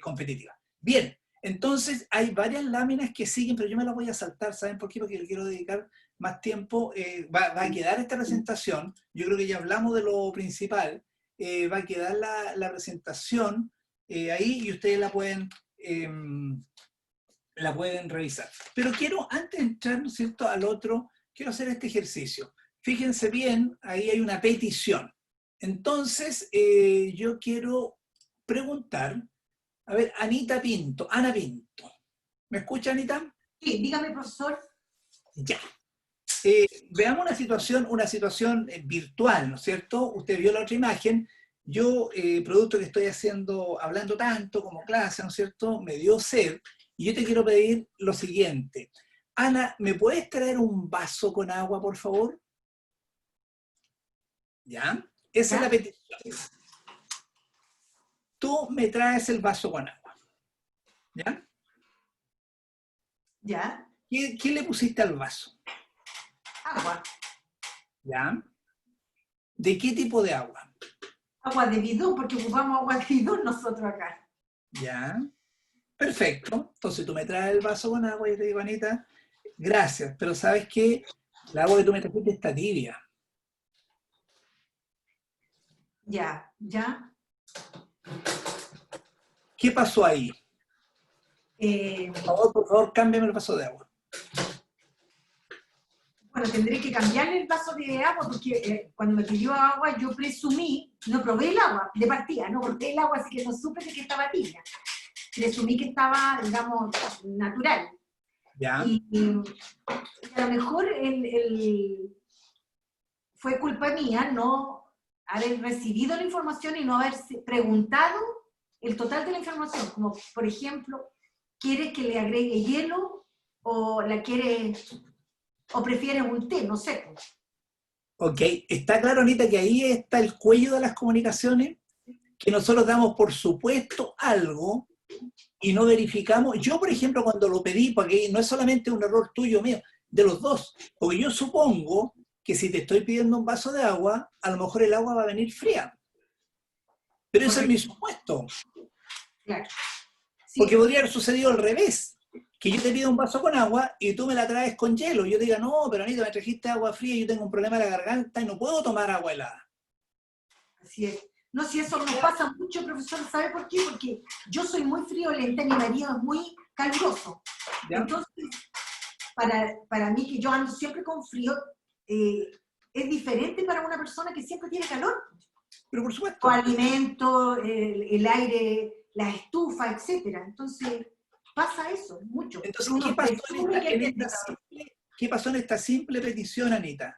competitivas. Bien, entonces hay varias láminas que siguen, pero yo me las voy a saltar. ¿Saben por qué? Porque le quiero dedicar más tiempo. Va a quedar esta presentación, yo creo que ya hablamos de lo principal, va a quedar la presentación ahí, y ustedes la pueden revisar. Pero quiero, antes de entrar, ¿no es cierto?, al otro, quiero hacer este ejercicio. Fíjense bien, ahí hay una petición. Entonces, yo quiero preguntar, a ver, Ana Pinto. ¿Me escucha, Anita? Sí, dígame, profesor. Ya. Veamos una situación virtual, ¿no es cierto? Usted vio la otra imagen. Yo, producto que estoy hablando tanto como clase, ¿no es cierto?, me dio sed, y yo te quiero pedir lo siguiente. Ana, ¿me puedes traer un vaso con agua, por favor? ¿Ya? Esa es la petición. Tú me traes el vaso con agua. ¿Ya? ¿Ya? ¿Qué le pusiste al vaso? Agua. ¿Ya? ¿De qué tipo de agua? Agua de bidón, porque ocupamos agua de bidón nosotros acá. ¿Ya? Perfecto. Entonces tú me traes el vaso con agua y te digo, Anita, gracias, pero ¿sabes qué? El agua que tú me trajiste está tibia. Ya. ¿Qué pasó ahí? Por favor, cámbiame el vaso de agua. Bueno, tendré que cambiarle el vaso de agua, porque cuando me pidió agua yo presumí, no probé el agua de partida, no corté el agua, así que no supe que estaba tibia. Presumí que estaba, digamos, natural. ¿Ya? Y a lo mejor fue culpa mía no haber recibido la información y no haber preguntado el total de la información, como por ejemplo, ¿quieres que le agregue hielo o la quieres o prefieres un té? No sé. Ok, está claro, Anita, que ahí está el cuello de las comunicaciones, que nosotros damos por supuesto algo y no verificamos. Yo, por ejemplo, cuando lo pedí, porque no es solamente un error tuyo mío, de los dos, porque yo supongo que si te estoy pidiendo un vaso de agua, a lo mejor el agua va a venir fría. Pero ese es mi supuesto. Claro. Sí. Porque podría haber sucedido al revés, que yo te pido un vaso con agua y tú me la traes con hielo. Yo te diga, no, pero Anita, me trajiste agua fría y yo tengo un problema de la garganta y no puedo tomar agua helada. Así es. No, si eso nos pasa mucho, profesor, ¿sabe por qué? Porque yo soy muy friolenta y mi marido es muy caluroso. ¿Ya? Entonces, para mí, que yo ando siempre con frío, es diferente para una persona que siempre tiene calor. Pero por supuesto. O alimento, el aire, la estufa, etc. Entonces, pasa eso, mucho. Entonces, ¿qué pasó en esta simple petición, Anita?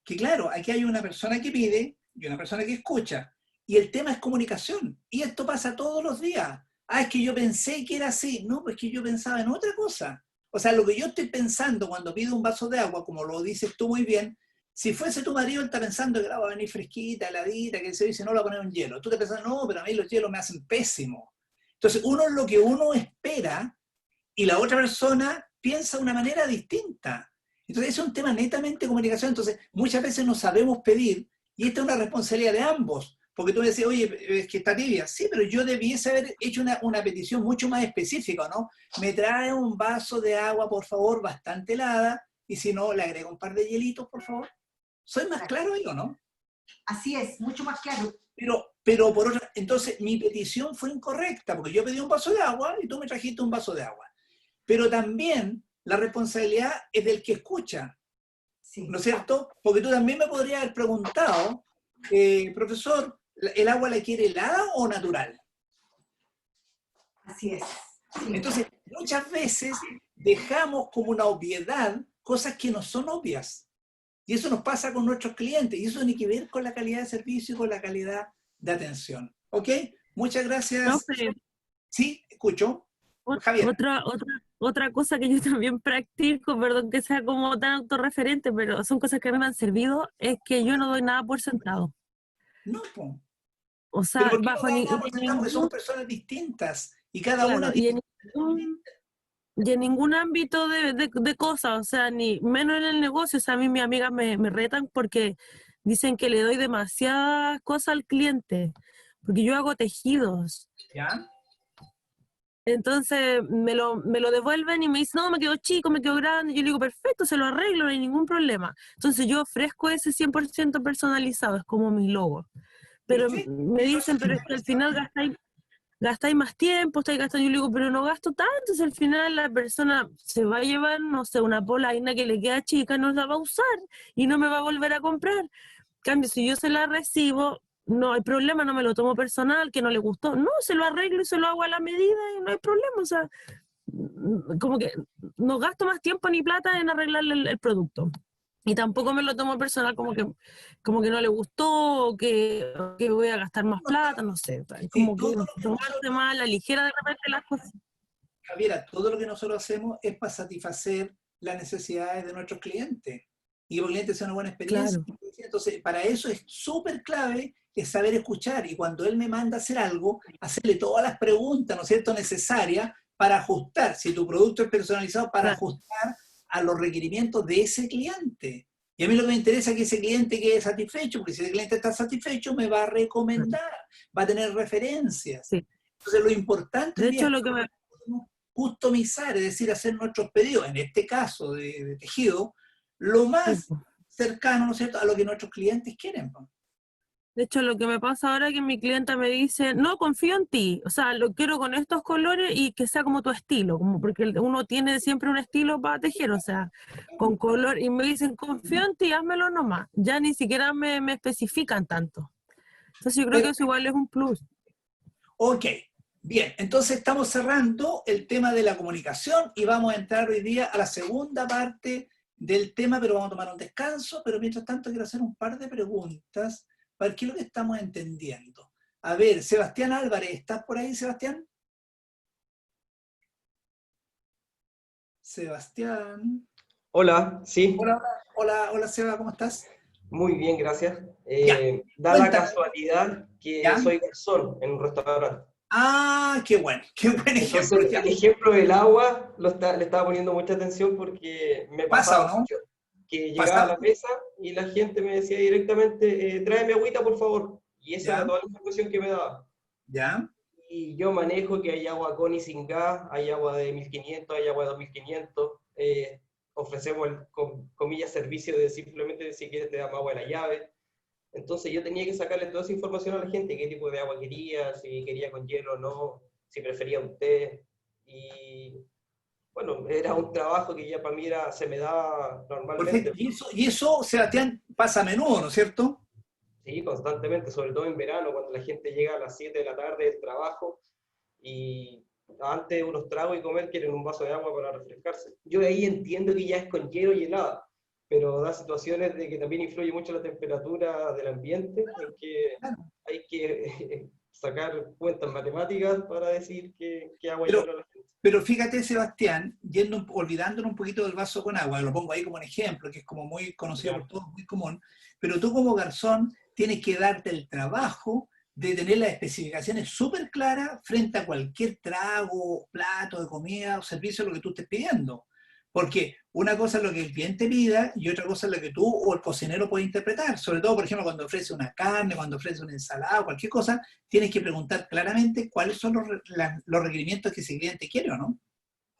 Que claro, aquí hay una persona que pide y una persona que escucha. Y el tema es comunicación. Y esto pasa todos los días. Ah, es que yo pensé que era así. No, pues que yo pensaba en otra cosa. O sea, lo que yo estoy pensando cuando pido un vaso de agua, como lo dices tú muy bien, si fuese tu marido, él está pensando que el agua va a venir fresquita, heladita, que se dice, no, le va a poner un hielo. Tú te pensás, no, pero a mí los hielos me hacen pésimo. Entonces, uno es lo que uno espera y la otra persona piensa de una manera distinta. Entonces, es un tema netamente de comunicación. Entonces, muchas veces no sabemos pedir y esta es una responsabilidad de ambos. Porque tú me decís, oye, es que está tibia. Sí, pero yo debiese haber hecho una petición mucho más específica, ¿no? Me trae un vaso de agua, por favor, bastante helada, y si no, le agrego un par de hielitos, por favor. ¿Soy más claro yo, no? Así es, mucho más claro. Pero por otra, entonces mi petición fue incorrecta, porque yo pedí un vaso de agua y tú me trajiste un vaso de agua. Pero también la responsabilidad es del que escucha, sí. ¿No es cierto? Porque tú también me podrías haber preguntado, profesor, ¿el agua la quiere helada o natural? Así es. Sí. Entonces, muchas veces dejamos como una obviedad cosas que no son obvias. Y eso nos pasa con nuestros clientes. Y eso tiene que ver con la calidad de servicio y con la calidad de atención. ¿Ok? Muchas gracias. No, sí, escucho. Javier. Otra cosa que yo también practico, perdón que sea como tan autorreferente, pero son cosas que a mí me han servido, es que yo no doy nada por sentado. No, pues. O sea, porque somos personas distintas y cada una y en ningún ámbito de cosas, o sea, ni menos en el negocio. O sea, a mí mis amigas me retan porque dicen que le doy demasiadas cosas al cliente, porque yo hago tejidos. ¿Ya? Entonces me lo devuelven y me dicen, no, me quedó chico, me quedó grande. Yo le digo, perfecto, se lo arreglo, no hay ningún problema. Entonces yo ofrezco ese 100% personalizado, es como mi logo. Pero me dicen, pero es que al final gastáis más tiempo, estáis gastando. Yo le digo, pero no gasto tanto. Entonces al final la persona se va a llevar, no sé, una polaina que le queda chica, no la va a usar y no me va a volver a comprar. En cambio, si yo se la recibo, no hay problema, no me lo tomo personal, que no le gustó. No, se lo arreglo y se lo hago a la medida y no hay problema. O sea, como que no gasto más tiempo ni plata en arreglarle el producto. Y tampoco me lo tomo personal como que no le gustó, o que voy a gastar más plata, no sé. Como que tomarse más a la ligera de repente las cosas. Javiera, todo lo que nosotros hacemos es para satisfacer las necesidades de nuestros clientes. Y que los clientes sean una buena experiencia. Claro. Entonces, para eso es súper clave es saber escuchar. Y cuando él me manda a hacer algo, hacerle todas las preguntas, ¿no es cierto?, necesarias para ajustar. Si tu producto es personalizado, para ajustar a los requerimientos de ese cliente. Y a mí lo que me interesa es que ese cliente quede satisfecho, porque si ese cliente está satisfecho, me va a recomendar, va a tener referencias. Sí. Entonces, lo importante de hecho, es lo que customizar, es decir, hacer nuestros pedidos, en este caso de tejido, lo más cercano, ¿no es cierto?, a lo que nuestros clientes quieren. De hecho, lo que me pasa ahora es que mi clienta me dice, no, confío en ti, o sea, lo quiero con estos colores y que sea como tu estilo, como porque uno tiene siempre un estilo para tejer, o sea, con color, y me dicen, confío en ti, házmelo nomás, ya ni siquiera me especifican tanto. Entonces yo creo que eso igual es un plus. Ok, bien, entonces estamos cerrando el tema de la comunicación y vamos a entrar hoy día a la segunda parte del tema, pero vamos a tomar un descanso, pero mientras tanto quiero hacer un par de preguntas a ver qué es lo que estamos entendiendo. A ver, Sebastián Álvarez, ¿estás por ahí, Sebastián? Sebastián. Hola, sí. Hola, Seba, ¿cómo estás? Muy bien, gracias. Da cuéntame. la casualidad que soy garzón en un restaurante. Ah, qué buen ejemplo. Entonces, el ejemplo del agua le estaba poniendo mucha atención porque me pasaba mucho que llegaba a la mesa y la gente me decía directamente, tráeme agüita, por favor. Y esa era toda la información que me daba. ¿Ya? Y yo manejo que hay agua con y sin gas, hay agua de 1500, hay agua de 2500. Ofrecemos el, comillas, servicio de simplemente si quieres te damos agua de la llave. Entonces yo tenía que sacarle toda esa información a la gente, qué tipo de agua quería, si quería con hielo o no, si prefería un té. Y bueno, era un trabajo que ya para mí se me daba normalmente. Perfecto. Y eso, Sebastián, pasa a menudo, ¿no es cierto? Sí, constantemente, sobre todo en verano, cuando la gente llega a las 7 de la tarde del trabajo y antes de unos tragos y comer quieren un vaso de agua para refrescarse. Yo ahí entiendo que ya es con hielo y helada, pero da situaciones de que también influye mucho la temperatura del ambiente, en que hay que sacar cuentas matemáticas para decir qué agua lleva la gente. Pero fíjate, Sebastián, olvidándonos un poquito del vaso con agua, lo pongo ahí como un ejemplo, que es como muy conocido por todos, muy común, pero tú como garzón tienes que darte el trabajo de tener las especificaciones súper claras frente a cualquier trago, plato de comida o servicio, lo que tú estés pidiendo. Porque una cosa es lo que el cliente pida y otra cosa es lo que tú o el cocinero puede interpretar. Sobre todo, por ejemplo, cuando ofrece una carne, cuando ofrece una ensalada o cualquier cosa, tienes que preguntar claramente cuáles son los requerimientos que ese cliente quiere o no.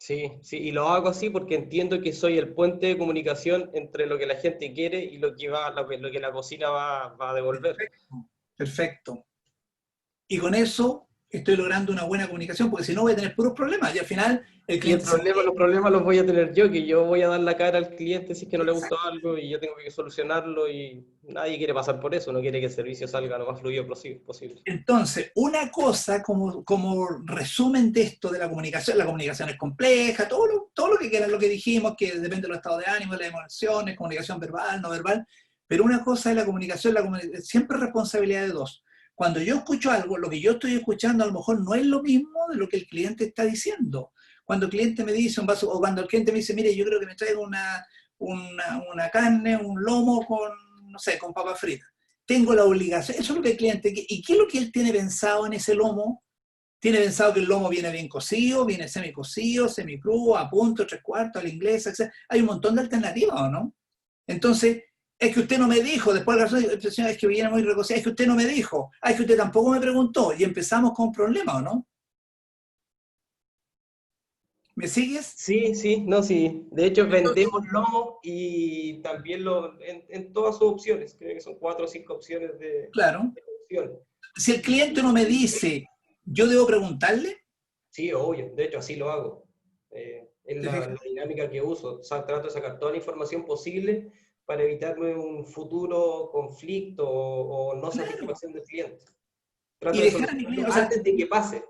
Sí, sí, y lo hago así porque entiendo que soy el puente de comunicación entre lo que la gente quiere y lo que la cocina va a devolver. Perfecto. Y con eso estoy logrando una buena comunicación, porque si no voy a tener puros problemas y al final el cliente... Los problemas los voy a tener yo, que yo voy a dar la cara al cliente si es que no le gustó algo y yo tengo que solucionarlo y nadie quiere pasar por eso, no quiere que el servicio salga lo más fluido posible. Entonces, una cosa como resumen de esto de la comunicación es compleja, todo lo que quieran, lo que dijimos, que depende del estado de ánimo, de las emociones, comunicación verbal, no verbal, pero una cosa es la comunicación siempre es responsabilidad de dos. Cuando yo escucho algo, lo que yo estoy escuchando a lo mejor no es lo mismo de lo que el cliente está diciendo. Cuando el cliente me dice un vaso, o cuando el cliente me dice, mire, yo creo que me traigo una carne, un lomo con, no sé, con papas fritas. Tengo la obligación, eso es lo que el cliente quiere. ¿Y qué es lo que él tiene pensado en ese lomo? Tiene pensado que el lomo viene bien cocido, viene semicocido, semicrudo, a punto, 3/4, a la inglesa, etc. Hay un montón de alternativas, ¿o no? Entonces, es que usted no me dijo, después la razón es que viene muy recocida, es que usted no me dijo, es que usted tampoco me preguntó, y empezamos con un problema, ¿o no? ¿Me sigues? Sí, sí, no, sí. De hecho, vendemos lomo y también en todas sus opciones. Creo que son 4 o 5 opciones de opción. Si el cliente no me dice, ¿yo debo preguntarle? Sí, obvio. De hecho, así lo hago. Es la dinámica que uso. O sea, trato de sacar toda la información posible para evitarme un futuro conflicto o no satisfacción del cliente. Trato de solucionarlo antes de que pase.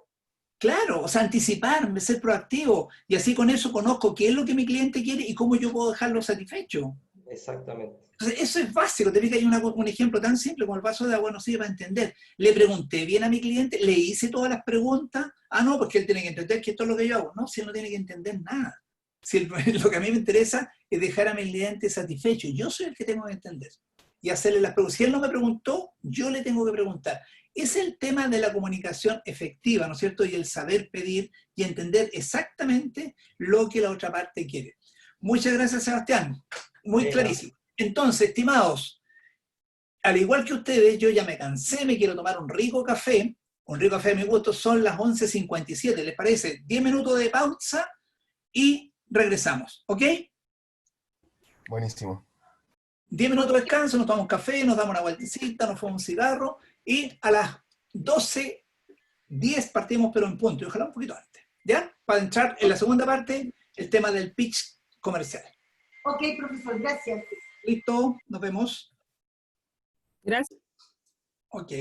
Claro, o sea, anticiparme, ser proactivo, y así con eso conozco qué es lo que mi cliente quiere y cómo yo puedo dejarlo satisfecho. Exactamente. Entonces, eso es básico. Te fijas, hay un ejemplo tan simple como el vaso de agua, no sirve para entender. Le pregunté bien a mi cliente, le hice todas las preguntas. Ah, no, porque él tiene que entender que esto es lo que yo hago. No, si él no tiene que entender nada. Si lo que a mí me interesa es dejar a mi cliente satisfecho. Yo soy el que tengo que entender y hacerle las preguntas. Si él no me preguntó, yo le tengo que preguntar. Es el tema de la comunicación efectiva, ¿no es cierto? Y el saber pedir y entender exactamente lo que la otra parte quiere. Muchas gracias, Sebastián. Muy clarísimo. Entonces, estimados, al igual que ustedes, yo ya me cansé, me quiero tomar un rico café. Un rico café de mi gusto, son las 11:57. ¿Les parece? 10 minutos de pausa y regresamos, ¿ok? Buenísimo. 10 minutos de descanso, nos tomamos café, nos damos una vueltecita, nos fumamos un cigarro y a las 12:10 partimos, pero en punto, y ojalá un poquito antes, ¿ya? Para entrar en la segunda parte, el tema del pitch comercial. Ok, profesor, gracias. Listo, nos vemos. Gracias. Ok.